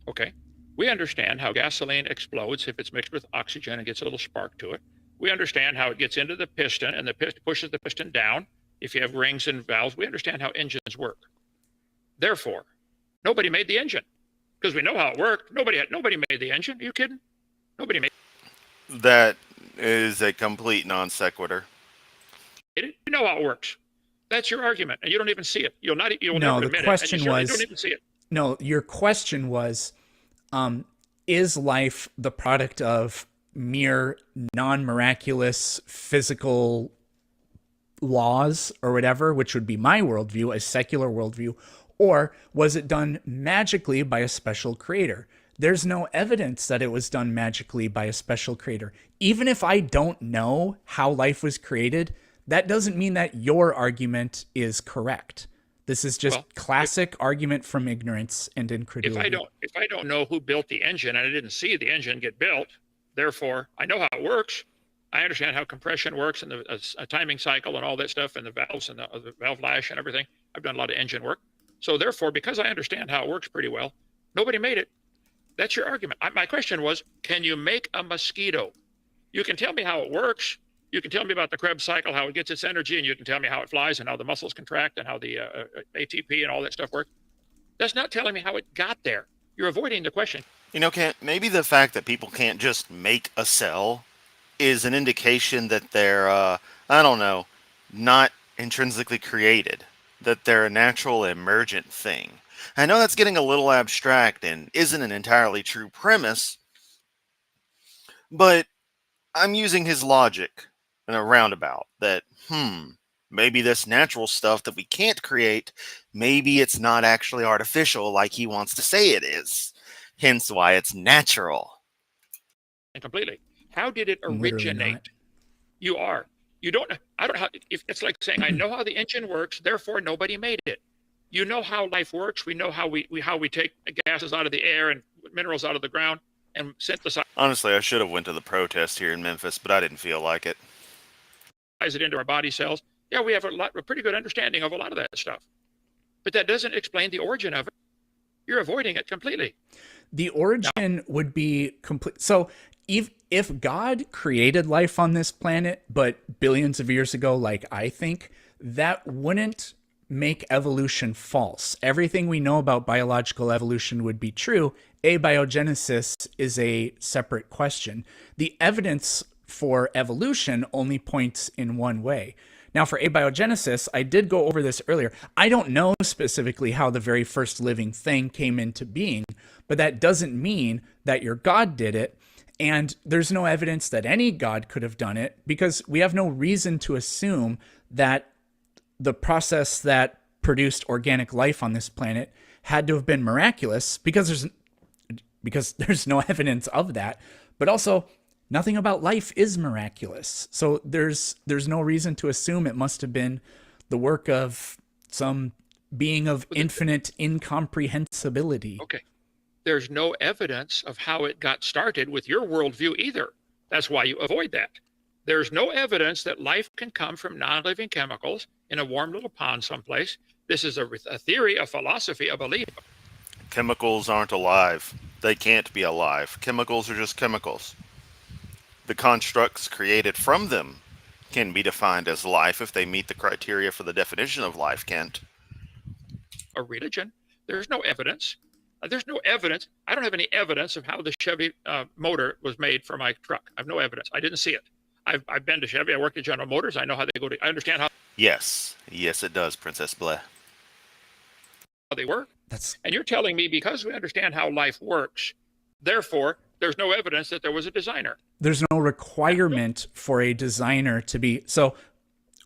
Okay. We understand how gasoline explodes if it's mixed with oxygen and gets a little spark to it. We understand how it gets into the piston, and the piston pushes the piston down. If you have rings and valves, we understand how engines work. Therefore, nobody made the engine because we know how it worked. Nobody made the engine. Are you kidding? Nobody made That is a complete non sequitur. it. You know how it works. That's your argument, and you don't even see it. You'll never admit it. No, the question was, you don't even see it. No, your question was, is life the product of mere non-miraculous physical laws or whatever, which would be my worldview, a secular worldview, or was it done magically by a special creator? There's no evidence that it was done magically by a special creator. Even if I don't know how life was created, that doesn't mean that your argument is correct. This is just classic argument from ignorance and incredulity. If I don't know who built the engine and I didn't see the engine get built, therefore I know how it works. I understand how compression works and a timing cycle and all that stuff and the valves and the valve lash and everything. I've done a lot of engine work. So therefore, because I understand how it works pretty well, nobody made it. That's your argument. My question was, can you make a mosquito? You can tell me how it works. You can tell me about the Krebs cycle, how it gets its energy, and you can tell me how it flies and how the muscles contract and how the ATP and all that stuff works. That's not telling me how it got there. You're avoiding the question. You know, Kent, maybe the fact that people can't just make a cell is an indication that they're, I don't know, not intrinsically created, that they're a natural emergent thing. I know that's getting a little abstract and isn't an entirely true premise, but I'm using his logic in a roundabout that, maybe this natural stuff that we can't create, maybe it's not actually artificial like he wants to say it is. Hence why it's natural. And completely. How did it originate? You don't know. I don't know how, if it's like saying, I know how the engine works, therefore nobody made it. You know how life works. We know how we take gases out of the air and minerals out of the ground and synthesize Honestly, I should have went to the protest here in Memphis, but I didn't feel like it. it into our body cells. Yeah, we have a pretty good understanding of a lot of that stuff. But that doesn't explain the origin of it. You're avoiding it completely. The origin would be complete. So if God created life on this planet, but billions of years ago, like I think, that wouldn't make evolution false. Everything we know about biological evolution would be true. Abiogenesis is a separate question. The evidence for evolution only points in one way. Now, for abiogenesis, I did go over this earlier. I don't know specifically how the very first living thing came into being, but that doesn't mean that your God did it. And there's no evidence that any God could have done it because we have no reason to assume that the process that produced organic life on this planet had to have been miraculous because there's no evidence of that. But also, nothing about life is miraculous. So there's no reason to assume it must have been the work of some being of infinite incomprehensibility. Okay. There's no evidence of how it got started with your worldview either. That's why you avoid that. There's no evidence that life can come from non-living chemicals in a warm little pond someplace. This is a theory, a philosophy, a belief. Chemicals aren't alive. They can't be alive. Chemicals are just chemicals. The constructs created from them can be defined as life if they meet the criteria for the definition of life, Kent. A religion. There's no evidence. There's no evidence. I don't have any evidence of how the Chevy motor was made for my truck. I have no evidence. I didn't see it. I've been to Chevy. I worked at General Motors. I know how they go to. I understand how Yes, it does, Princess Bleh. they work. And you're telling me because we understand how life works, therefore there's no evidence that there was a designer. There's no requirement for a designer to be. So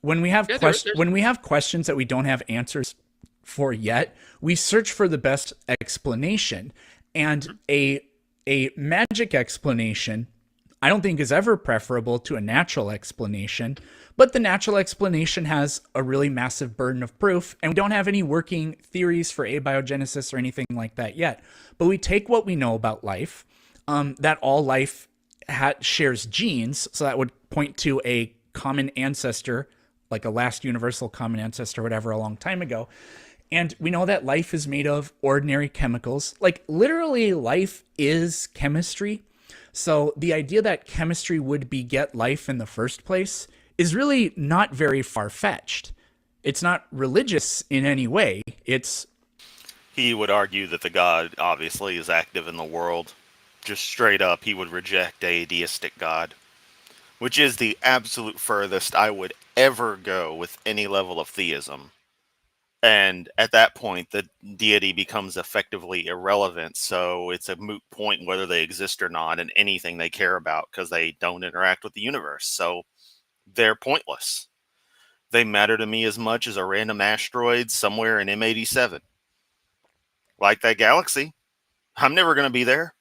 when we have when we have questions that we don't have answers for yet, we search for the best explanation. And a magic explanation, I don't think is ever preferable to a natural explanation, but the natural explanation has a really massive burden of proof, and we don't have any working theories for abiogenesis or anything like that yet. But we take what we know about life, that all life shares genes, so that would point to a common ancestor, like a last universal common ancestor, whatever, a long time ago. And we know that life is made of ordinary chemicals. Like literally life is chemistry. So the idea that chemistry would beget life in the first place is really not very far-fetched. It's not religious in any way. He would argue that the God obviously is active in the world. Just straight up, he would reject a deistic God, which is the absolute furthest I would ever go with any level of theism. And at that point, the deity becomes effectively irrelevant, so it's a moot point whether they exist or not and anything they care about because they don't interact with the universe. So they're pointless. They matter to me as much as a random asteroid somewhere in M87. Like that galaxy. I'm never going to be there.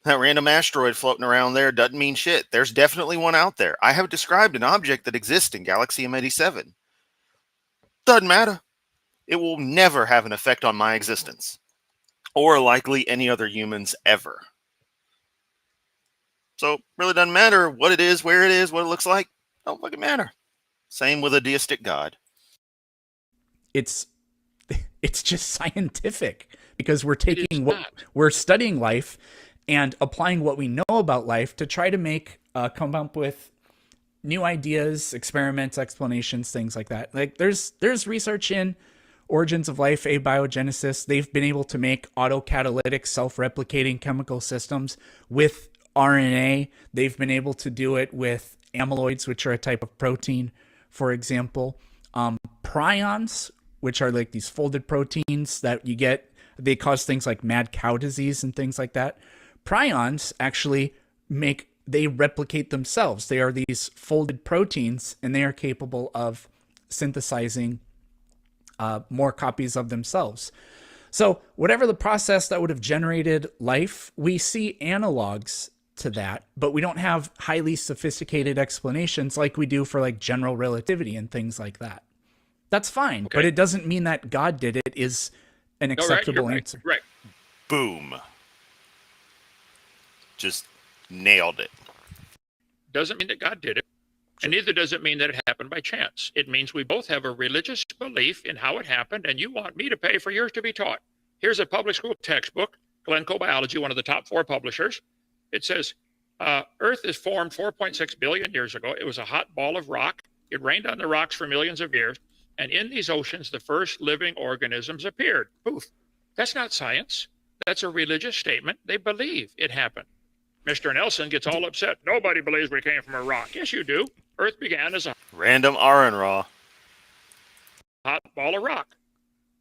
That random asteroid floating around there doesn't mean shit. There's definitely one out there. I have described an object that exists in Galaxy M87. Doesn't matter. It will never have an effect on my existence. Or likely any other humans ever. So, really doesn't matter what it is, where it is, what it looks like. Don't fucking matter. Same with a deistic God. It's just scientific because we're studying life and applying what we know about life to try to come up with new ideas, experiments, explanations, things like that. Like there's research in origins of life, abiogenesis. They've been able to make autocatalytic, self-replicating chemical systems with RNA. They've been able to do it with amyloids, which are a type of protein, for example. Prions, which are like these folded proteins that you get, they cause things like mad cow disease and things like that. Prions actually they replicate themselves. They are these folded proteins, and they are capable of synthesizing more copies of themselves. So whatever the process that would have generated life, we see analogs to that, but we don't have highly sophisticated explanations like we do for like general relativity and things like that. That's fine, but it doesn't mean that God did it is an acceptable answer. Right. Boom. Just nailed it. Doesn't mean that God did it. And neither does it mean that it happened by chance. It means we both have a religious belief in how it happened, and you want me to pay for yours to be taught. Here's a public school textbook, Glencoe Biology, one of the top 4 publishers. It says, Earth is formed 4.6 billion years ago. It was a hot ball of rock. It rained on the rocks for millions of years. And in these oceans, the first living organisms appeared. Poof. That's not science. That's a religious statement. They believe it happened. Mr. Nelson gets all upset. Nobody believes we came from a rock. Yes, you do. Earth began as a random iron raw hot ball of rock.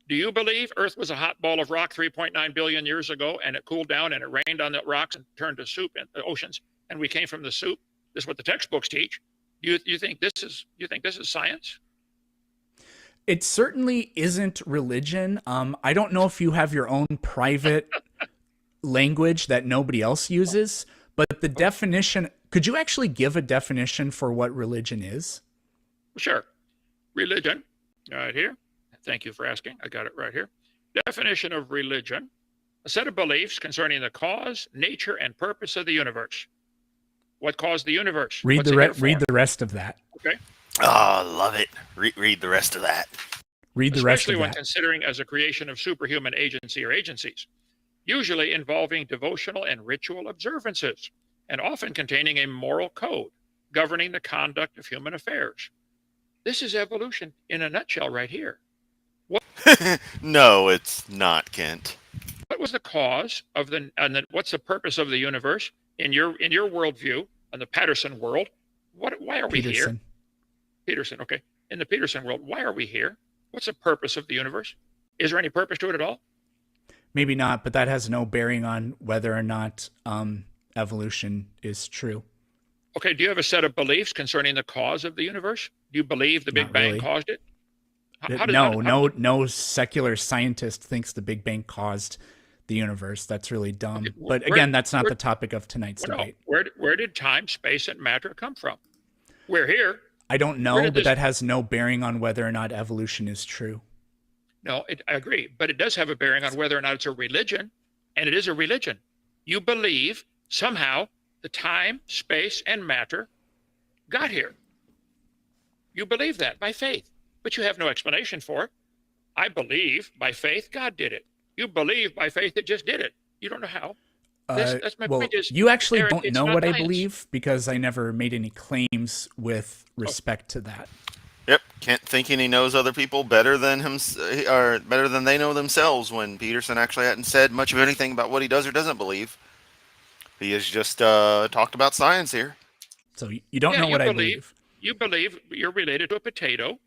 Do you believe Earth was a hot ball of rock 3.9 billion years ago, and it cooled down and it rained on the rocks and turned to soup in the oceans, and we came from the soup? This is what the textbooks teach. You think this is science? It certainly isn't religion. I don't know if you have your own private language that nobody else uses, but the definition, could you actually give a definition for what religion is? Sure. Religion, right here. Thank you for asking. I got it right here. Definition of religion: a set of beliefs concerning the cause, nature, and purpose of the universe. What caused the universe? Read the rest of that. Okay. Oh, love it. Read the rest of that. Read the rest of that. Especially when considering as a creation of superhuman agency or agencies, usually involving devotional and ritual observances, and often containing a moral code governing the conduct of human affairs. This is evolution in a nutshell right here. No, it's not, Kent. What was the cause of what's the purpose of the universe in your worldview, in the Peterson world? Why are we here? Peterson, okay. In the Peterson world, why are we here? What's the purpose of the universe? Is there any purpose to it at all? Maybe not, but that has no bearing on whether or not evolution is true. Okay, do you have a set of beliefs concerning the cause of the universe? Do you believe the Big Bang caused it? No secular scientist thinks the Big Bang caused the universe. That's really dumb. But again, that's not the topic of tonight's debate. Where did time, space, and matter come from? We're here. I don't know, but that has no bearing on whether or not evolution is true. No, I agree. But it does have a bearing on whether or not it's a religion. And it is a religion. You believe somehow the time, space, and matter got here. You believe that by faith, but you have no explanation for it. I believe by faith God did it. You believe by faith it just did it. You don't know how. That's my well, point is, you actually Eric, don't it's know not what I science. believe because I never made any claims with respect to that. Yep, Kent thinking he knows other people better than him, or better than they know themselves. When Peterson actually hadn't said much of anything about what he does or doesn't believe, he has just talked about science here. So you don't Yeah, know what I believe. You believe you're related to a potato,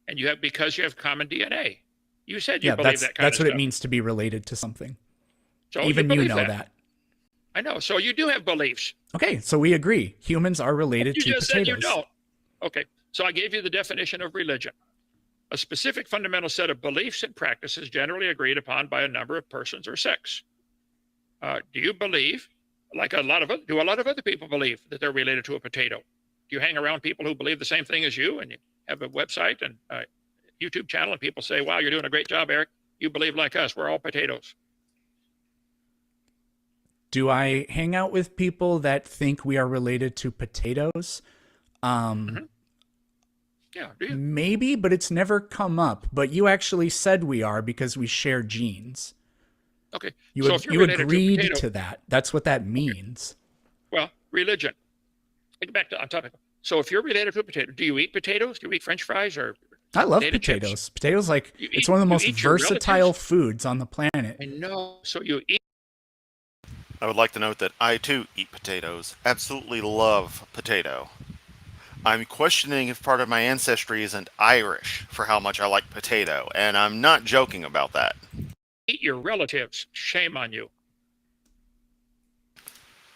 and you have because you have common DNA. You said you Yeah, believe that kind that's of what stuff. it means to be related to something. So Even you believe know that. I know. So you do have beliefs. Okay, so we agree. Humans are related You to just potatoes. said you don't. Okay. So I gave you the definition of religion. A specific fundamental set of beliefs and practices generally agreed upon by a number of persons or sects. Do you believe, like a lot of other people believe that they're related to a potato? Do you hang around people who believe the same thing as you, and you have a website and a YouTube channel, and people say, "Wow, you're doing a great job, Eric. You believe like us. We're all potatoes." Do I hang out with people that think we are related to potatoes? Yeah, do you? Maybe, but it's never come up. But you actually said we are because we share genes. Okay. You, So if you're you related agreed to a potato, to that. That's what that means. well, religion. Get back to on topic. So if you're related to a potato, do you eat potatoes? Do you eat French fries or I love potato potatoes. chips? Potatoes, like, You it's eat- one of the you most eat your versatile relatives? foods on the planet. I know. So you eat. I would like to note that I too eat potatoes. Absolutely love potato. I'm questioning if part of my ancestry isn't Irish for how much I like potato, and I'm not joking about that. Eat your relatives. Shame on you.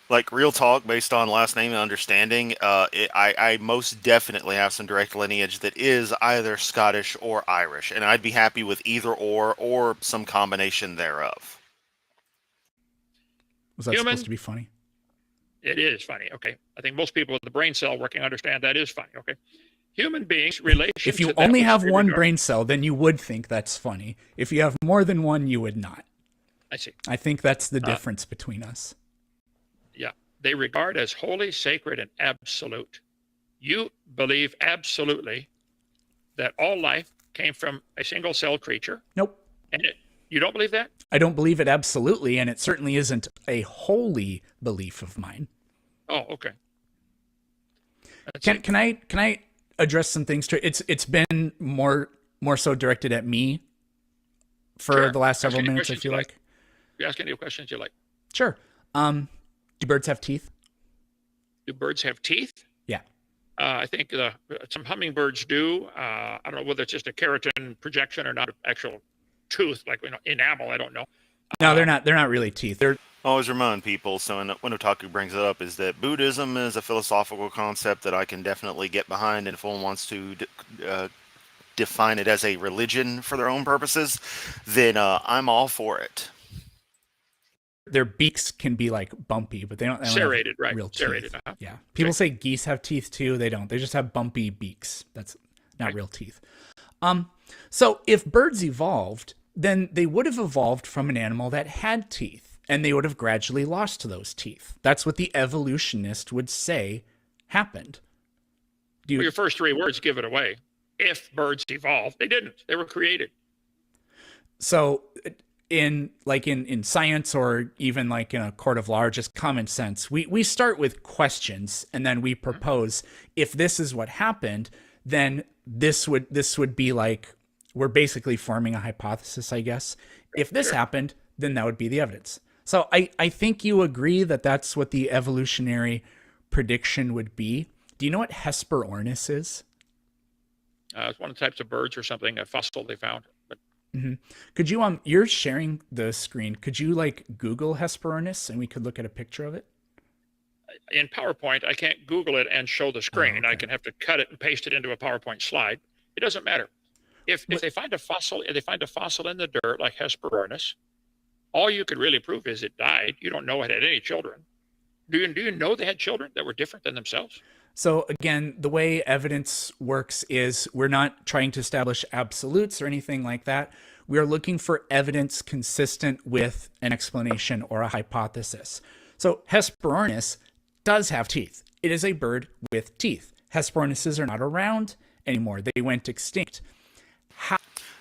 Like, real talk, based on last name and understanding, I most definitely have some direct lineage that is either Scottish or Irish, and I'd be happy with either or some combination thereof. Was that Human? supposed to be funny? It is funny. Okay. I think most people with the brain cell working understand that is funny. Okay. Human beings relation. If you to that only which have they one regard- brain cell, then you would think that's funny. If you have more than one, you would not. I see. I think that's the difference between us. Yeah. They regard as holy, sacred, and absolute. You believe absolutely that all life came from a single cell creature. Nope. And you don't believe that? I don't believe it absolutely, and it certainly isn't a holy belief of mine. Oh, okay. Can I address some things to it's been more so directed at me for Sure. the last several Ask any minutes, I questions feel you like. You ask any questions you like. Sure. Do birds have teeth? Do birds have teeth? Yeah. I think some hummingbirds do. I don't know whether it's just a keratin projection or not an actual tooth, like enamel. I don't know. No, they're not really teeth. They're Always remind people, so when Otaku brings it up, is that Buddhism is a philosophical concept that I can definitely get behind, and if one wants to define it as a religion for their own purposes, then I'm all for it. their beaks can be like bumpy, but they don't have Serrated, right? real teeth. Serrated. Yeah. People say geese have teeth too. They don't. They just have bumpy beaks. That's not real teeth. So if birds evolved, then they would have evolved from an animal that had teeth, and they would have gradually lost those teeth. That's what the evolutionist would say happened. Well, your first three words give it away. If birds evolved, they didn't. They were created. So in science, or even like in a court of law, or just common sense, we start with questions, and then we propose, if this is what happened, then this would be like, we're basically forming a hypothesis, I guess. If this happened, then that would be the evidence. So I think you agree that that's what the evolutionary prediction would be. Do you know what Hesperornis is? It's one of the types of birds or something, a fossil they found. But Could you you're sharing the screen. Could you like Google Hesperornis and we could look at a picture of it? in PowerPoint, I can't Google it and show the screen. Oh, okay. I can have to cut it and paste it into a PowerPoint slide. It doesn't matter. If they find a fossil, in the dirt like Hesperornis, all you could really prove is it died. You don't know it had any children. Do you know they had children that were different than themselves? So again, the way evidence works is we're not trying to establish absolutes or anything like that. We are looking for evidence consistent with an explanation or a hypothesis. So Hesperornis does have teeth. It is a bird with teeth. Hesperornises are not around anymore. They went extinct.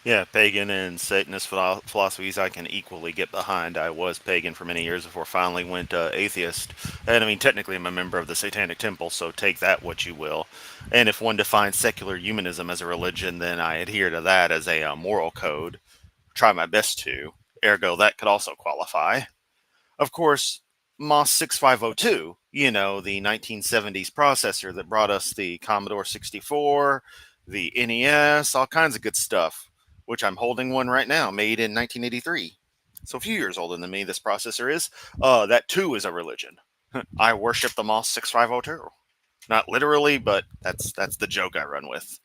Yeah, pagan and Satanist philosophies I can equally get behind. I was pagan for many years before finally went atheist. And I mean, technically I'm a member of the Satanic Temple, so take that what you will. And if one defines secular humanism as a religion, then I adhere to that as a moral code. Try my best to. Ergo, that could also qualify. Of course, MOS 6502, you know, the 1970s processor that brought us the Commodore 64, the NES, all kinds of good stuff, which I'm holding one right now, made in 1983. So a few years older than me, this processor is. That too is a religion. I worship the MOS 6502. Not literally, but that's the joke I run with.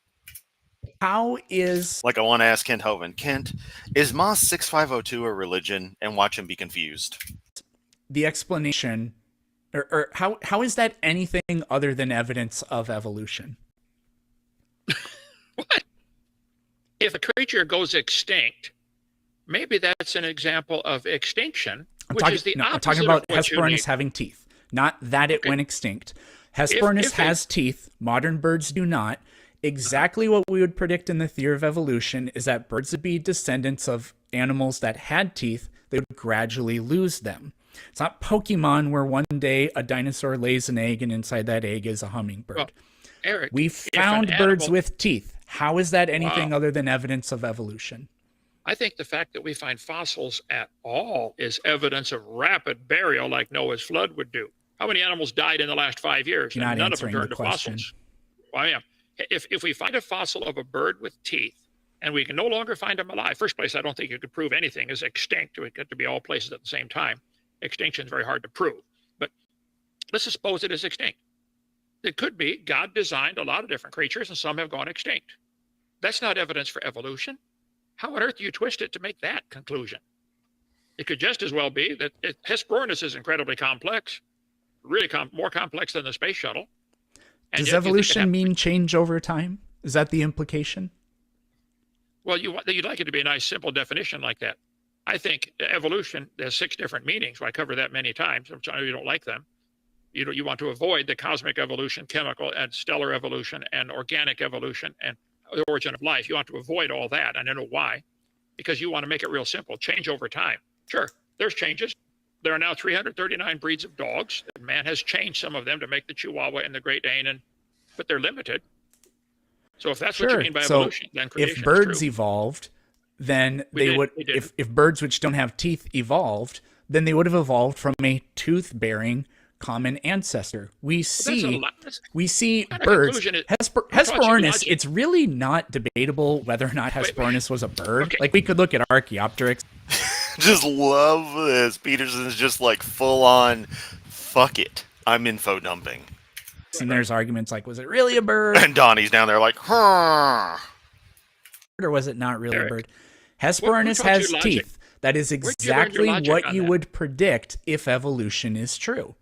How is Like I want to ask Kent Hovind, Kent, is MOS 6502 a religion? And watch him be confused. the explanation, or how is that anything other than evidence of evolution? What? If a creature goes extinct, maybe that's an example of extinction, I'm which is the opposite I'm talking about of what you Hesperornis need. having teeth, not that it Okay. went extinct. Hesperornis has teeth. Modern birds do not. Exactly what we would predict in the theory of evolution is that birds would be descendants of animals that had teeth. They would gradually lose them. It's not Pokemon where one day a dinosaur lays an egg and inside that egg is a hummingbird. Well, Eric, We if found an birds animal- with teeth. How is that anything Wow. other than evidence of evolution? I think the fact that we find fossils at all is evidence of rapid burial like Noah's flood would do. How many animals died in the last 5 years? You're And not none of them answering turned the to question. fossils. Well, I am. If we find a fossil of a bird with teeth and we can no longer find them alive, first place, I don't think you could prove anything is extinct. It would get to be all places at the same time. Extinction is very hard to prove. But let's suppose it is extinct. It could be God designed a lot of different creatures and some have gone extinct. That's not evidence for evolution. How on earth do you twist it to make that conclusion? It could just as well be that Hesperornis is incredibly complex, really more complex than the space shuttle. And Does yet you think it evolution mean change over time? Is that the implication? Well, you'd like it to be a nice, simple definition like that. I think evolution has 6 different meanings. I cover that many times. I'm sorry you don't like them. You want to avoid the cosmic evolution, chemical and stellar evolution, and organic evolution, and the origin of life. You want to avoid all that. And I know why. Because you want to make it real simple. Change over time. Sure, there's changes. There are now 339 breeds of dogs. Man has changed some of them to make the Chihuahua and the Great Dane, but they're limited. So if that's what you mean by evolution, then creation if birds is true. evolved, then We they would. did. If birds which don't have teeth evolved, then they would have evolved from a tooth-bearing common ancestor. We see What birds. conclusion is- Hesperornis. logic. It's really not debatable whether or not Hesperornis was a bird. Okay. Like we could look at Archaeopteryx. Just love this. Peterson's just like full on, fuck it. I'm info dumping. And there's arguments like, was it really a bird And Donnie's down there like, huh. or was it not really a Eric, bird? who Hesperornis taught you has logic? teeth. That is Where'd you learn your exactly logic what on you that? would predict if evolution is true.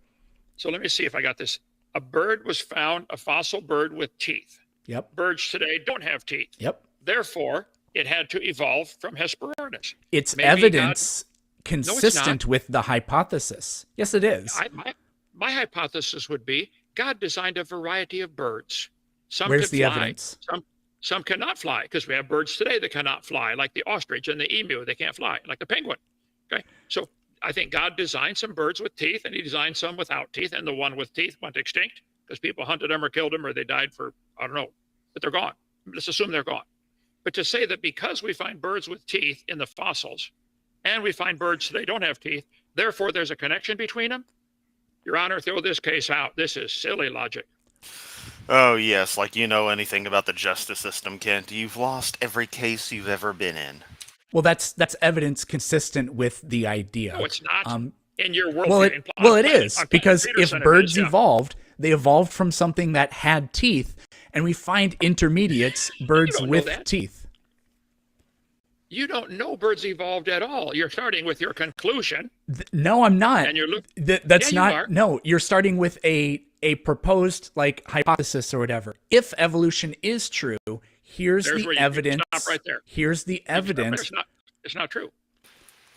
So let me see if I got this. A bird was found, a fossil bird with teeth. Yep. Birds today don't have teeth. Yep. Therefore, it had to evolve from Hesperornis. It's Maybe evidence not. consistent with the hypothesis. Yes, it is. My hypothesis would be God designed a variety of birds. Some Where's can the fly, evidence? Some cannot fly because we have birds today that cannot fly, like the ostrich and the emu. They can't fly, like the penguin. Okay, so I think God designed some birds with teeth, and He designed some without teeth, and the one with teeth went extinct because people hunted them or killed them, or they died for I don't know, but they're gone. Let's assume they're gone. But to say that because we find birds with teeth in the fossils, and we find birds they don't have teeth, therefore there's a connection between them. Your Honor, throw this case out. This is silly logic. Oh, yes, like you know anything about the justice system, Kent. You've lost every case you've ever been in. Well, that's evidence consistent with the idea. No, it's not. In your world, Well, it is on because if Peterson, it birds is, yeah. evolved, they evolved from something that had teeth, and we find intermediates, birds don't know with that. teeth. You don't know birds evolved at all. You're starting with your conclusion, No, I'm not. and you're looking. That's Yeah, you not. are. No, you're starting with a proposed like hypothesis or whatever. If evolution is true, here's There's the where you evidence. stop right there. Here's the evidence. It's not true.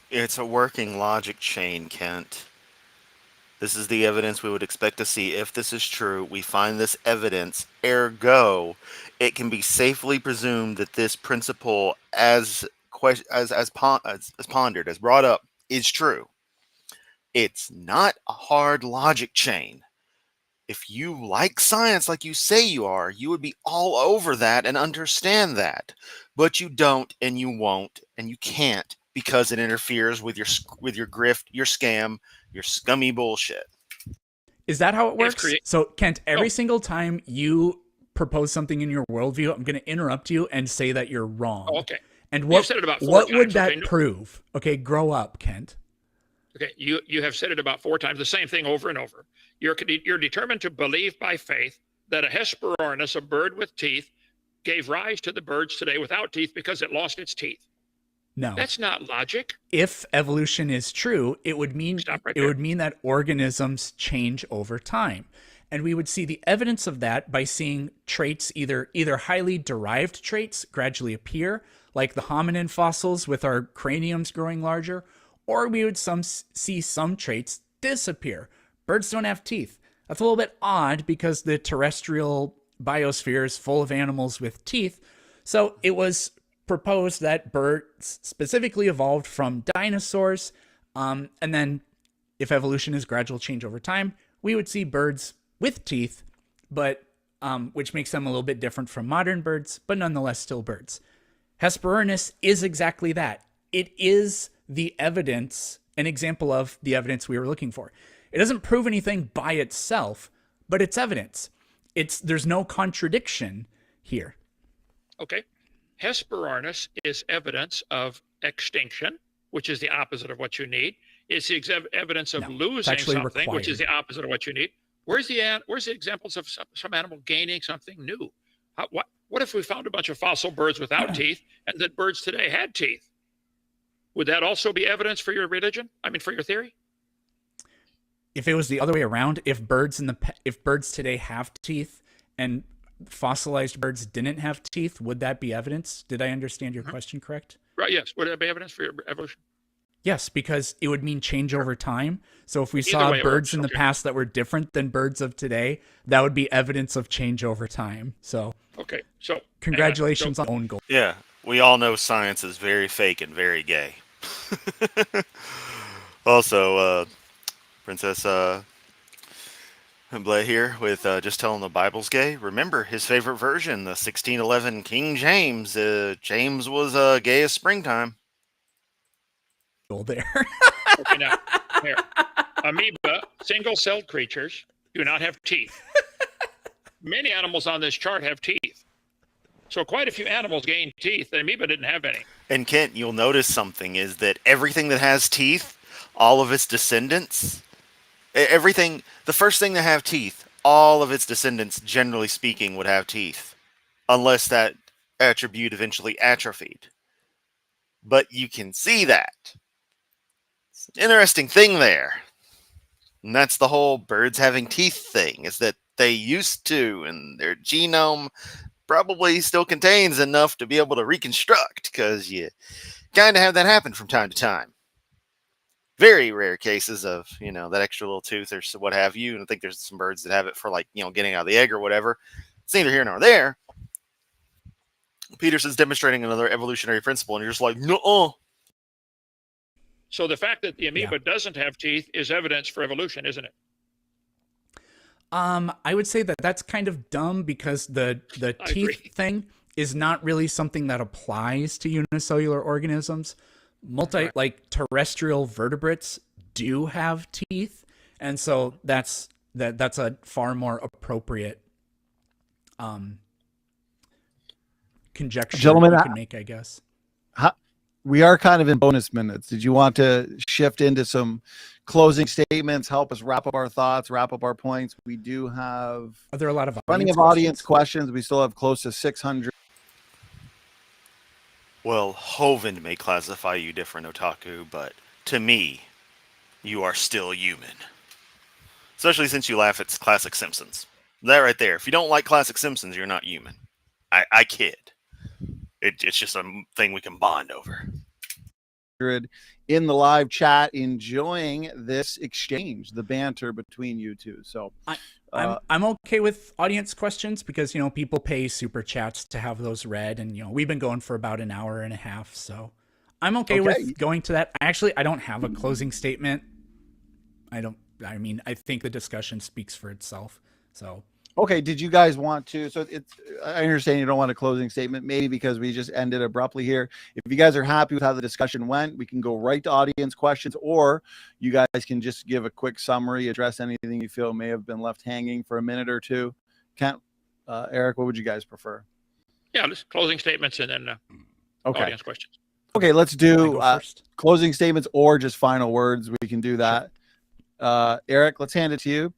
It's a working logic chain, Kent. This is the evidence we would expect to see. If this is true, we find this evidence, ergo, it can be safely presumed that this principle, as pondered, as brought up, is true. It's not a hard logic chain. If you like science like you say you are, you would be all over that and understand that. But you don't, and you won't, and you can't, because it interferes with your grift, your scam, your scummy bullshit. Is that how it works? So, Kent, every single time you propose something in your worldview, I'm going to interrupt you and say that you're wrong. Oh, okay. And You've said it about 4 what times, would that okay? prove? Okay, grow up, Kent. Okay, you have said it about 4 times, the same thing over and over. You're determined to believe by faith that a Hesperornis, a bird with teeth, gave rise to the birds today without teeth because it lost its teeth. No, that's not logic. If evolution is true, it would mean would mean that organisms change over time, and we would see the evidence of that by seeing traits either highly derived traits gradually appear, like the hominin fossils with our craniums growing larger, or we would see some traits disappear. Birds don't have teeth. That's a little bit odd because the terrestrial biosphere is full of animals with teeth. So it was proposed that birds specifically evolved from dinosaurs. And then if evolution is gradual change over time, we would see birds with teeth, but which makes them a little bit different from modern birds, but nonetheless still birds. Hesperornis is exactly that. It is the evidence, an example of the evidence we were looking for. It doesn't prove anything by itself, but it's evidence. There's no contradiction here. Okay. Hesperornis is evidence of extinction, which is the opposite of what you need. It's the evidence of losing something, required, which is the opposite of what you need. Where's the examples of some animal gaining something new? What if we found a bunch of fossil birds without teeth and that birds today had teeth? Would that also be evidence for your religion? I mean, for your theory? If it was the other way around, if birds today have teeth and fossilized birds didn't have teeth, would that be evidence? Did I understand your question correct? Right, yes. Would that be evidence for your evolution? Yes, because it would mean change over time. So if we saw birds in the past that were different than birds of today, that would be evidence of change over time. So okay, so congratulations on own goal. Yeah, we all know science is very fake and very gay. Also, Princess Blay here with just telling the Bible's gay. Remember his favorite version, the 1611 King James. James was gay as springtime. There. Okay, now, here. Amoeba, single-celled creatures, do not have teeth. Many animals on this chart have teeth. So quite a few animals gained teeth. The amoeba didn't have any. And Kent, you'll notice something is that everything that has teeth, all of its descendants, the first thing to have teeth, all of its descendants, generally speaking, would have teeth. Unless that attribute eventually atrophied. But you can see that. It's an interesting thing there. And that's the whole birds having teeth thing, is that they used to, and their genome probably still contains enough to be able to reconstruct, because you kind of have that happen from time to time. Very rare cases of, that extra little tooth or what have you. And I think there's some birds that have it for getting out of the egg or whatever. It's neither here nor there. Peterson's demonstrating another evolutionary principle, and you're just like, nuh-uh. So the fact that the amoeba doesn't have teeth is evidence for evolution, isn't it? I would say that that's kind of dumb because the teeth thing is not really something that applies to unicellular organisms. Terrestrial vertebrates do have teeth, and so that's a far more appropriate conjecture Gentlemen, you can make, I guess. We are kind of in bonus minutes. Did you want to shift into some closing statements, help us wrap up our thoughts, wrap up our points? We do have Are there a lot of audience questions? We still have close to 600. Well, Hovind may classify you different, Otaku, but to me, you are still human. Especially since you laugh at classic Simpsons. That right there. If you don't like classic Simpsons, you're not human. I kid. It's just a thing we can bond over. in the live chat enjoying this exchange, the banter between you two. So I'm okay with audience questions because, you know, people pay super chats to have those read, and, you know, we've been going for about an hour and a half, so I'm okay with going to that. Actually, I don't have a closing statement. I mean, I think the discussion speaks for itself. So okay, did you guys want to? So I understand you don't want a closing statement, maybe because we just ended abruptly here. If you guys are happy with how the discussion went, we can go right to audience questions, or you guys can just give a quick summary, address anything you feel may have been left hanging for a minute or two. Kent, Eric, what would you guys prefer? Yeah, just closing statements and then audience questions. Okay, let's do closing statements or just final words. We can do that. Sure. Eric, let's hand it to you.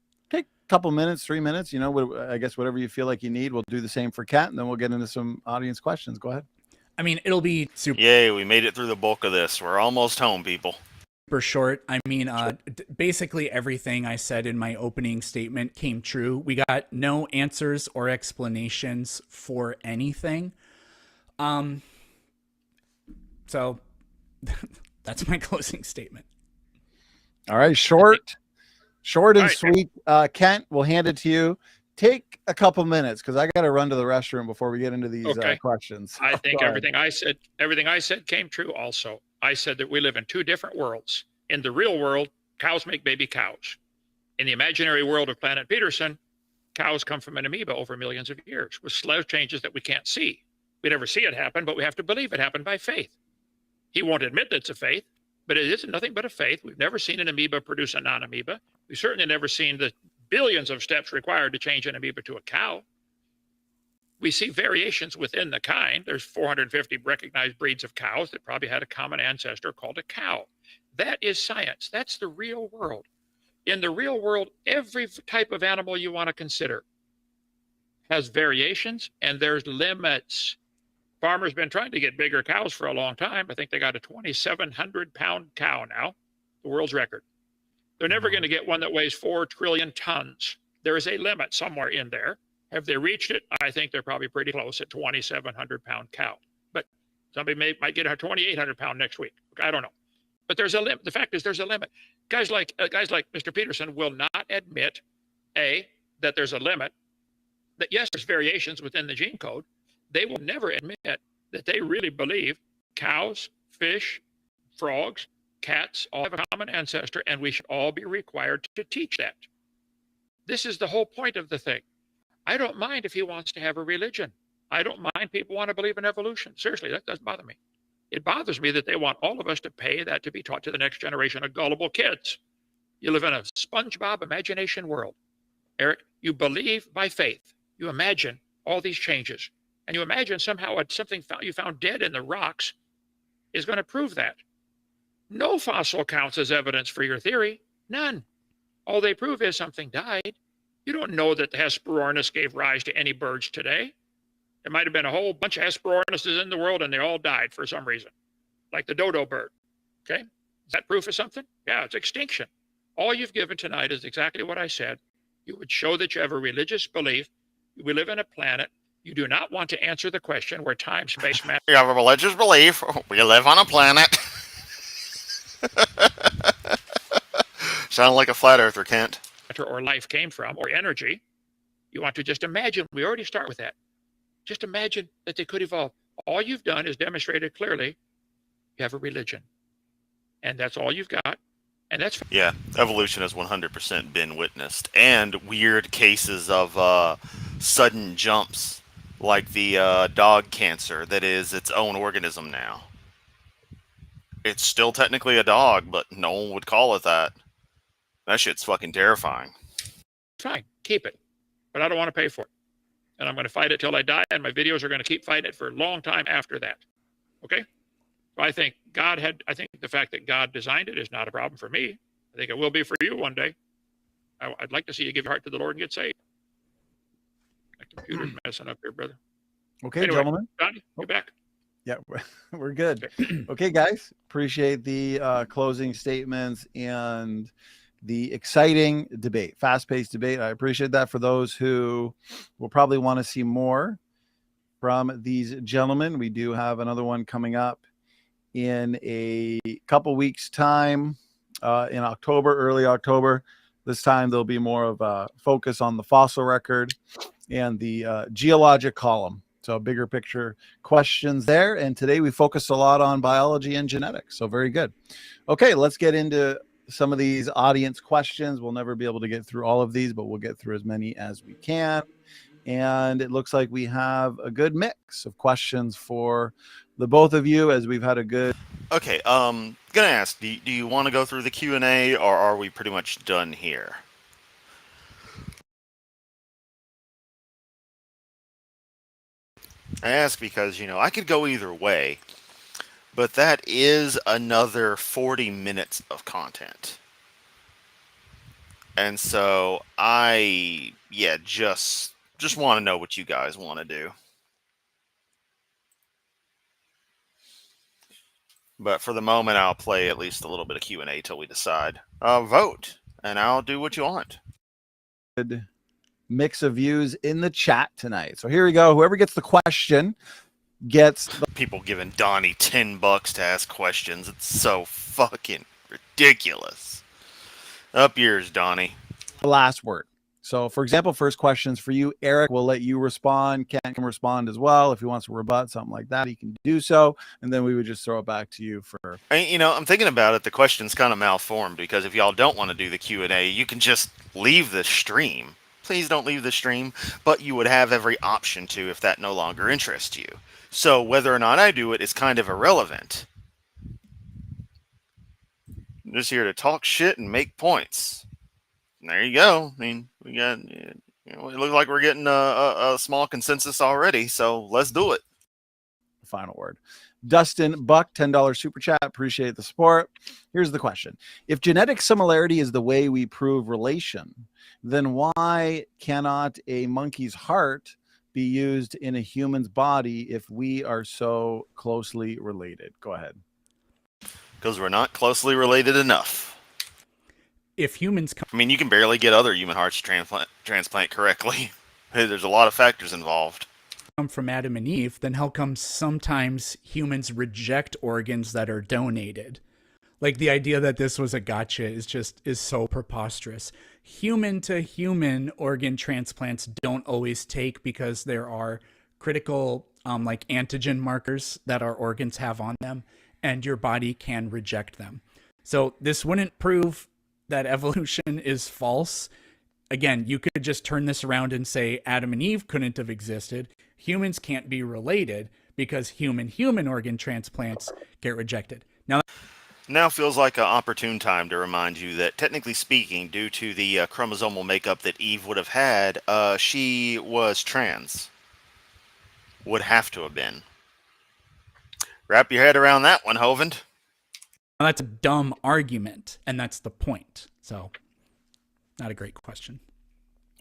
Couple minutes, 3 minutes, you know, I guess whatever you feel like you need. We'll do the same for Kat, and then we'll get into some audience questions. Go ahead. I mean, it'll be super. Yay, we made it through the bulk of this. We're almost home, people. Super short. I mean, basically everything I said in my opening statement came true. We got no answers or explanations for anything. So that's my closing statement. All right, short and sweet. Kent, we'll hand it to you. Take a couple minutes because I got to run to the restroom before we get into these questions. I think everything I said came true also. I said that we live in two different worlds. In the real world, cows make baby cows. In the imaginary world of Planet Peterson, cows come from an amoeba over millions of years with slow changes that we can't see. We never see it happen, but we have to believe it happened by faith. He won't admit that it's a faith, but it is nothing but a faith. We've never seen an amoeba produce a non-amoeba. We've certainly never seen the billions of steps required to change an amoeba to a cow. We see variations within the kind. There's 450 recognized breeds of cows that probably had a common ancestor called a cow. That is science. That's the real world. In the real world, every type of animal you want to consider has variations, and there's limits. Farmers been trying to get bigger cows for a long time. I think they got a 2,700-pound cow now, the world's record. They're never going to get one that weighs 4 trillion tons. There is a limit somewhere in there. Have they reached it? I think they're probably pretty close at 2,700-pound cow. But somebody might get a 2,800-pound next week. I don't know. But there's a limit. The fact is there's a limit. Guys like Mr. Peterson will not admit, that there's a limit, that yes, there's variations within the gene code. They will never admit that they really believe cows, fish, frogs, cats all have a common ancestor, and we should all be required to teach that. This is the whole point of the thing. I don't mind if he wants to have a religion. I don't mind people want to believe in evolution. Seriously, that doesn't bother me. It bothers me that they want all of us to pay that to be taught to the next generation of gullible kids. You live in a SpongeBob imagination world. Eric, you believe by faith. You imagine all these changes. And you imagine somehow something you found dead in the rocks is going to prove that. No fossil counts as evidence for your theory. None. All they prove is something died. You don't know that the Hesperornis gave rise to any birds today. There might have been a whole bunch of Hesperornises in the world and they all died for some reason, like the dodo bird. Okay? Is that proof of something? Yeah, it's extinction. All you've given tonight is exactly what I said. You would show that you have a religious belief. We live in a planet. You do not want to answer the question where time, space, matter. You have a religious belief. We live on a planet. Sound like a flat earther, Kent. Or life came from, or energy. You want to just imagine. We already start with that. Just imagine that they could evolve. All you've done is demonstrated clearly you have a religion. And that's all you've got. And that's... Yeah, evolution has 100% been witnessed. And weird cases of sudden jumps, like the dog cancer that is its own organism now. It's still technically a dog, but no one would call it that. That shit's fucking terrifying. Fine, keep it. But I don't want to pay for it. And I'm going to fight it till I die, and my videos are going to keep fighting it for a long time after that. Okay? So I think the fact that God designed it is not a problem for me. I think it will be for you one day. I'd like to see you give your heart to the Lord and get saved. My computer's messing up here, brother. Okay, anyway, gentlemen. Johnny, you're back. Yeah, we're good. Okay, guys. Appreciate the closing statements and the exciting debate, fast-paced debate. I appreciate that. For those who will probably want to see more from these gentlemen, we do have another one coming up in a couple weeks' time, in October, early October. This time there'll be more of a focus on the fossil record and the geologic column. So bigger picture questions there. And today we focused a lot on biology and genetics. So very good. Okay, let's get into some of these audience questions. We'll never be able to get through all of these, but we'll get through as many as we can. And it looks like we have a good mix of questions for the both of you, as we've had a good... Okay, gonna ask, do you want to go through the Q&A, or are we pretty much done here? I ask because, I could go either way, but that is another 40 minutes of content. And so just want to know what you guys want to do. But for the moment, I'll play at least a little bit of Q&A till we decide. Vote, and I'll do what you want. Good mix of views in the chat tonight. So here we go. Whoever gets the question gets the... People giving Donnie $10 to ask questions. It's so fucking ridiculous. Up yours, Donnie. last word. So, for example, first questions for you. Eric will let you respond. Kent can respond as well. If he wants to rebut something like that, he can do so. And then we would just throw it back to you for... I'm thinking about it. The question's kind of malformed, because if y'all don't want to do the Q&A, you can just leave the stream. Please don't leave the stream, but you would have every option to if that no longer interests you. So whether or not I do it is kind of irrelevant. I'm just here to talk shit and make points. And there you go. I mean, we got... it looks like we're getting a small consensus already, so let's do it. Final word. Dustin Buck, $10 super chat. Appreciate the support. Here's the question. If genetic similarity is the way we prove relation, then why cannot a monkey's heart be used in a human's body if we are so closely related? Go ahead. Because we're not closely related enough. If humans you can barely get other human hearts transplant correctly. There's a lot of factors involved. come from Adam and Eve, then how come sometimes humans reject organs that are donated? Like, the idea that this was a gotcha is so preposterous. Human to human organ transplants don't always take, because there are critical like antigen markers that our organs have on them, and your body can reject them. So this wouldn't prove that evolution is false. Again, you could just turn this around and say Adam and Eve couldn't have existed. Humans can't be related because human organ transplants get rejected. Now feels like an opportune time to remind you that, technically speaking, due to the chromosomal makeup that Eve would have had, she was trans. Would have to have been. Wrap your head around that one, Hovind. Now, that's a dumb argument, and that's the point. So, not a great question.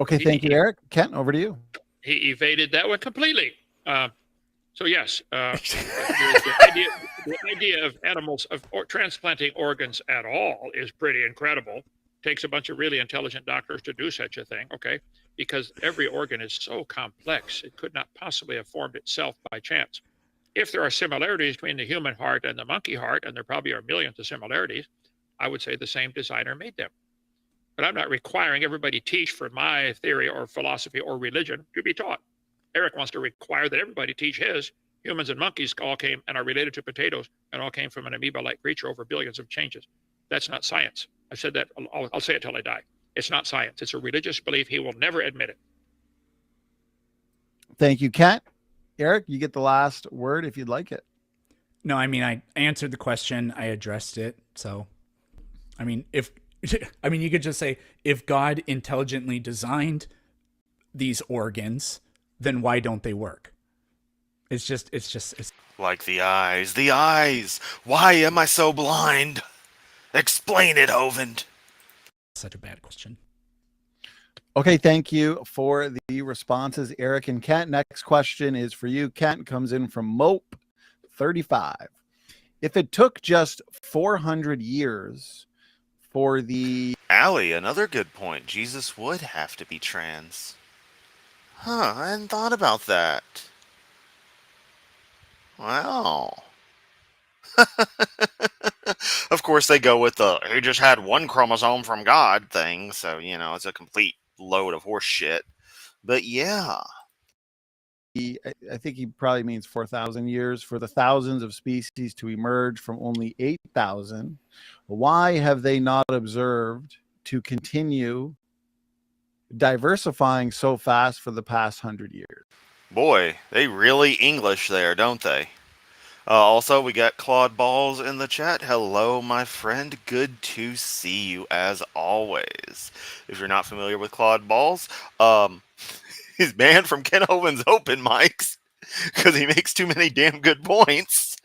Okay, thank you, Eric. Kent, over to you. He evaded that one completely. So yes, the idea of animals transplanting organs at all is pretty incredible. Takes a bunch of really intelligent doctors to do such a thing, okay? Because every organ is so complex, it could not possibly have formed itself by chance. If there are similarities between the human heart and the monkey heart, and there probably are millions of similarities, I would say the same designer made them. But I'm not requiring everybody teach for my theory or philosophy or religion to be taught. Eric wants to require that everybody teach his. Humans and monkeys all came and are related to potatoes and all came from an amoeba-like creature over billions of changes. That's not science. I've said that. I'll say it till I die. It's not science. It's a religious belief. He will never admit it. Thank you, Kent. Eric, you get the last word if you'd like it. No, I mean, I answered the question. I addressed it. So, you could just say, if God intelligently designed these organs, then why don't they work? It's like the eyes. Why am I so blind? Explain it, Hovind. Such a bad question. Okay, thank you for the responses, Eric and Kent. Next question is for you. Kent comes in from Mope35. If it took just 400 years for the... Allie, another good point. Jesus would have to be trans. Huh, I hadn't thought about that. Wow. Of course, they go with the "he just had one chromosome from God" thing, so it's a complete load of horse shit. But yeah, I think he probably means 4,000 years for the thousands of species to emerge from only 8,000. Why have they not observed to continue diversifying so fast for the past 100 years? boy, they really English there, don't they? Also, we got Claude Balls in the chat. Hello, my friend. Good to see you as always. If you're not familiar with Claude Balls, he's banned from Ken Hovind's open mics because he makes too many damn good points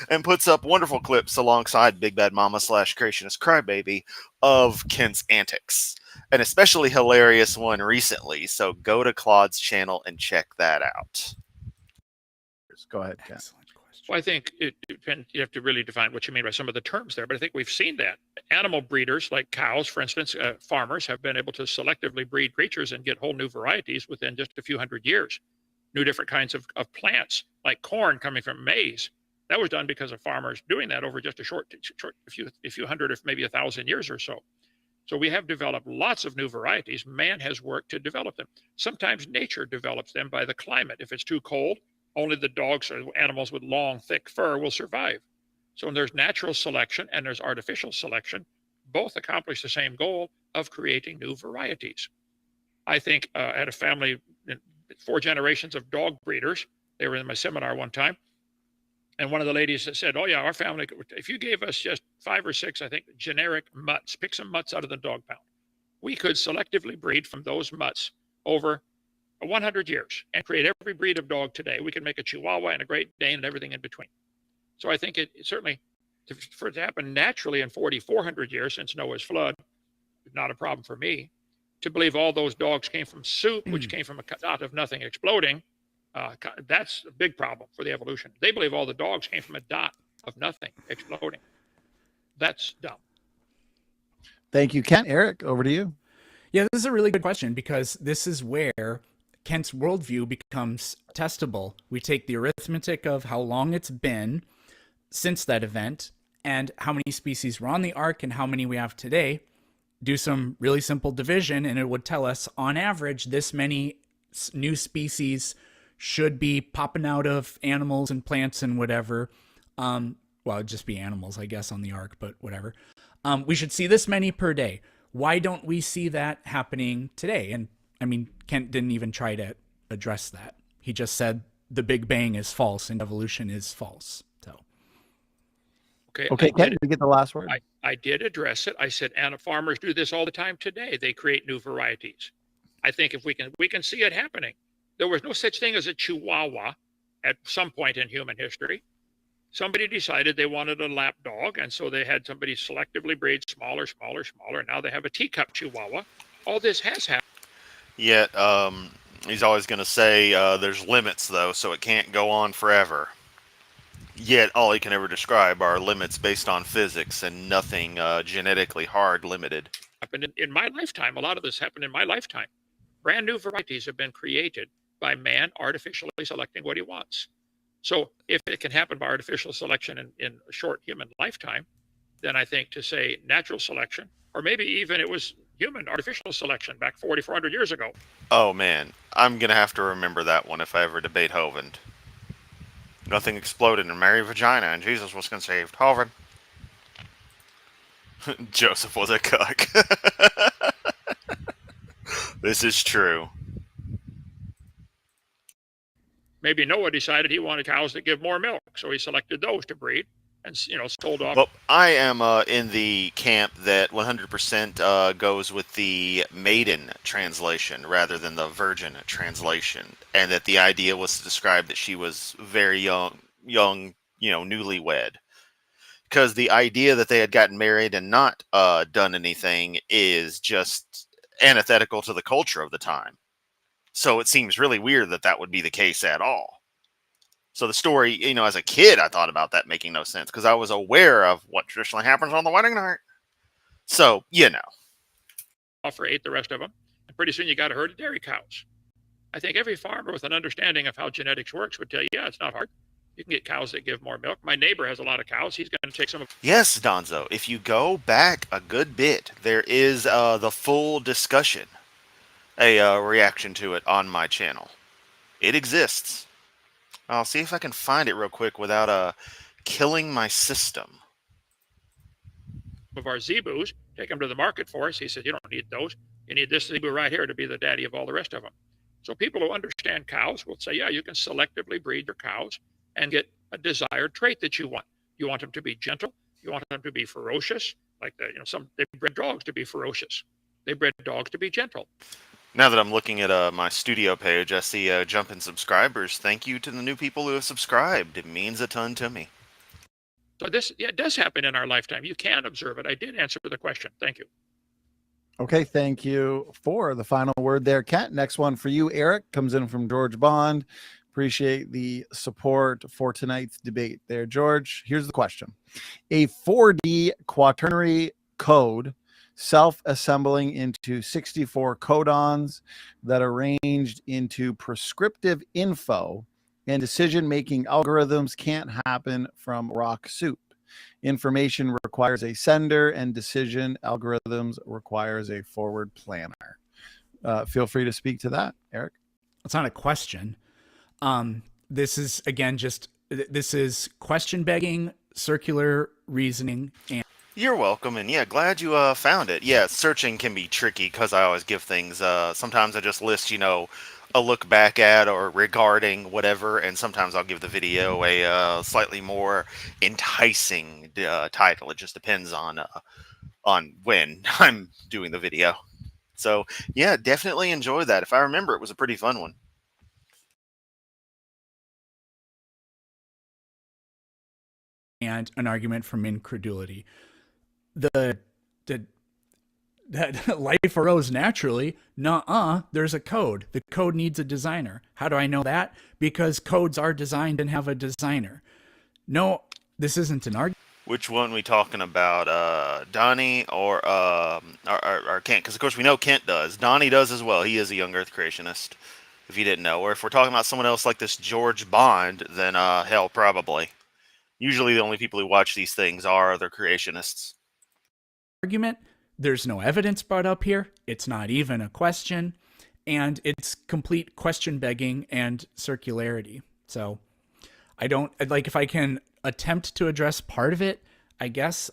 and puts up wonderful clips alongside Big Bad Mama / Creationist Crybaby of Kent's antics. An especially hilarious one recently, so go to Claude's channel and check that out. Go ahead, Ken. Excellent question. Well, I think it depends. You have to really define what you mean by some of the terms there, but I think we've seen that. Animal breeders, like cows, for instance, farmers have been able to selectively breed creatures and get whole new varieties within just a few hundred years. New different kinds of plants, like corn coming from maize. That was done because of farmers doing that over just a few hundred, if maybe 1,000 years or so. So we have developed lots of new varieties. Man has worked to develop them. Sometimes nature develops them by the climate. If it's too cold, only the dogs or animals with long, thick fur will survive. So there's natural selection and there's artificial selection. Both accomplish the same goal of creating new varieties. I think I had a family, 4 generations of dog breeders. They were in my seminar one time. And one of the ladies said, "Oh yeah, our family, if you gave us just 5 or 6, I think, generic mutts, pick some mutts out of the dog pound, we could selectively breed from those mutts over 100 years and create every breed of dog today. We can make a Chihuahua and a Great Dane and everything in between." So I think it certainly, for it to happen naturally in 4,400 years since Noah's flood, not a problem for me. To believe all those dogs came from soup, which came from a dot of nothing exploding, that's a big problem for the evolution. They believe all the dogs came from a dot of nothing exploding. That's dumb. Thank you, Ken. Eric, over to you. Yeah, this is a really good question because this is where Kent's worldview becomes testable. We take the arithmetic of how long it's been since that event and how many species were on the ark and how many we have today, do some really simple division, and it would tell us on average this many new species should be popping out of animals and plants and whatever. Well, it'd just be animals, I guess, on the ark, but whatever. We should see this many per day. Why don't we see that happening today? And I mean, Kent didn't even try to address that. He just said the Big Bang is false and evolution is false. So, okay, Kent, did you get the last word? I did address it. I said, and farmers do this all the time today. They create new varieties. I think if we can see it happening. There was no such thing as a Chihuahua at some point in human history. Somebody decided they wanted a lap dog, and so they had somebody selectively breed smaller. Now they have a teacup Chihuahua. All this has happened. Yet, he's always going to say there's limits, though, so it can't go on forever. Yet, all he can ever describe are limits based on physics and nothing genetically hard limited. Happened in my lifetime. A lot of this happened in my lifetime. Brand new varieties have been created by man artificially selecting what he wants. So if it can happen by artificial selection in a short human lifetime, then I think to say natural selection, or maybe even it was human artificial selection back 4,400 years ago. Oh man, I'm going to have to remember that one if I ever debate Hovind. Nothing exploded in Mary's vagina and Jesus was conceived. Hovind. Joseph was a cuck. This is true. Maybe Noah decided he wanted cows that give more milk, so he selected those to breed and sold off. Well, I am in the camp that 100% goes with the maiden translation rather than the virgin translation, and that the idea was to describe that she was very young, newlywed. Because the idea that they had gotten married and not done anything is just antithetical to the culture of the time. So it seems really weird that that would be the case at all. So the story, as a kid, I thought about that making no sense because I was aware of what traditionally happens on the wedding night. So, Offer ate the rest of them, and pretty soon you got a herd of dairy cows. I think every farmer with an understanding of how genetics works would tell you, yeah, it's not hard. You can get cows that give more milk. My neighbor has a lot of cows. He's going to take some of. Yes, Donzo. If you go back a good bit, there is the full discussion, a reaction to it on my channel. It exists. I'll see if I can find it real quick without killing my system. Of our zebus, take them to the market for us. He said, you don't need those. You need this zebu right here to be the daddy of all the rest of them. So people who understand cows will say, yeah, you can selectively breed your cows and get a desired trait that you want. You want them to be gentle. You want them to be ferocious. Like they bred dogs to be ferocious. They bred dogs to be gentle. Now that I'm looking at my studio page, I see a jump in subscribers. Thank you to the new people who have subscribed. It means a ton to me. So this, yeah, it does happen in our lifetime. You can observe it. I did answer the question. Thank you. Okay, thank you for the final word there, Kent. Next one for you, Eric, comes in from George Bond. Appreciate the support for tonight's debate there, George. Here's the question. A 4D quaternary code self-assembling into 64 codons that arranged into prescriptive info and decision-making algorithms can't happen from rock soup. Information requires a sender, and decision algorithms requires a forward planner. Feel free to speak to that, Eric. It's not a question. This is, again, this is question begging, circular reasoning. And you're welcome, and yeah, glad you found it. Yeah, searching can be tricky because I always give things, sometimes I just list, a look back at or regarding whatever, and sometimes I'll give the video a slightly more enticing title. It just depends on when I'm doing the video. So yeah, definitely enjoy that. If I remember, it was a pretty fun one. And an argument from incredulity. That life arose naturally. Nuh-uh, there's a code. The code needs a designer. How do I know that? Because codes are designed and have a designer. No, this isn't an argument. Which one we talking about? Donnie or Kent? Because of course we know Kent does. Donnie does as well. He is a young Earth creationist, if you didn't know. Or if we're talking about someone else like this George Bond, then hell, probably. Usually the only people who watch these things are other creationists. Argument. There's no evidence brought up here. It's not even a question. And it's complete question begging and circularity. So I don't, like, if I can attempt to address part of it, I guess,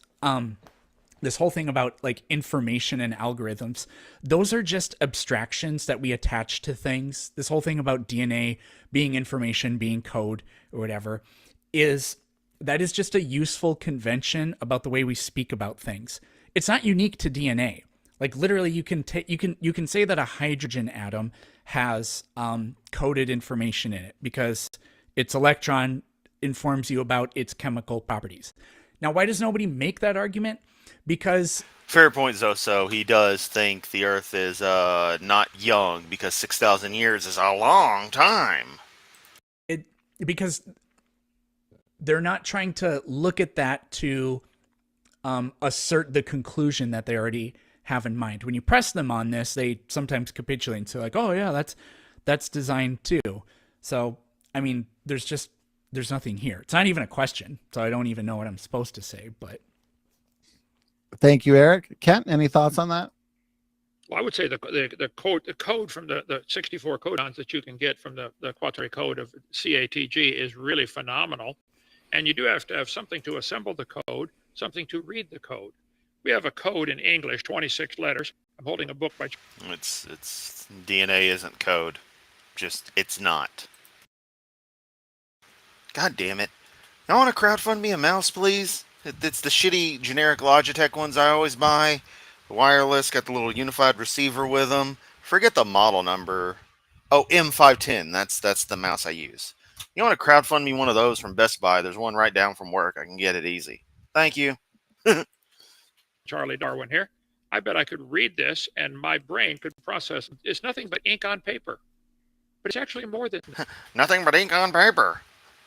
this whole thing about like information and algorithms, those are just abstractions that we attach to things. This whole thing about DNA being information, being code or whatever, that is just a useful convention about the way we speak about things. It's not unique to DNA. Like literally, you can say that a hydrogen atom has coded information in it because its electron informs you about its chemical properties. Now, why does nobody make that argument? Because fair point, Zoso. He does think the Earth is not young because 6,000 years is a long time. Because they're not trying to look at that to assert the conclusion that they already have in mind. When you press them on this, they sometimes capitulate and say like, oh yeah, that's designed too. So, I mean, there's nothing here. It's not even a question. So I don't even know what I'm supposed to say, but. Thank you, Eric. Kent, any thoughts on that? Well, I would say the code from the 64 codons that you can get from the quaternary code of CATG is really phenomenal. And you do have to have something to assemble the code, something to read the code. We have a code in English, 26 letters. I'm holding a book by. It's DNA isn't code. Just it's not. God damn it! Y'all want to crowdfund me a mouse, please? It's the shitty generic Logitech ones I always buy. The wireless, got the little unified receiver with them. Forget the model number. Oh, M510. That's the mouse I use. You want to crowdfund me one of those from Best Buy? There's one right down from work. I can get it easy. Thank you. Charlie Darwin here. I bet I could read this and my brain could process. It's nothing but ink on paper. But it's actually more than nothing but ink on paper.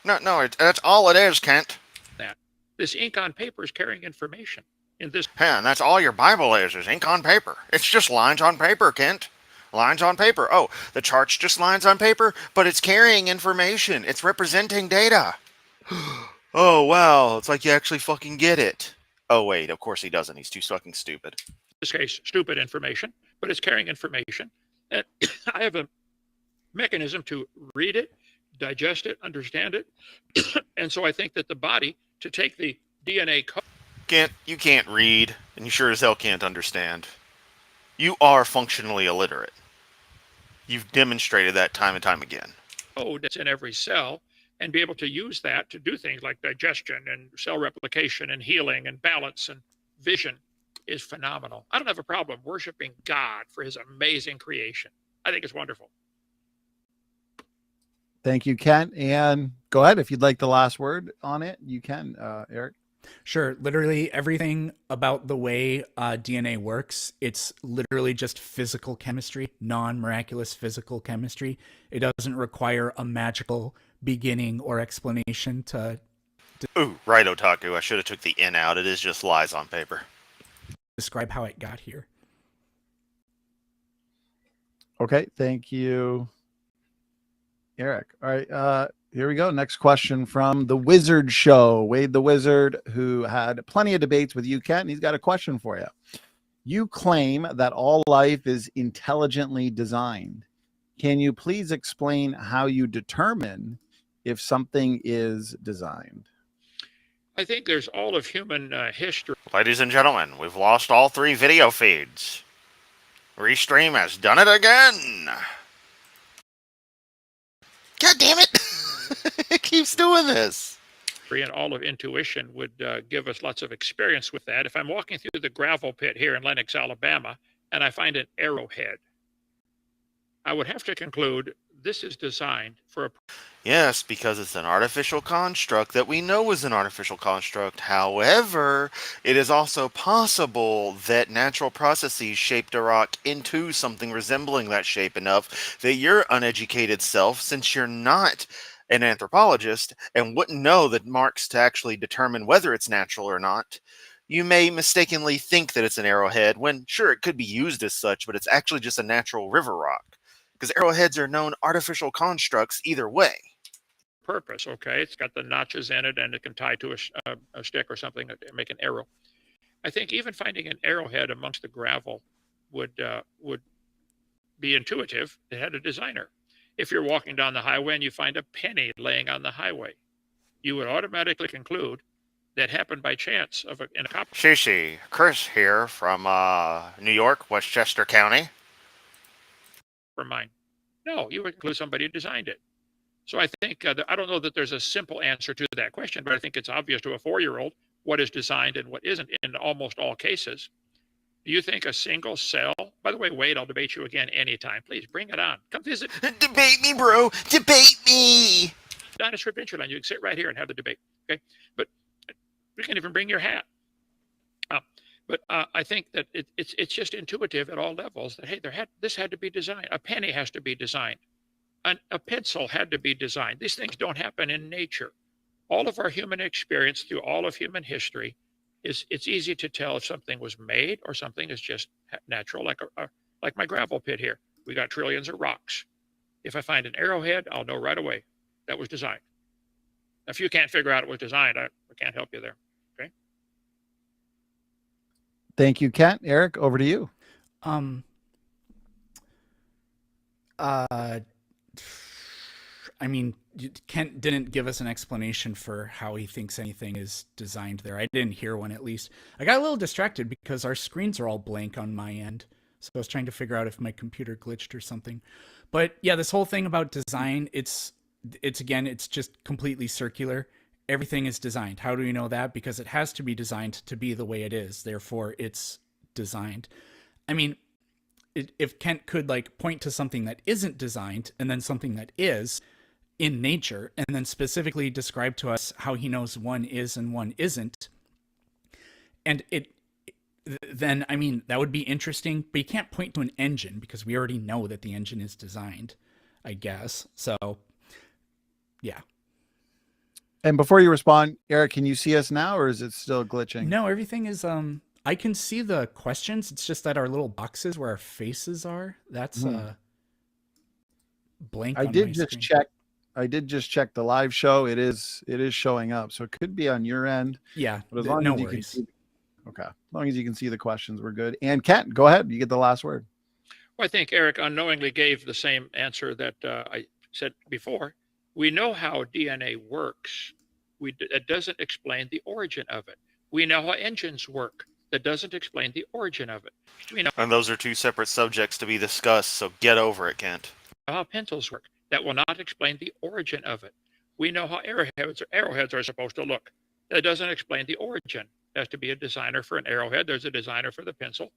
No, that's all it is, Kent. That. This ink on paper is carrying information. In this. And that's all your Bible is ink on paper. It's just lines on paper, Kent. Lines on paper. Oh, the chart's just lines on paper, but it's carrying information. It's representing data. Oh, wow. It's like you actually fucking get it. Oh, wait. Of course he doesn't. He's too fucking stupid. This case, stupid information, but it's carrying information. And I have a mechanism to read it, digest it, understand it. And so I think that the body, to take the DNA code. You can't read, and you sure as hell can't understand. You are functionally illiterate. You've demonstrated that time and time again. Code that's in every cell and be able to use that to do things like digestion and cell replication and healing and balance and vision is phenomenal. I don't have a problem worshiping God for his amazing creation. I think it's wonderful. Thank you, Kent. And go ahead. If you'd like the last word on it, you can, Eric. Sure. Literally everything about the way DNA works, it's literally just physical chemistry, non-miraculous physical chemistry. It doesn't require a magical beginning or explanation to Ooh, right, Otaku. I should have took the N out. It is just lies on paper. describe how it got here. Okay. Thank you, Eric. All right. Here we go. Next question from the Wizard Show. Wade the Wizard, who had plenty of debates with you, Kent, and he's got a question for you. You claim that all life is intelligently designed. Can you please explain how you determine if something is designed? I think there's all of human history. Ladies and gentlemen, we've lost all 3 video feeds. Restream has done it again. God damn it. It keeps doing this. And all of intuition would give us lots of experience with that. If I'm walking through the gravel pit here in Lenox, Alabama, and I find an arrowhead, I would have to conclude this is designed for a... Yes, because it's an artificial construct that we know is an artificial construct. However, it is also possible that natural processes shaped a rock into something resembling that shape enough that your uneducated self, since you're not an anthropologist and wouldn't know the marks to actually determine whether it's natural or not, you may mistakenly think that it's an arrowhead when, sure, it could be used as such, but it's actually just a natural river rock. Because arrowheads are known artificial constructs either way. Purpose, okay? It's got the notches in it, and it can tie to a stick or something to make an arrow. I think even finding an arrowhead amongst the gravel would be intuitive. It had a designer. If you're walking down the highway and you find a penny laying on the highway, you would automatically conclude that happened by chance in a cop. Shishi, Chris here from New York, Westchester County. For mine. No, you would conclude somebody designed it. So I think, I don't know that there's a simple answer to that question, but I think it's obvious to a 4-year-old what is designed and what isn't in almost all cases. Do you think a single cell, by the way, Wade, I'll debate you again anytime. Please bring it on. Come visit. Debate me, bro. Debate me. Dinosaur Adventureland. You can sit right here and have the debate. Okay. But you can even bring your hat. But I think that it's just intuitive at all levels that, hey, this had to be designed. A penny has to be designed. A pencil had to be designed. These things don't happen in nature. All of our human experience through all of human history it's easy to tell if something was made or something is just natural, like my gravel pit here. We got trillions of rocks. If I find an arrowhead, I'll know right away that was designed. If you can't figure out it was designed, I can't help you there. Okay. Thank you, Kent. Eric, over to you. I mean, Kent didn't give us an explanation for how he thinks anything is designed there. I didn't hear one, at least. I got a little distracted because our screens are all blank on my end. So I was trying to figure out if my computer glitched or something. But yeah, this whole thing about design, it's just completely circular. Everything is designed. How do we know that? Because it has to be designed to be the way it is. Therefore, it's designed. I mean, if Kent could point to something that isn't designed and then something that is in nature, and then specifically describe to us how he knows one is and one isn't, and then I mean that would be interesting. But you can't point to an engine because we already know that the engine is designed, I guess. So, yeah. And before you respond, Eric, can you see us now, or is it still glitching? No, everything is. I can see the questions. It's just that our little boxes where our faces are, that's blank. I did just check I did just check the live show. It is showing up, so it could be on your end. Yeah, But as no long as you worries. can see, okay, as long as you can see the questions, we're good. And Kent, go ahead. You get the last word. Well, I think Eric unknowingly gave the same answer that I said before. We know how DNA works. It doesn't explain the origin of it. We know how engines work. That doesn't explain the origin of it. We know And those are two separate subjects to be discussed, so get over it, Kent. how pencils work. That will not explain the origin of it. We know how arrowheads are supposed to look. That doesn't explain the origin. There has to be a designer for an arrowhead. There's a designer for the pencil.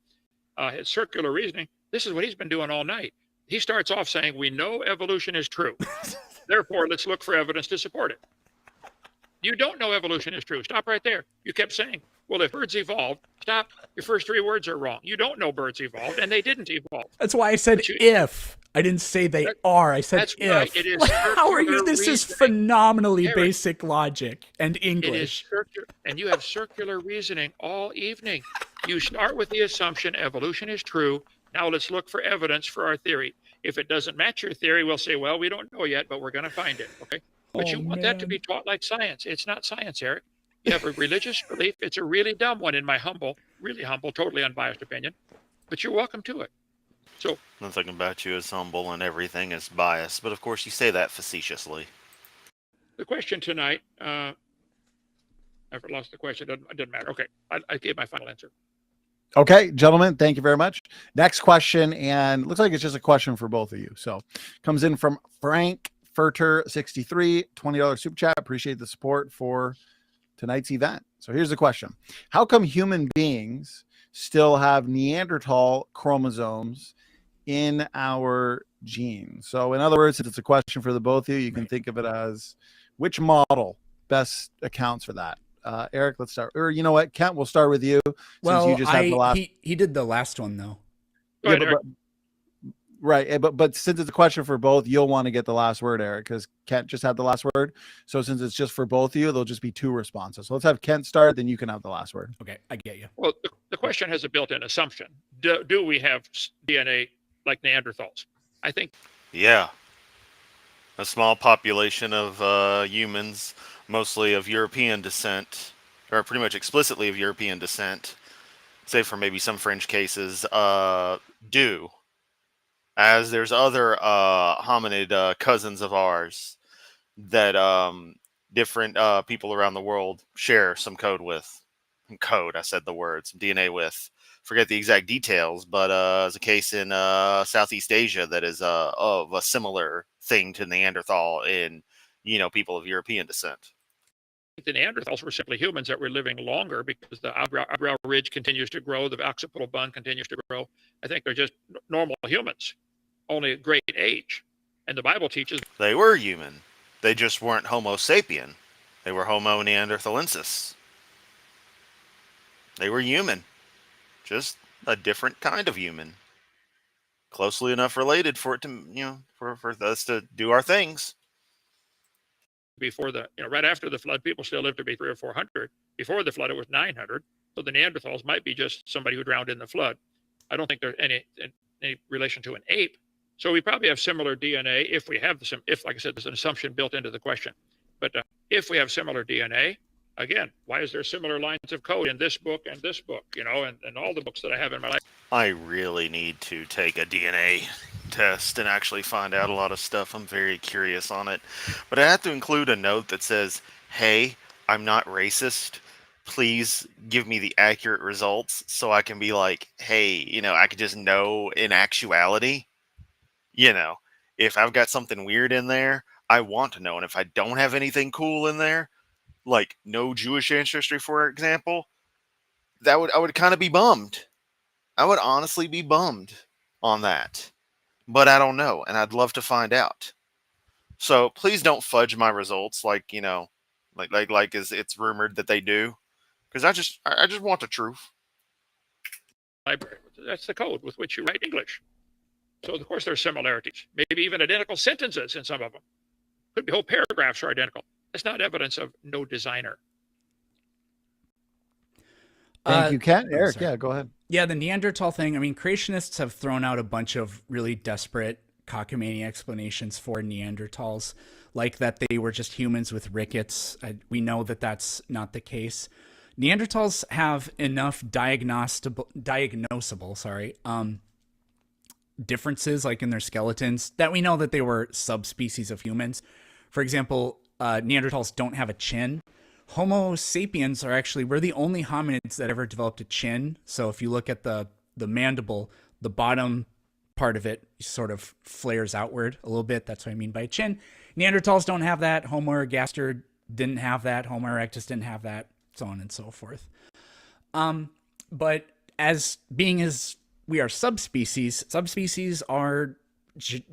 His circular reasoning, this is what he's been doing all night. He starts off saying, we know evolution is true. Therefore, let's look for evidence to support it. You don't know evolution is true. Stop right there. You kept saying, well, if birds evolved, stop. Your first three words are wrong. You don't know birds evolved, and they didn't evolve. That's why I said if. I didn't say they are. I said That's if. right. It is How are you? circular This is reasoning. phenomenally Eric, basic logic and It is English. circular, and you have circular reasoning all evening. You start with the assumption evolution is true. Now let's look for evidence for our theory. If it doesn't match your theory, we'll say, well, we don't know yet, but we're going to find it. Okay. But you want that to be taught like science. It's not science, Eric. You have a religious belief. It's a really dumb one in my really humble, totally unbiased opinion. But you're welcome to it. So Nothing about you is humble and everything is biased, but of course you say that facetiously. the question tonight, I've lost the question. It doesn't matter. Okay. I gave my final answer. Okay, gentlemen, thank you very much. Next question, and looks like it's just a question for both of you. So comes in from Frank Furter 63, $20 super chat. Appreciate the support for tonight's event. So here's the question. How come human beings still have Neanderthal chromosomes in our genes? So in other words, if it's a question for the both of you, you can think of it as which model best accounts for that. Eric, let's start. Or you know what, Kent, we'll start with you. Well, since you just had the last... he did the last one though. Go ahead, Eric. Right, but since it's a question for both, you'll want to get the last word, Eric, because Kent just had the last word. So since it's just for both of you, there'll just be two responses. So let's have Kent start, then you can have the last word. Okay, I get you. Well, the question has a built-in assumption. Do we have DNA like Neanderthals? I think Yeah. A small population of humans, mostly of European descent, or pretty much explicitly of European descent, save for maybe some fringe cases, do. As there's other hominid cousins of ours that different people around the world share some code with. Code, I said the word, some DNA with. Forget the exact details, but there's a case in Southeast Asia that is of a similar thing to Neanderthal in, people of European descent. the Neanderthals were simply humans that were living longer because the eyebrow ridge continues to grow, the occipital bone continues to grow. I think they're just normal humans, only at great age. And the Bible teaches They were human. They just weren't Homo sapien. They were Homo neanderthalensis. They were human. Just a different kind of human. Closely enough related for it to, for us to do our things. before right after the flood, people still lived to be 300 or 400. Before the flood, it was 900. So the Neanderthals might be just somebody who drowned in the flood. I don't think there's any relation to an ape. So we probably have similar DNA if we have like I said, there's an assumption built into the question. But if we have similar DNA, again, why is there similar lines of code in this book and this book, and all the books that I have in my life? I really need to take a DNA test and actually find out a lot of stuff. I'm very curious on it. But I have to include a note that says, hey, I'm not racist. Please give me the accurate results so I can be like, hey, I could just know in actuality, if I've got something weird in there, I want to know. And if I don't have anything cool in there, like no Jewish ancestry, for example, I would kind of be bummed. I would honestly be bummed on that. But I don't know, and I'd love to find out. So please don't fudge my results like it's rumored that they do. Because I just want the truth. Library. That's the code with which you write English. So of course there's similarities, maybe even identical sentences in some of them. Could be whole paragraphs are identical. That's not evidence of no designer. Thank you, Ken. Eric, yeah, go ahead. Yeah, the Neanderthal thing. I mean, creationists have thrown out a bunch of really desperate cockamamie explanations for Neanderthals, like that they were just humans with rickets. We know that that's not the case. Neanderthals have enough diagnosable differences, like in their skeletons, that we know that they were subspecies of humans. For example, Neanderthals don't have a chin. Homo sapiens we're the only hominids that ever developed a chin. So if you look at the mandible, the bottom part of it sort of flares outward a little bit. That's what I mean by chin. Neanderthals don't have that. Homo ergaster didn't have that. Homo erectus didn't have that, so on and so forth. But as we are subspecies are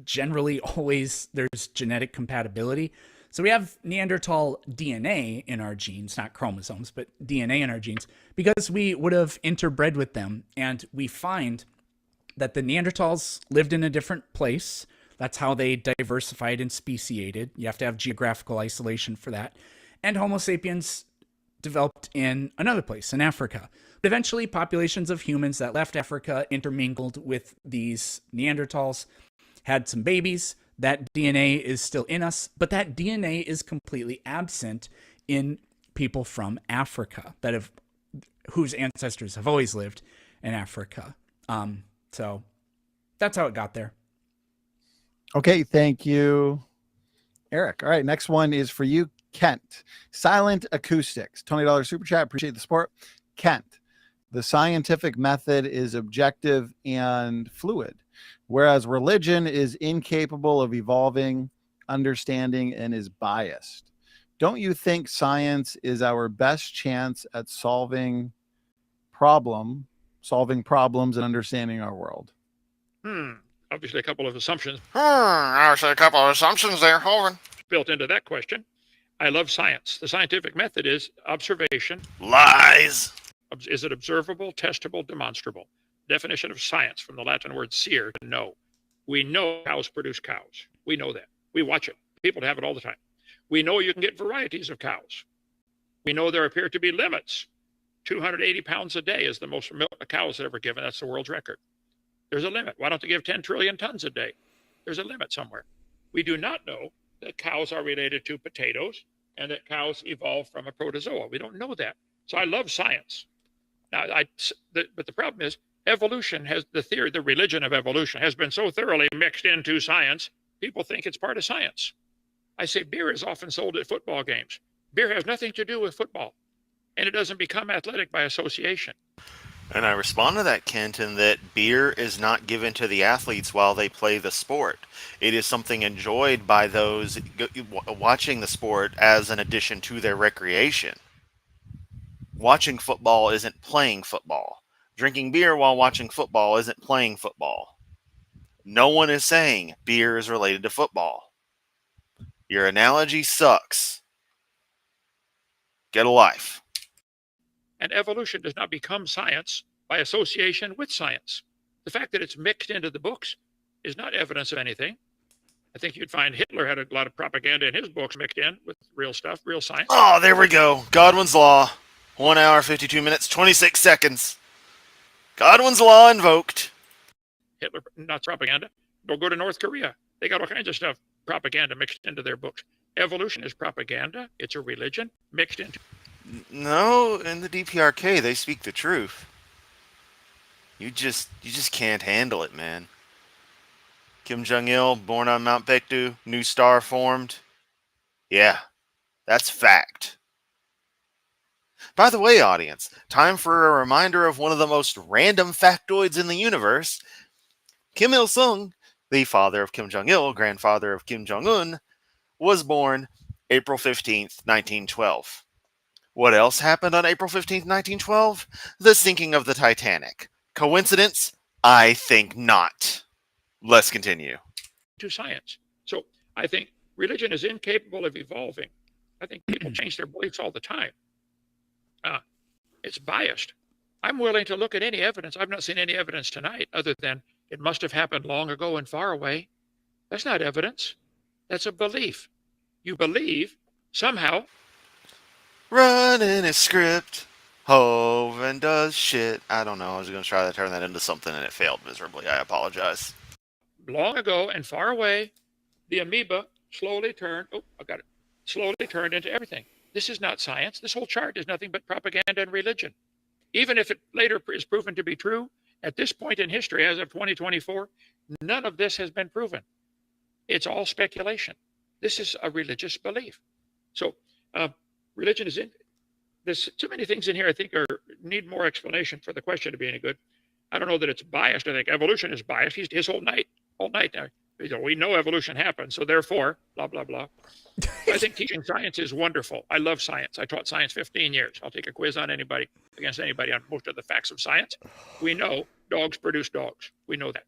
generally always, there's genetic compatibility. So we have Neanderthal DNA in our genes, not chromosomes, but DNA in our genes, because we would have interbred with them. And we find that the Neanderthals lived in a different place. That's how they diversified and speciated. You have to have geographical isolation for that. And Homo sapiens developed in another place, in Africa. But eventually, populations of humans that left Africa intermingled with these Neanderthals, had some babies. That DNA is still in us, but that DNA is completely absent in people from Africa whose ancestors have always lived in Africa. So that's how it got there. Okay, thank you, Eric. All right, next one is for you, Kent. Silent Acoustics, $20 super chat. Appreciate the support. Kent, the scientific method is objective and fluid, whereas religion is incapable of evolving, understanding, and is biased. Don't you think science is our best chance at solving problems and understanding our world? Obviously, a couple of assumptions Actually, a couple of assumptions there, Hovind. built into that question. I love science. The scientific method is observation. Lies. Is it observable, testable, demonstrable? Definition of science from the Latin word seer, to know. We know cows produce cows. We know that. We watch it. People have it all the time. We know you can get varieties of cows. We know there appear to be limits. 280 pounds a day is the most milk a cow has ever given. That's the world's record. There's a limit. Why don't they give 10 trillion tons a day? There's a limit somewhere. We do not know that cows are related to potatoes and that cows evolved from a protozoa. We don't know that. So I love science. Now, but the problem is evolution has the religion of evolution has been so thoroughly mixed into science, people think it's part of science. I say beer is often sold at football games. Beer has nothing to do with football, and it doesn't become athletic by association. And I respond to that, Kent, in that beer is not given to the athletes while they play the sport. It is something enjoyed by those watching the sport as an addition to their recreation. Watching football isn't playing football. Drinking beer while watching football isn't playing football. No one is saying beer is related to football. Your analogy sucks. Get a life. And evolution does not become science by association with science. The fact that it's mixed into the books is not evidence of anything. I think you'd find Hitler had a lot of propaganda in his books mixed in with real stuff, real science. Oh, there we go. Godwin's Law. 1 hour, 52 minutes, 26 seconds. Godwin's Law invoked. Hitler, not propaganda. Don't go to North Korea. They got all kinds of stuff, propaganda mixed into their books. Evolution is propaganda. It's a religion mixed into. No, in the DPRK, they speak the truth. You just can't handle it, man. Kim Jong-il, born on Mount Baekdu, new star formed. Yeah, that's fact. By the way, audience, time for a reminder of one of the most random factoids in the universe. Kim Il-sung, the father of Kim Jong-il, grandfather of Kim Jong-un, was born April 15th, 1912. What else happened on April 15th, 1912? The sinking of the Titanic. Coincidence? I think not. Let's continue. To science. So I think religion is incapable of evolving. I think people change their beliefs all the time. It's biased. I'm willing to look at any evidence. I've not seen any evidence tonight other than it must have happened long ago and far away. That's not evidence. That's a belief. You believe somehow. Running a script. Hovind does shit. I don't know. I was going to try to turn that into something and it failed miserably. I apologize. long ago and far away, the amoeba slowly turned, slowly turned into everything. This is not science. This whole chart is nothing but propaganda and religion. Even if it later is proven to be true, at this point in history, as of 2024, none of this has been proven. It's all speculation. This is a religious belief. So religion is in. There's too many things in here I think need more explanation for the question to be any good. I don't know that it's biased. I think evolution is biased. His whole night now. We know evolution happened, so therefore, blah, blah, blah. I think teaching science is wonderful. I love science. I taught science 15 years. I'll take a quiz on anybody, against anybody on most of the facts of science. We know dogs produce dogs. We know that.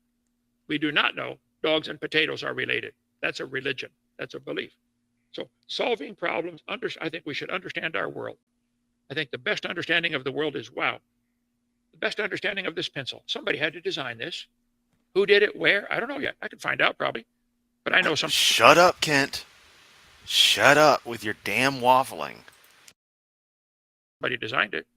We do not know dogs and potatoes are related. That's a religion. That's a belief. So solving problems, I think we should understand our world. I think the best understanding of the world is, wow, the best understanding of this pencil. Somebody had to design this. Who did it? Where? I don't know yet. I could find out probably. But I know something. Shut up, Kent. Shut up with your damn waffling. Somebody designed it.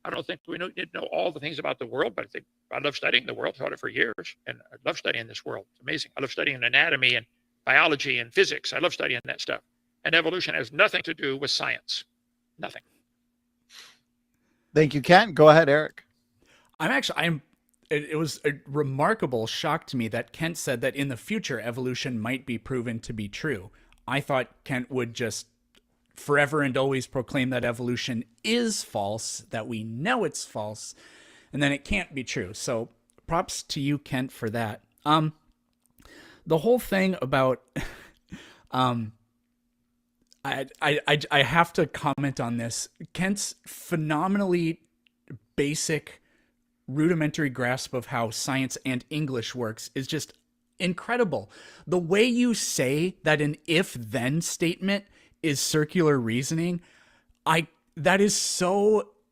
I don't think we need to know all the things about the world, but I love studying the world. Taught it for years, and I love studying this world. It's amazing. I love studying anatomy and biology and physics. I love studying that stuff. And evolution has nothing to do with science. Nothing. Thank you, Kent. Go ahead, Eric. It was a remarkable shock to me that Kent said that in the future evolution might be proven to be true. I thought Kent would just forever and always proclaim that evolution is false, that we know it's false, and then it can't be true. So props to you, Kent, for that. The whole thing about I have to comment on this. Kent's phenomenally basic, rudimentary grasp of how science and English works is just incredible. The way you say that an if-then statement is circular reasoning, I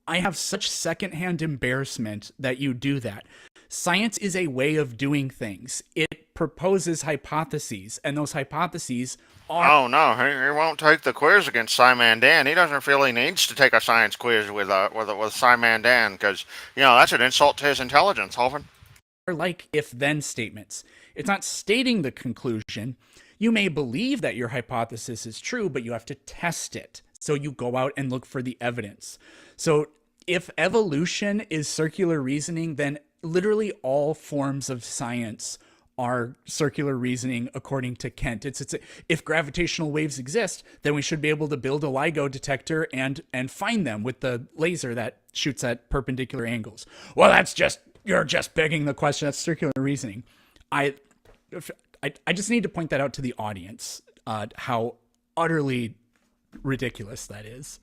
have such secondhand embarrassment that you do that. Science is a way of doing things. It proposes hypotheses, and those hypotheses are... Oh, no, he won't take the quiz against Simon Dan. He doesn't feel he needs to take a science quiz with Simon Dan, because, that's an insult to his intelligence, Hovind. Are like if-then statements. It's not stating the conclusion. You may believe that your hypothesis is true, but you have to test it. So you go out and look for the evidence. So if evolution is circular reasoning, then literally all forms of science are circular reasoning according to Kent. If gravitational waves exist, then we should be able to build a LIGO detector and find them with the laser that shoots at perpendicular angles. Well, you're just begging the question. That's circular reasoning. I just need to point that out to the audience, how utterly ridiculous that is.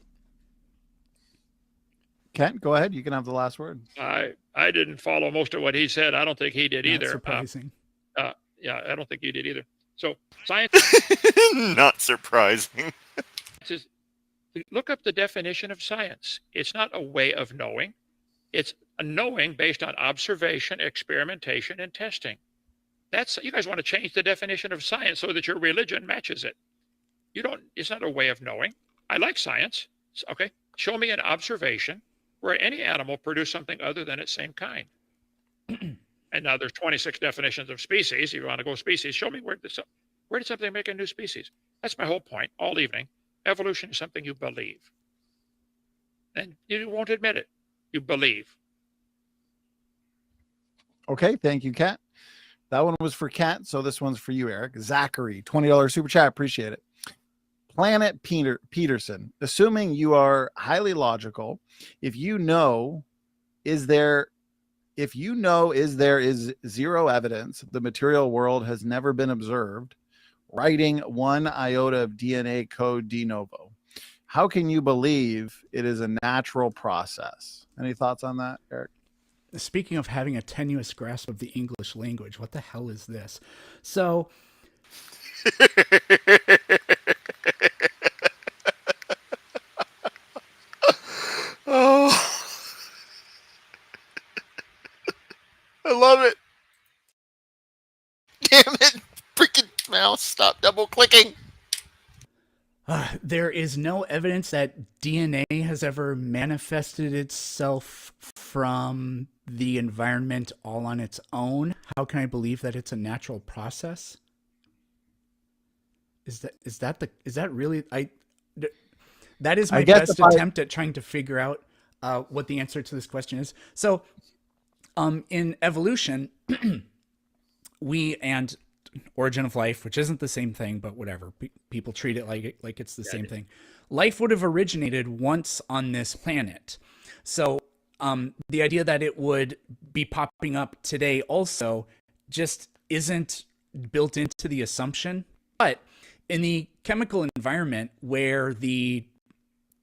Kent, go ahead. You can have the last word. I didn't follow most of what he said. I don't think he did either. Surprising. Yeah, I don't think he did either. So science... Not surprising. Look up the definition of science. It's not a way of knowing. It's a knowing based on observation, experimentation, and testing. You guys want to change the definition of science so that your religion matches it. It's not a way of knowing. I like science. Okay, show me an observation where any animal produced something other than its same kind. And now there's 26 definitions of species. If you want to go species, show me where did something make a new species? That's my whole point all evening. Evolution is something you believe. And you won't admit it. You believe. Okay, thank you, Kent. That one was for Kent, so this one's for you, Eric. Zachary, $20 super chat. Appreciate it. Planet Peterson, assuming you are highly logical, if you know is there is zero evidence the material world has never been observed, writing 1 iota of DNA code de novo, how can you believe it is a natural process? Any thoughts on that, Eric? Speaking of having a tenuous grasp of the English language, what the hell is this? So... Oh, I love it. Damn it. Freaking mouse, stop double clicking. There is no evidence that DNA has ever manifested itself from the environment all on its own, how can I believe that it's a natural process? Is that really that is my best attempt at trying to figure out what the answer to this question is. So, in evolution, and origin of life, which isn't the same thing, but whatever. People treat it like it's the same thing. Life would have originated once on this planet. So the idea that it would be popping up today also just isn't built into the assumption. But in the chemical environment where the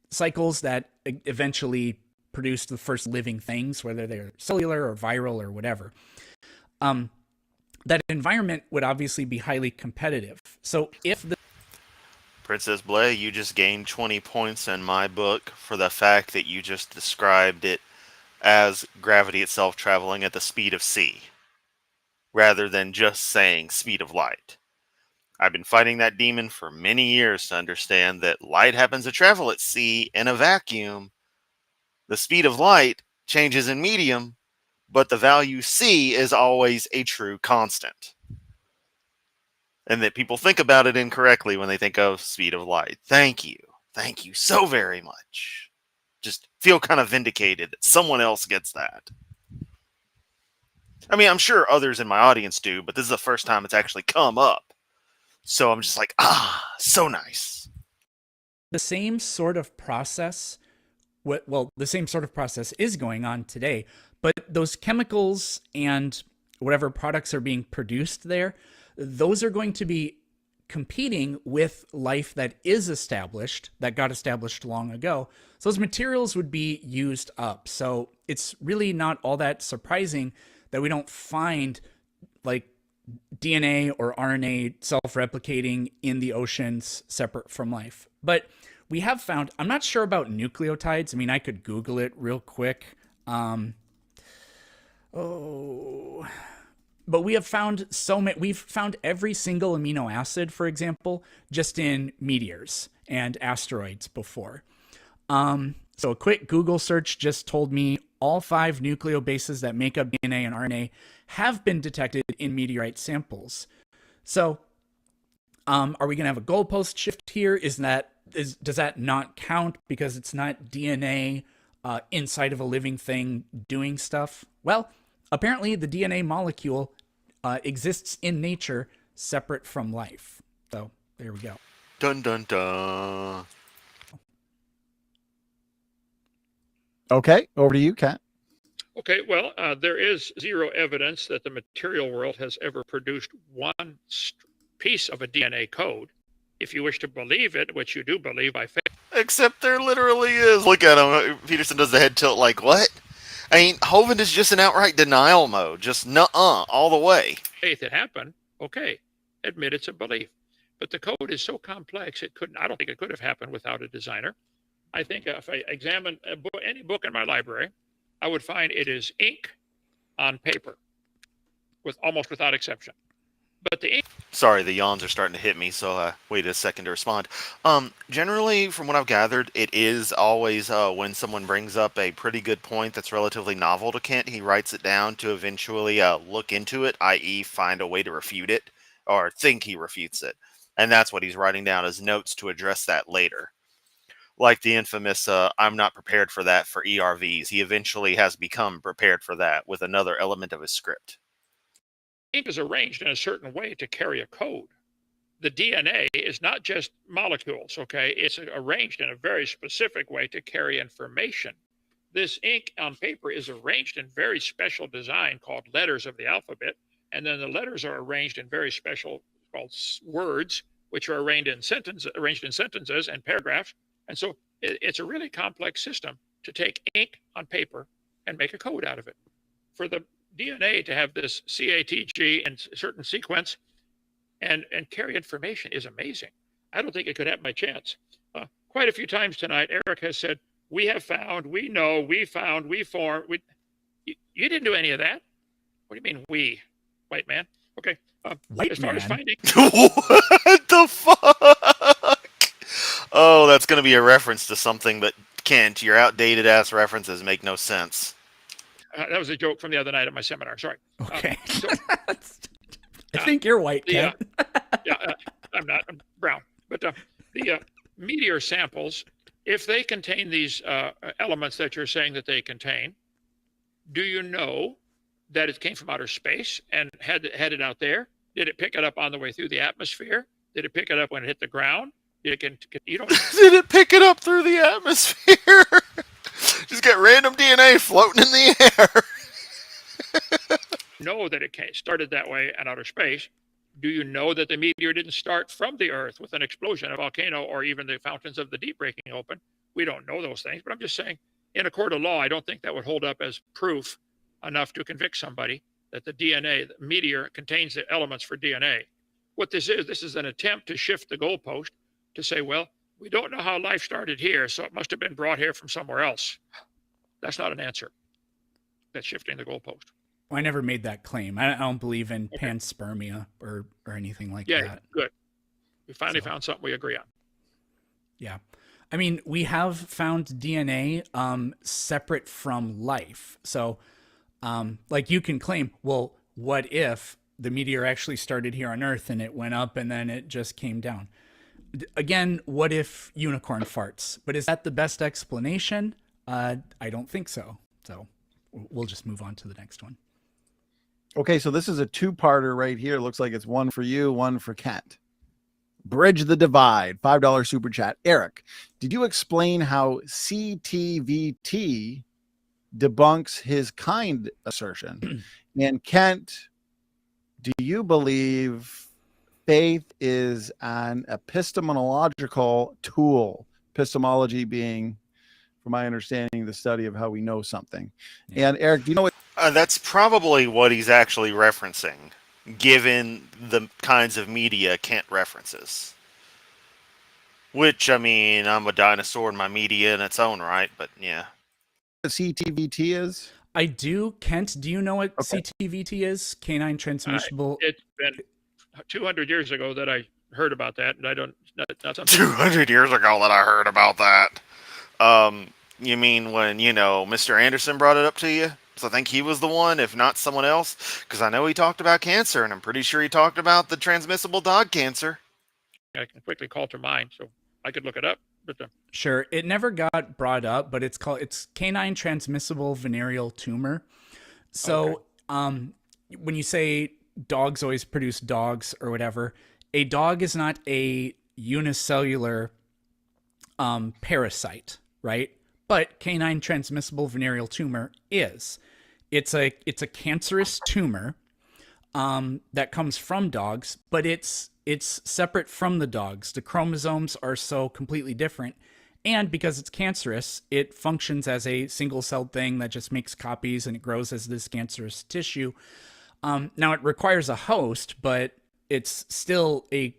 cycles that eventually produce the first living things, whether they're cellular or viral or whatever, that environment would obviously be highly competitive. So if the Princess Blay, you just gained 20 points in my book for the fact that you just described it as gravity itself traveling at the speed of C, rather than just saying speed of light. I've been fighting that demon for many years to understand that light happens to travel at C in a vacuum. The speed of light changes in medium, but the value C is always a true constant. And that people think about it incorrectly when they think of speed of light. Thank you. Thank you so very much. Just feel kind of vindicated that someone else gets that. I mean, I'm sure others in my audience do, but this is the first time it's actually come up. So I'm just like, so nice. The same sort of process, the same sort of process is going on today, but those chemicals and whatever products are being produced there, those are going to be competing with life that is established, that got established long ago. So those materials would be used up. So it's really not all that surprising that we don't find like DNA or RNA self-replicating in the oceans separate from life. But we have found, I'm not sure about nucleotides. I mean, I could Google it real quick. But we have found we've found every single amino acid, for example, just in meteors and asteroids before. So a quick Google search just told me all 5 nucleobases that make up DNA and RNA have been detected in meteorite samples. So are we going to have a goalpost shift here? Does that not count because it's not DNA inside of a living thing doing stuff? Well, apparently the DNA molecule exists in nature separate from life. So there we go. Dun dun dun. Okay, over to you, Kat. Okay, well, there is zero evidence that the material world has ever produced one piece of a DNA code. If you wish to believe it, which you do believe by faith. Except there literally is. Look at him. Peterson does the head tilt like, what? I mean, Hovind is just in outright denial mode. Just nuh-uh, all the way. Faith it happened. Okay, admit it's a belief. But the code is so complex, I don't think it could have happened without a designer. I think if I examine any book in my library, I would find it is ink on paper, almost without exception. But the ink... Sorry, the yawns are starting to hit me, so wait a second to respond. Generally, from what I've gathered, it is always when someone brings up a pretty good point that's relatively novel to Kent, he writes it down to eventually look into it, i.e. find a way to refute it, or think he refutes it. And that's what he's writing down as notes to address that later. Like the infamous, I'm not prepared for that for ERVs. He eventually has become prepared for that with another element of his script. Ink is arranged in a certain way to carry a code. The DNA is not just molecules, okay? It's arranged in a very specific way to carry information. This ink on paper is arranged in very special design called letters of the alphabet, and then the letters are arranged in very special called words, which are arranged in sentences and paragraphs. And so it's a really complex system to take ink on paper and make a code out of it. For the DNA to have this CATG and certain sequence and carry information is amazing. I don't think it could happen by chance. Quite a few times tonight, Eric has said, we have found, we know, we found, we formed. You didn't do any of that. What do you mean we, white man? Okay. As far as finding... What the fuck? Oh, that's going to be a reference to something, but Kent, your outdated ass references make no sense. That was a joke from the other night at my seminar. Sorry. Okay. I think you're white, Ken. I'm not. I'm brown. But the meteor samples, if they contain these elements that you're saying that they contain, do you know that it came from outer space and headed out there? Did it pick it up on the way through the atmosphere? Did it pick it up when it hit the ground? You don't. Did it pick it up through the atmosphere? Just get random DNA floating in the air. know that it started that way in outer space. Do you know that the meteor didn't start from the Earth with an explosion, a volcano, or even the fountains of the deep breaking open? We don't know those things, but I'm just saying, in a court of law, I don't think that would hold up as proof enough to convict somebody that the DNA, the meteor, contains the elements for DNA. What this is an attempt to shift the goalpost to say, well, we don't know how life started here, so it must have been brought here from somewhere else. That's not an answer. That's shifting the goalpost. Well, I never made that claim. I don't believe in panspermia or anything like that. Yeah, good. We finally found something we agree on. Yeah. I mean, we have found DNA separate from life. So, like you can claim, well, what if the meteor actually started here on Earth and it went up and then it just came down? Again, what if unicorn farts? But is that the best explanation? I don't think so. So we'll just move on to the next one. Okay, so this is a two-parter right here. Looks like it's one for you, one for Kent. Bridge the divide, $5 super chat. Eric, did you explain how CTVT debunks his kind assertion? And Kent, do you believe faith is an epistemological tool? Epistemology being, from my understanding, the study of how we know something. Yeah. And Eric, do you know what? That's probably what he's actually referencing, given the kinds of media Kent references. Which, I mean, I'm a dinosaur in my media in its own right, but yeah. CTVT is? I do. Kent, do you know what CTVT is? Canine transmissible. It's been 200 years ago that I heard about that, and I don't. Not something. 200 years ago that I heard about that. You mean when, Mr. Anderson brought it up to you? So I think he was the one, if not someone else, because I know he talked about cancer, and I'm pretty sure he talked about the transmissible dog cancer. I can quickly call to mind, so I could look it up. But Sure, it never got brought up, but it's canine transmissible venereal tumor. So, when you say dogs always produce dogs or whatever, a dog is not a unicellular parasite, right? But canine transmissible venereal tumor is. It's a cancerous tumor that comes from dogs, but it's separate from the dogs. The chromosomes are so completely different. And because it's cancerous, it functions as a single-celled thing that just makes copies and it grows as this cancerous tissue. Now it requires a host, but it's still a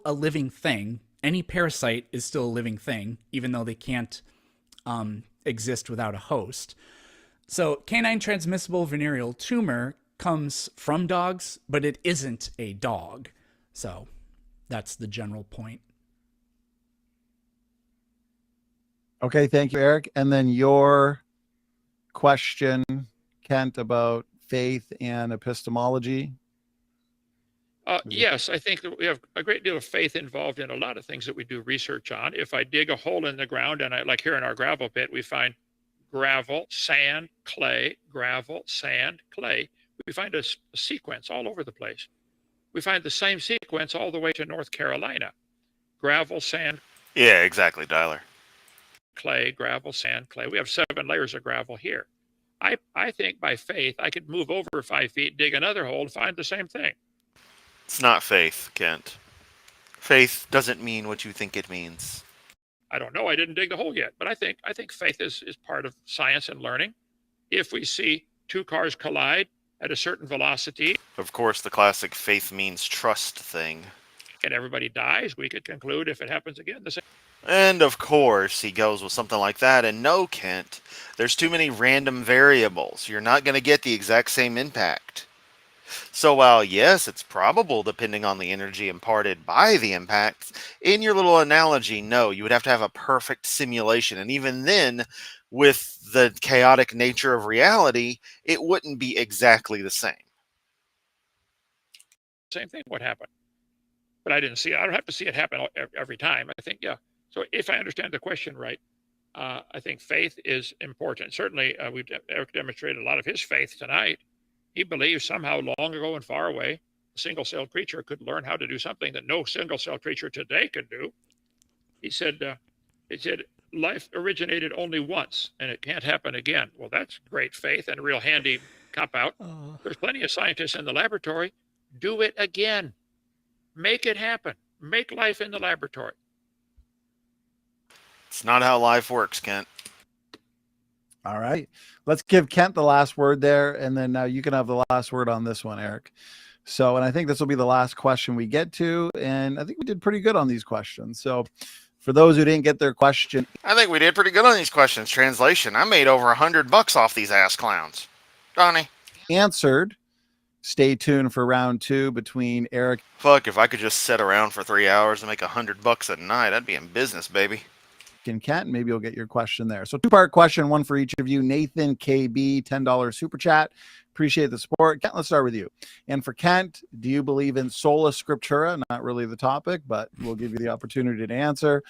living thing. Any parasite is still a living thing, even though they can't exist without a host. So canine transmissible venereal tumor comes from dogs, but it isn't a dog. So that's the general point. Okay, thank you, Eric. And then your question, Kent, about faith and epistemology. Yes, I think that we have a great deal of faith involved in a lot of things that we do research on. If I dig a hole in the ground, and like here in our gravel pit, we find gravel, sand, clay, gravel, sand, clay. We find a sequence all over the place. We find the same sequence all the way to North Carolina. Gravel, sand. Yeah, exactly, Tyler. Clay, gravel, sand, clay. We have 7 layers of gravel here. I think by faith, I could move over 5 feet, dig another hole, and find the same thing. It's not faith, Kent. Faith doesn't mean what you think it means. I don't know. I didn't dig the hole yet, but I think faith is part of science and learning. If we see 2 cars collide at a certain velocity, of course, the classic faith means trust thing, and everybody dies, we could conclude if it happens again the same. And of course, he goes with something like that. And no, Kent, there's too many random variables. You're not going to get the exact same impact. So while, yes, it's probable depending on the energy imparted by the impacts, in your little analogy, no, you would have to have a perfect simulation. And even then, with the chaotic nature of reality, it wouldn't be exactly the same. Same thing would happen. But I didn't see it. I don't have to see it happen every time. I think, yeah. So if I understand the question right, I think faith is important. Certainly, Eric demonstrated a lot of his faith tonight. He believes somehow long ago and far away, a single-celled creature could learn how to do something that no single-celled creature today could do. He said, life originated only once, and it can't happen again. Well, that's great faith and a real handy cop-out. There's plenty of scientists in the laboratory. Do it again. Make it happen. Make life in the laboratory. It's not how life works, Kent. All right. Let's give Kent the last word there, and then now you can have the last word on this one, Eric. So, and I think this will be the last question we get to, and I think we did pretty good on these questions. So for those who didn't get their question, I think we did pretty good on these questions. Translation, I made over $100 off these ass clowns. Donnie. answered, stay tuned for round 2 between Eric. Fuck, if I could just sit around for 3 hours and make $100 a night, I'd be in business, baby. And Kent, maybe you'll get your question there. So 2-part question, one for each of you. Nathan KB, $10 super chat. Appreciate the support. Kent, let's start with you. And for Kent, do you believe in sola scriptura? Not really the topic, but we'll give you the opportunity to answer.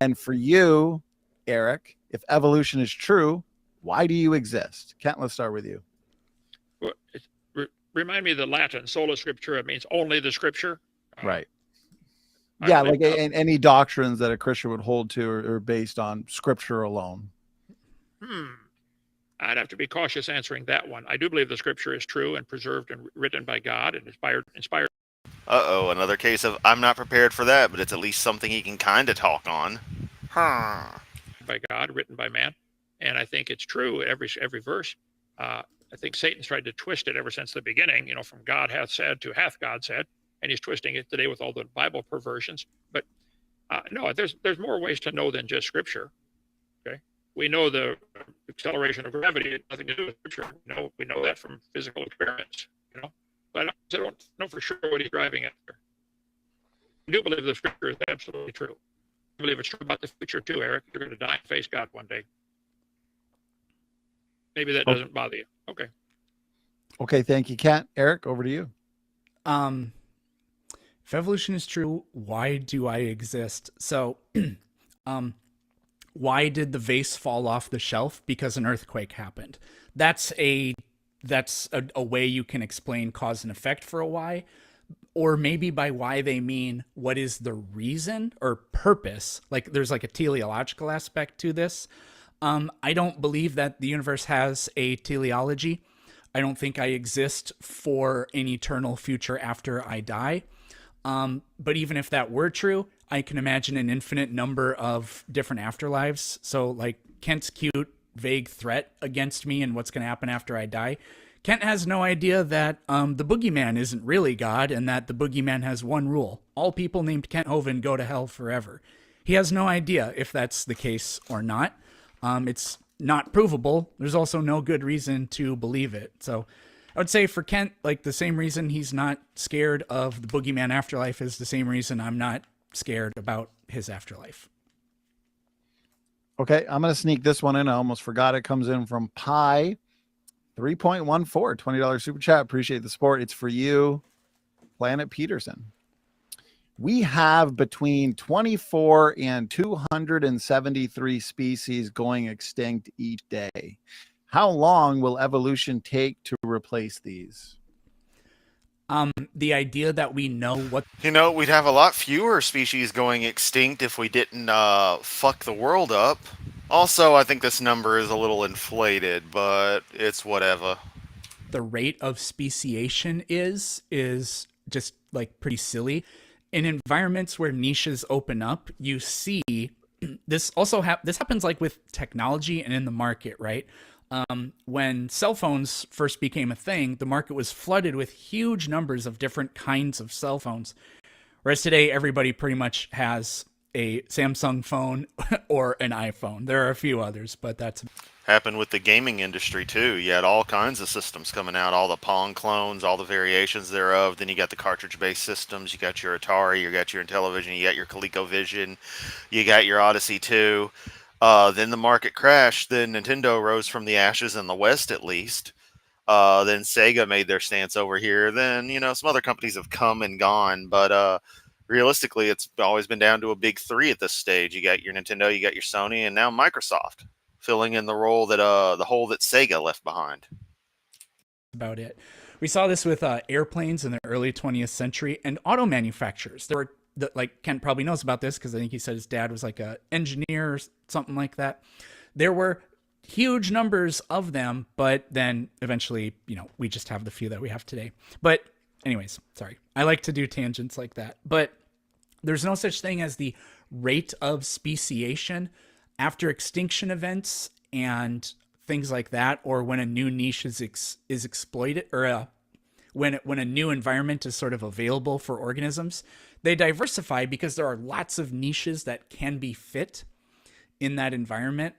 And for you, Eric, if evolution is true, why do you exist? Kent, let's start with you. Well, remind me of the Latin. Sola scriptura means only the scripture. Right. Yeah, like any doctrines that a Christian would hold to are based on scripture alone. I'd have to be cautious answering that one. I do believe the scripture is true and preserved and written by God and inspired. Uh-oh, another case of I'm not prepared for that, but it's at least something he can kind of talk on. By God, written by man. And I think it's true, every verse. I think Satan's tried to twist it ever since the beginning, from God hath said to hath God said. And he's twisting it today with all the Bible perversions. But no, there's more ways to know than just scripture. Okay, we know the acceleration of gravity has nothing to do with scripture. We know that from physical experiments. But I don't know for sure what he's driving at there. I do believe the scripture is absolutely true. I believe it's true about the future too, Eric. You're going to die and face God one day. Maybe that doesn't bother you. Okay. Okay, thank you, Kent. Eric, over to you. If evolution is true, why do I exist? So, why did the vase fall off the shelf? Because an earthquake happened. That's a way you can explain cause and effect for a why. Or maybe by why they mean what is the reason or purpose. Like there's like a teleological aspect to this. I don't believe that the universe has a teleology. I don't think I exist for an eternal future after I die. But even if that were true, I can imagine an infinite number of different afterlives. So like Kent's cute, vague threat against me and what's going to happen after I die. Kent has no idea that the boogeyman isn't really God and that the boogeyman has one rule. All people named Kent Hovind go to hell forever. He has no idea if that's the case or not. It's not provable. There's also no good reason to believe it. So I would say for Kent, like the same reason he's not scared of the boogeyman afterlife is the same reason I'm not scared about his afterlife. Okay, I'm going to sneak this one in. I almost forgot. It comes in from Pi 3.14, $20 super chat. Appreciate the support. It's for you, Planet Peterson. We have between 24 and 273 species going extinct each day. How long will evolution take to replace these? The idea that we know what... we'd have a lot fewer species going extinct if we didn't fuck the world up. Also, I think this number is a little inflated, but it's whatever. The rate of speciation is just like pretty silly. In environments where niches open up, you see this also this happens like with technology and in the market, right? When cell phones first became a thing, the market was flooded with huge numbers of different kinds of cell phones. Whereas today, everybody pretty much has a Samsung phone or an iPhone. There are a few others, but that's... Happened with the gaming industry too. You had all kinds of systems coming out, all the Pong clones, all the variations thereof. Then you got the cartridge-based systems. You got your Atari, you got your Intellivision, you got your ColecoVision, you got your Odyssey 2. Then the market crashed. Then Nintendo rose from the ashes in the West, at least. Then Sega made their stance over here. Then, some other companies have come and gone. But realistically, it's always been down to a big three at this stage. You got your Nintendo, you got your Sony, and now Microsoft, filling in the role that the hole that Sega left behind. About it. We saw this with airplanes in the early 20th century and auto manufacturers. There were, like Kent probably knows about this because I think he said his dad was like an engineer or something like that. There were huge numbers of them, but then eventually, we just have the few that we have today. But anyways, sorry. I like to do tangents like that. But there's no such thing as the rate of speciation after extinction events and things like that, or when a new niche is exploited, or when a new environment is sort of available for organisms. They diversify because there are lots of niches that can be fit in that environment.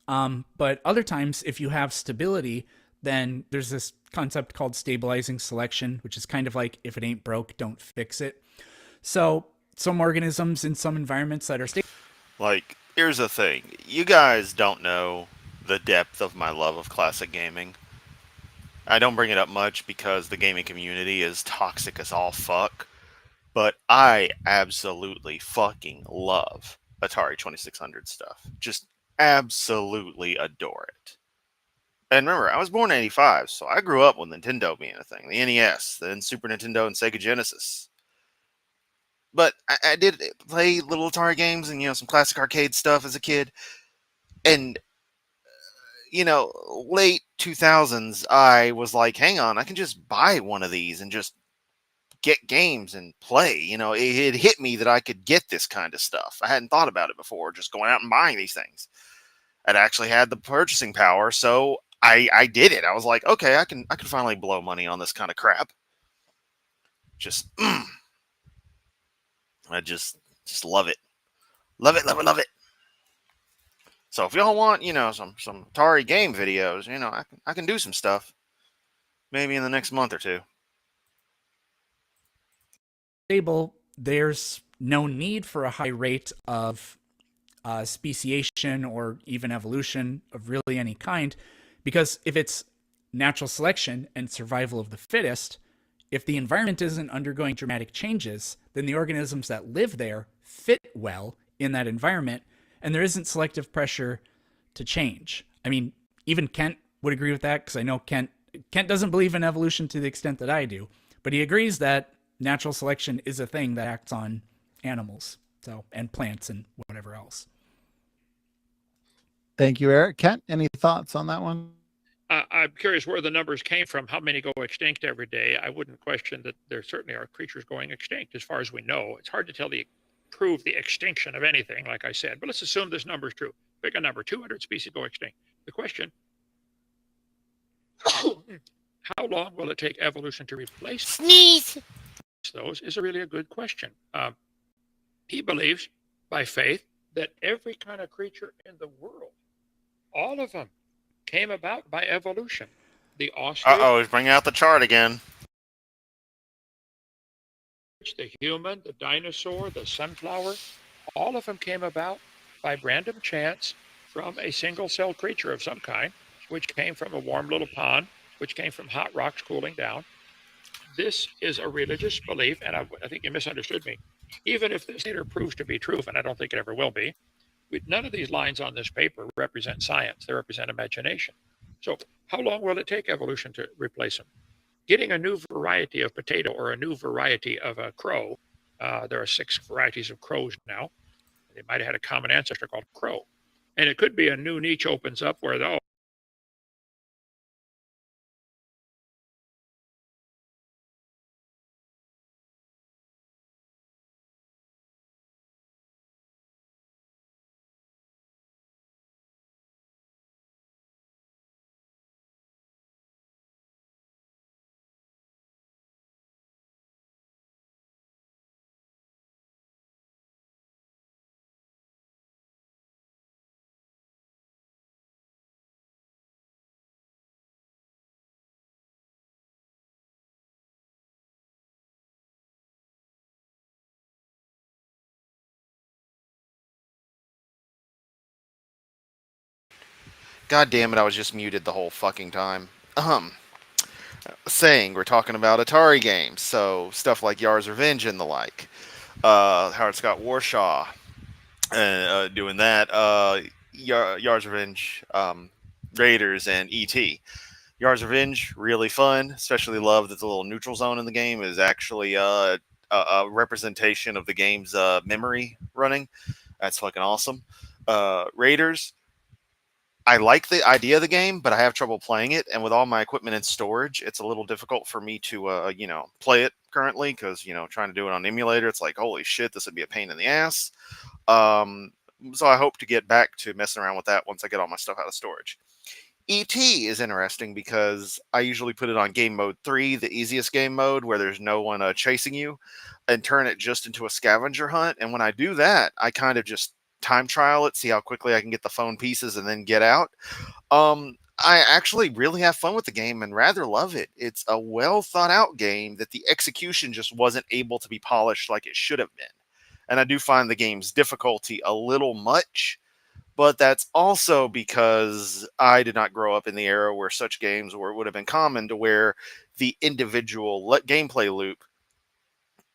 But other times, if you have stability, then there's this concept called stabilizing selection, which is kind of like, if it ain't broke, don't fix it. So some organisms in some environments that are stable. Like, here's the thing. You guys don't know the depth of my love of classic gaming. I don't bring it up much because the gaming community is toxic as all fuck, but I absolutely fucking love Atari 2600 stuff. Just absolutely adore it. And remember, I was born in 85, so I grew up with Nintendo being a thing. The NES, then Super Nintendo and Sega Genesis. But I did play little Atari games and, some classic arcade stuff as a kid. And late 2000s, I was like, hang on, I can just buy one of these and just get games and play. It hit me that I could get this kind of stuff. I hadn't thought about it before, just going out and buying these things. I'd actually had the purchasing power, so I did it. I was like, okay, I can finally blow money on this kind of crap. I just love it. Love it, love it, love it. So if y'all want, some Atari game videos, I can do some stuff. Maybe in the next month or two. Stable, there's no need for a high rate of speciation or even evolution of really any kind, because if it's natural selection and survival of the fittest, if the environment isn't undergoing dramatic changes, then the organisms that live there fit well in that environment, and there isn't selective pressure to change. I mean, even Kent would agree with that, because I know Kent doesn't believe in evolution to the extent that I do, but he agrees that natural selection is a thing that acts on animals, and plants and whatever else. Thank you, Eric. Kent, any thoughts on that one? I'm curious where the numbers came from. How many go extinct every day? I wouldn't question that there certainly are creatures going extinct, as far as we know. It's hard to prove the extinction of anything, like I said. But let's assume this number is true. Pick a number: 200 species go extinct. The question: how long will it take evolution to replace those? Is really a good question. He believes, by faith, that every kind of creature in the world, all of them, came about by evolution. The ostrich, He's bringing out the chart again. the human, the dinosaur, the sunflower, all of them came about by random chance from a single-celled creature of some kind, which came from a warm little pond, which came from hot rocks cooling down. This is a religious belief, and I think you misunderstood me. Even if this later proves to be true, and I don't think it ever will be, none of these lines on this paper represent science. They represent imagination. So how long will it take evolution to replace them? Getting a new variety of potato or a new variety of a crow, there are 6 varieties of crows now. They might have had a common ancestor called crow. And it could be a new niche opens up where, God damn it, I was just muted the whole fucking time. Saying we're talking about Atari games, so stuff like Yar's Revenge and the like. Howard Scott Warshaw doing that. Yar's Revenge, Raiders, and E.T. Yar's Revenge, really fun. Especially love that the little neutral zone in the game is actually a representation of the game's memory running. That's fucking awesome. Raiders, I like the idea of the game, but I have trouble playing it. And with all my equipment in storage, it's a little difficult for me to, play it currently because, trying to do it on emulator, it's like, holy shit, this would be a pain in the ass. So I hope to get back to messing around with that once I get all my stuff out of storage. ET is interesting because I usually put it on game mode 3, the easiest game mode where there's no one chasing you, and turn it just into a scavenger hunt. And when I do that, I kind of just time trial it, see how quickly I can get the phone pieces and then get out. I actually really have fun with the game and rather love it. It's a well thought out game that the execution just wasn't able to be polished like it should have been. And I do find the game's difficulty a little much, but that's also because I did not grow up in the era where such games would have been common, to where the individual gameplay loop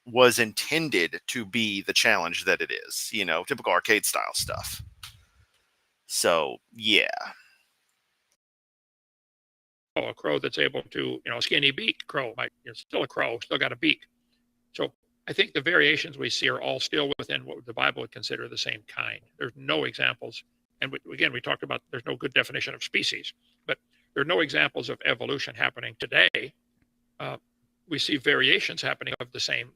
was intended to be the challenge that it is, typical arcade style stuff. So, yeah. Oh, a crow that's able to, skinny beak crow, it's still a crow, still got a beak. So I think the variations we see are all still within what the Bible would consider the same kind. There's no examples. And again, we talked about there's no good definition of species, but there are no examples of evolution happening today. We see variations happening of the same.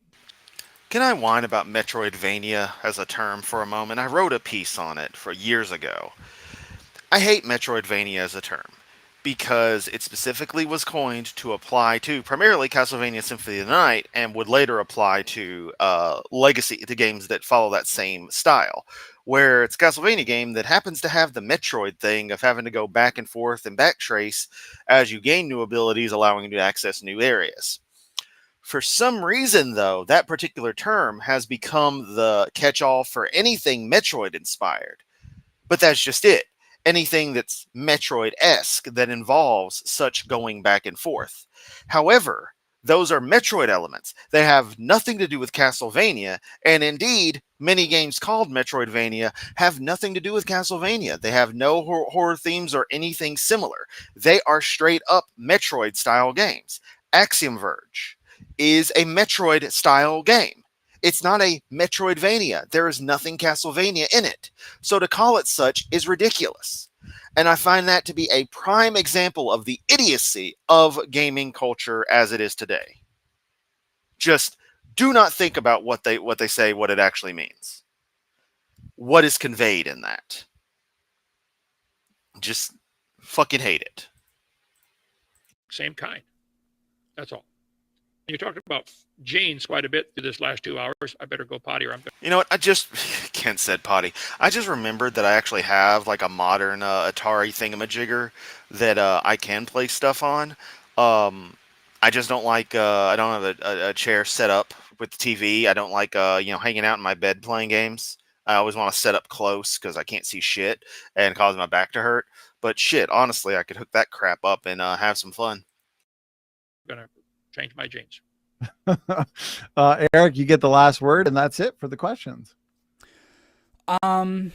Can I whine about Metroidvania as a term for a moment? I wrote a piece on it for years ago. I hate Metroidvania as a term because it specifically was coined to apply to primarily Castlevania Symphony of the Night, and would later apply to to games that follow that same style, where it's a Castlevania game that happens to have the Metroid thing of having to go back and forth and backtrace as you gain new abilities, allowing you to access new areas. For some reason, though, that particular term has become the catch-all for anything Metroid-inspired. But that's just it. Anything that's Metroid-esque that involves such going back and forth. However, those are Metroid elements. They have nothing to do with Castlevania, and indeed, many games called Metroidvania have nothing to do with Castlevania. They have no horror themes or anything similar. They are straight-up Metroid-style games. Axiom Verge is a Metroid-style game. It's not a Metroidvania. There is nothing Castlevania in it. So to call it such is ridiculous. And I find that to be a prime example of the idiocy of gaming culture as it is today. Just do not think about what they say, what it actually means. What is conveyed in that. Just fucking hate it. Same kind. That's all. You talked about genes quite a bit through this last 2 hours. I better go potty or I'm going. You know what? Kent said potty. I just remembered that I actually have like a modern Atari thingamajigger that I can play stuff on. I just don't like, I don't have a chair set up with the TV. I don't like, hanging out in my bed playing games. I always want to set up close because I can't see shit and cause my back to hurt. But shit, honestly, I could hook that crap up and have some fun. I'm going to change my genes. Eric, you get the last word, and that's it for the questions. Nothing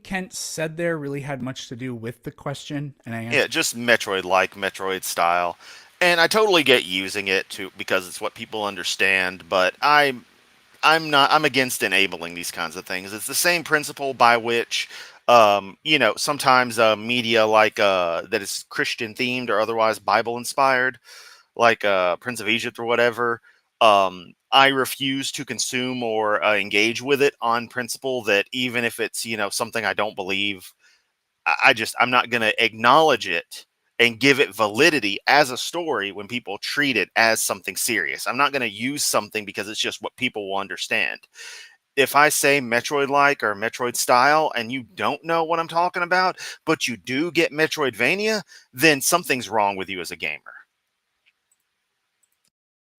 Kent said there really had much to do with the question, and just Metroid-like, Metroid style, and I totally get using it because it's what people understand. But I'm against enabling these kinds of things. It's the same principle by which sometimes media like that is Christian themed or otherwise Bible inspired, like Prince of Egypt or whatever, I refuse to consume or engage with it on principle that even if it's, something I don't believe, I'm not going to acknowledge it and give it validity as a story when people treat it as something serious. I'm not going to use something because it's just what people will understand. If I say Metroid-like or Metroid style and you don't know what I'm talking about, but you do get Metroidvania, then something's wrong with you as a gamer.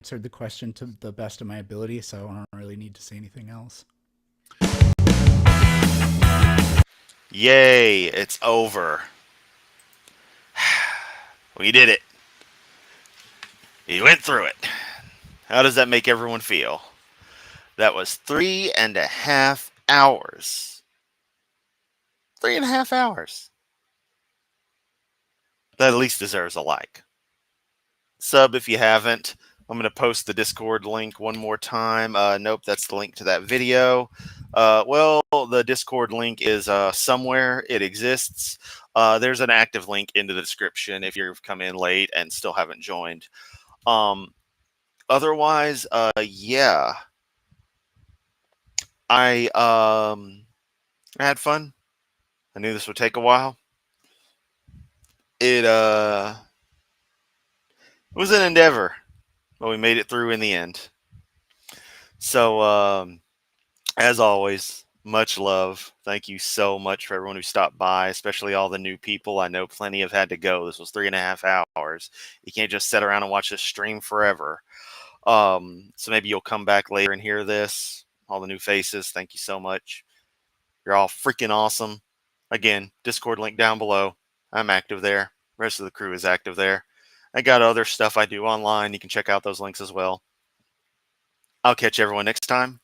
Answered the question to the best of my ability, so I don't really need to say anything else. Yay, it's over. We did it. We went through it. How does that make everyone feel? That was 3.5 hours. 3.5 hours. That at least deserves a like. Sub if you haven't. I'm going to post the Discord link one more time. Nope, that's the link to that video. Well, the Discord link is somewhere. It exists. There's an active link in the description if you've come in late and still haven't joined. Otherwise, yeah. I had fun. I knew this would take a while. It was an endeavor, but we made it through in the end. So, as always, much love. Thank you so much for everyone who stopped by, especially all the new people. I know plenty have had to go. This was 3.5 hours. You can't just sit around and watch this stream forever. So maybe you'll come back later and hear this. All the new faces, thank you so much. You're all freaking awesome. Again, Discord link down below. I'm active there. The rest of the crew is active there. I got other stuff I do online. You can check out those links as well. I'll catch everyone next time.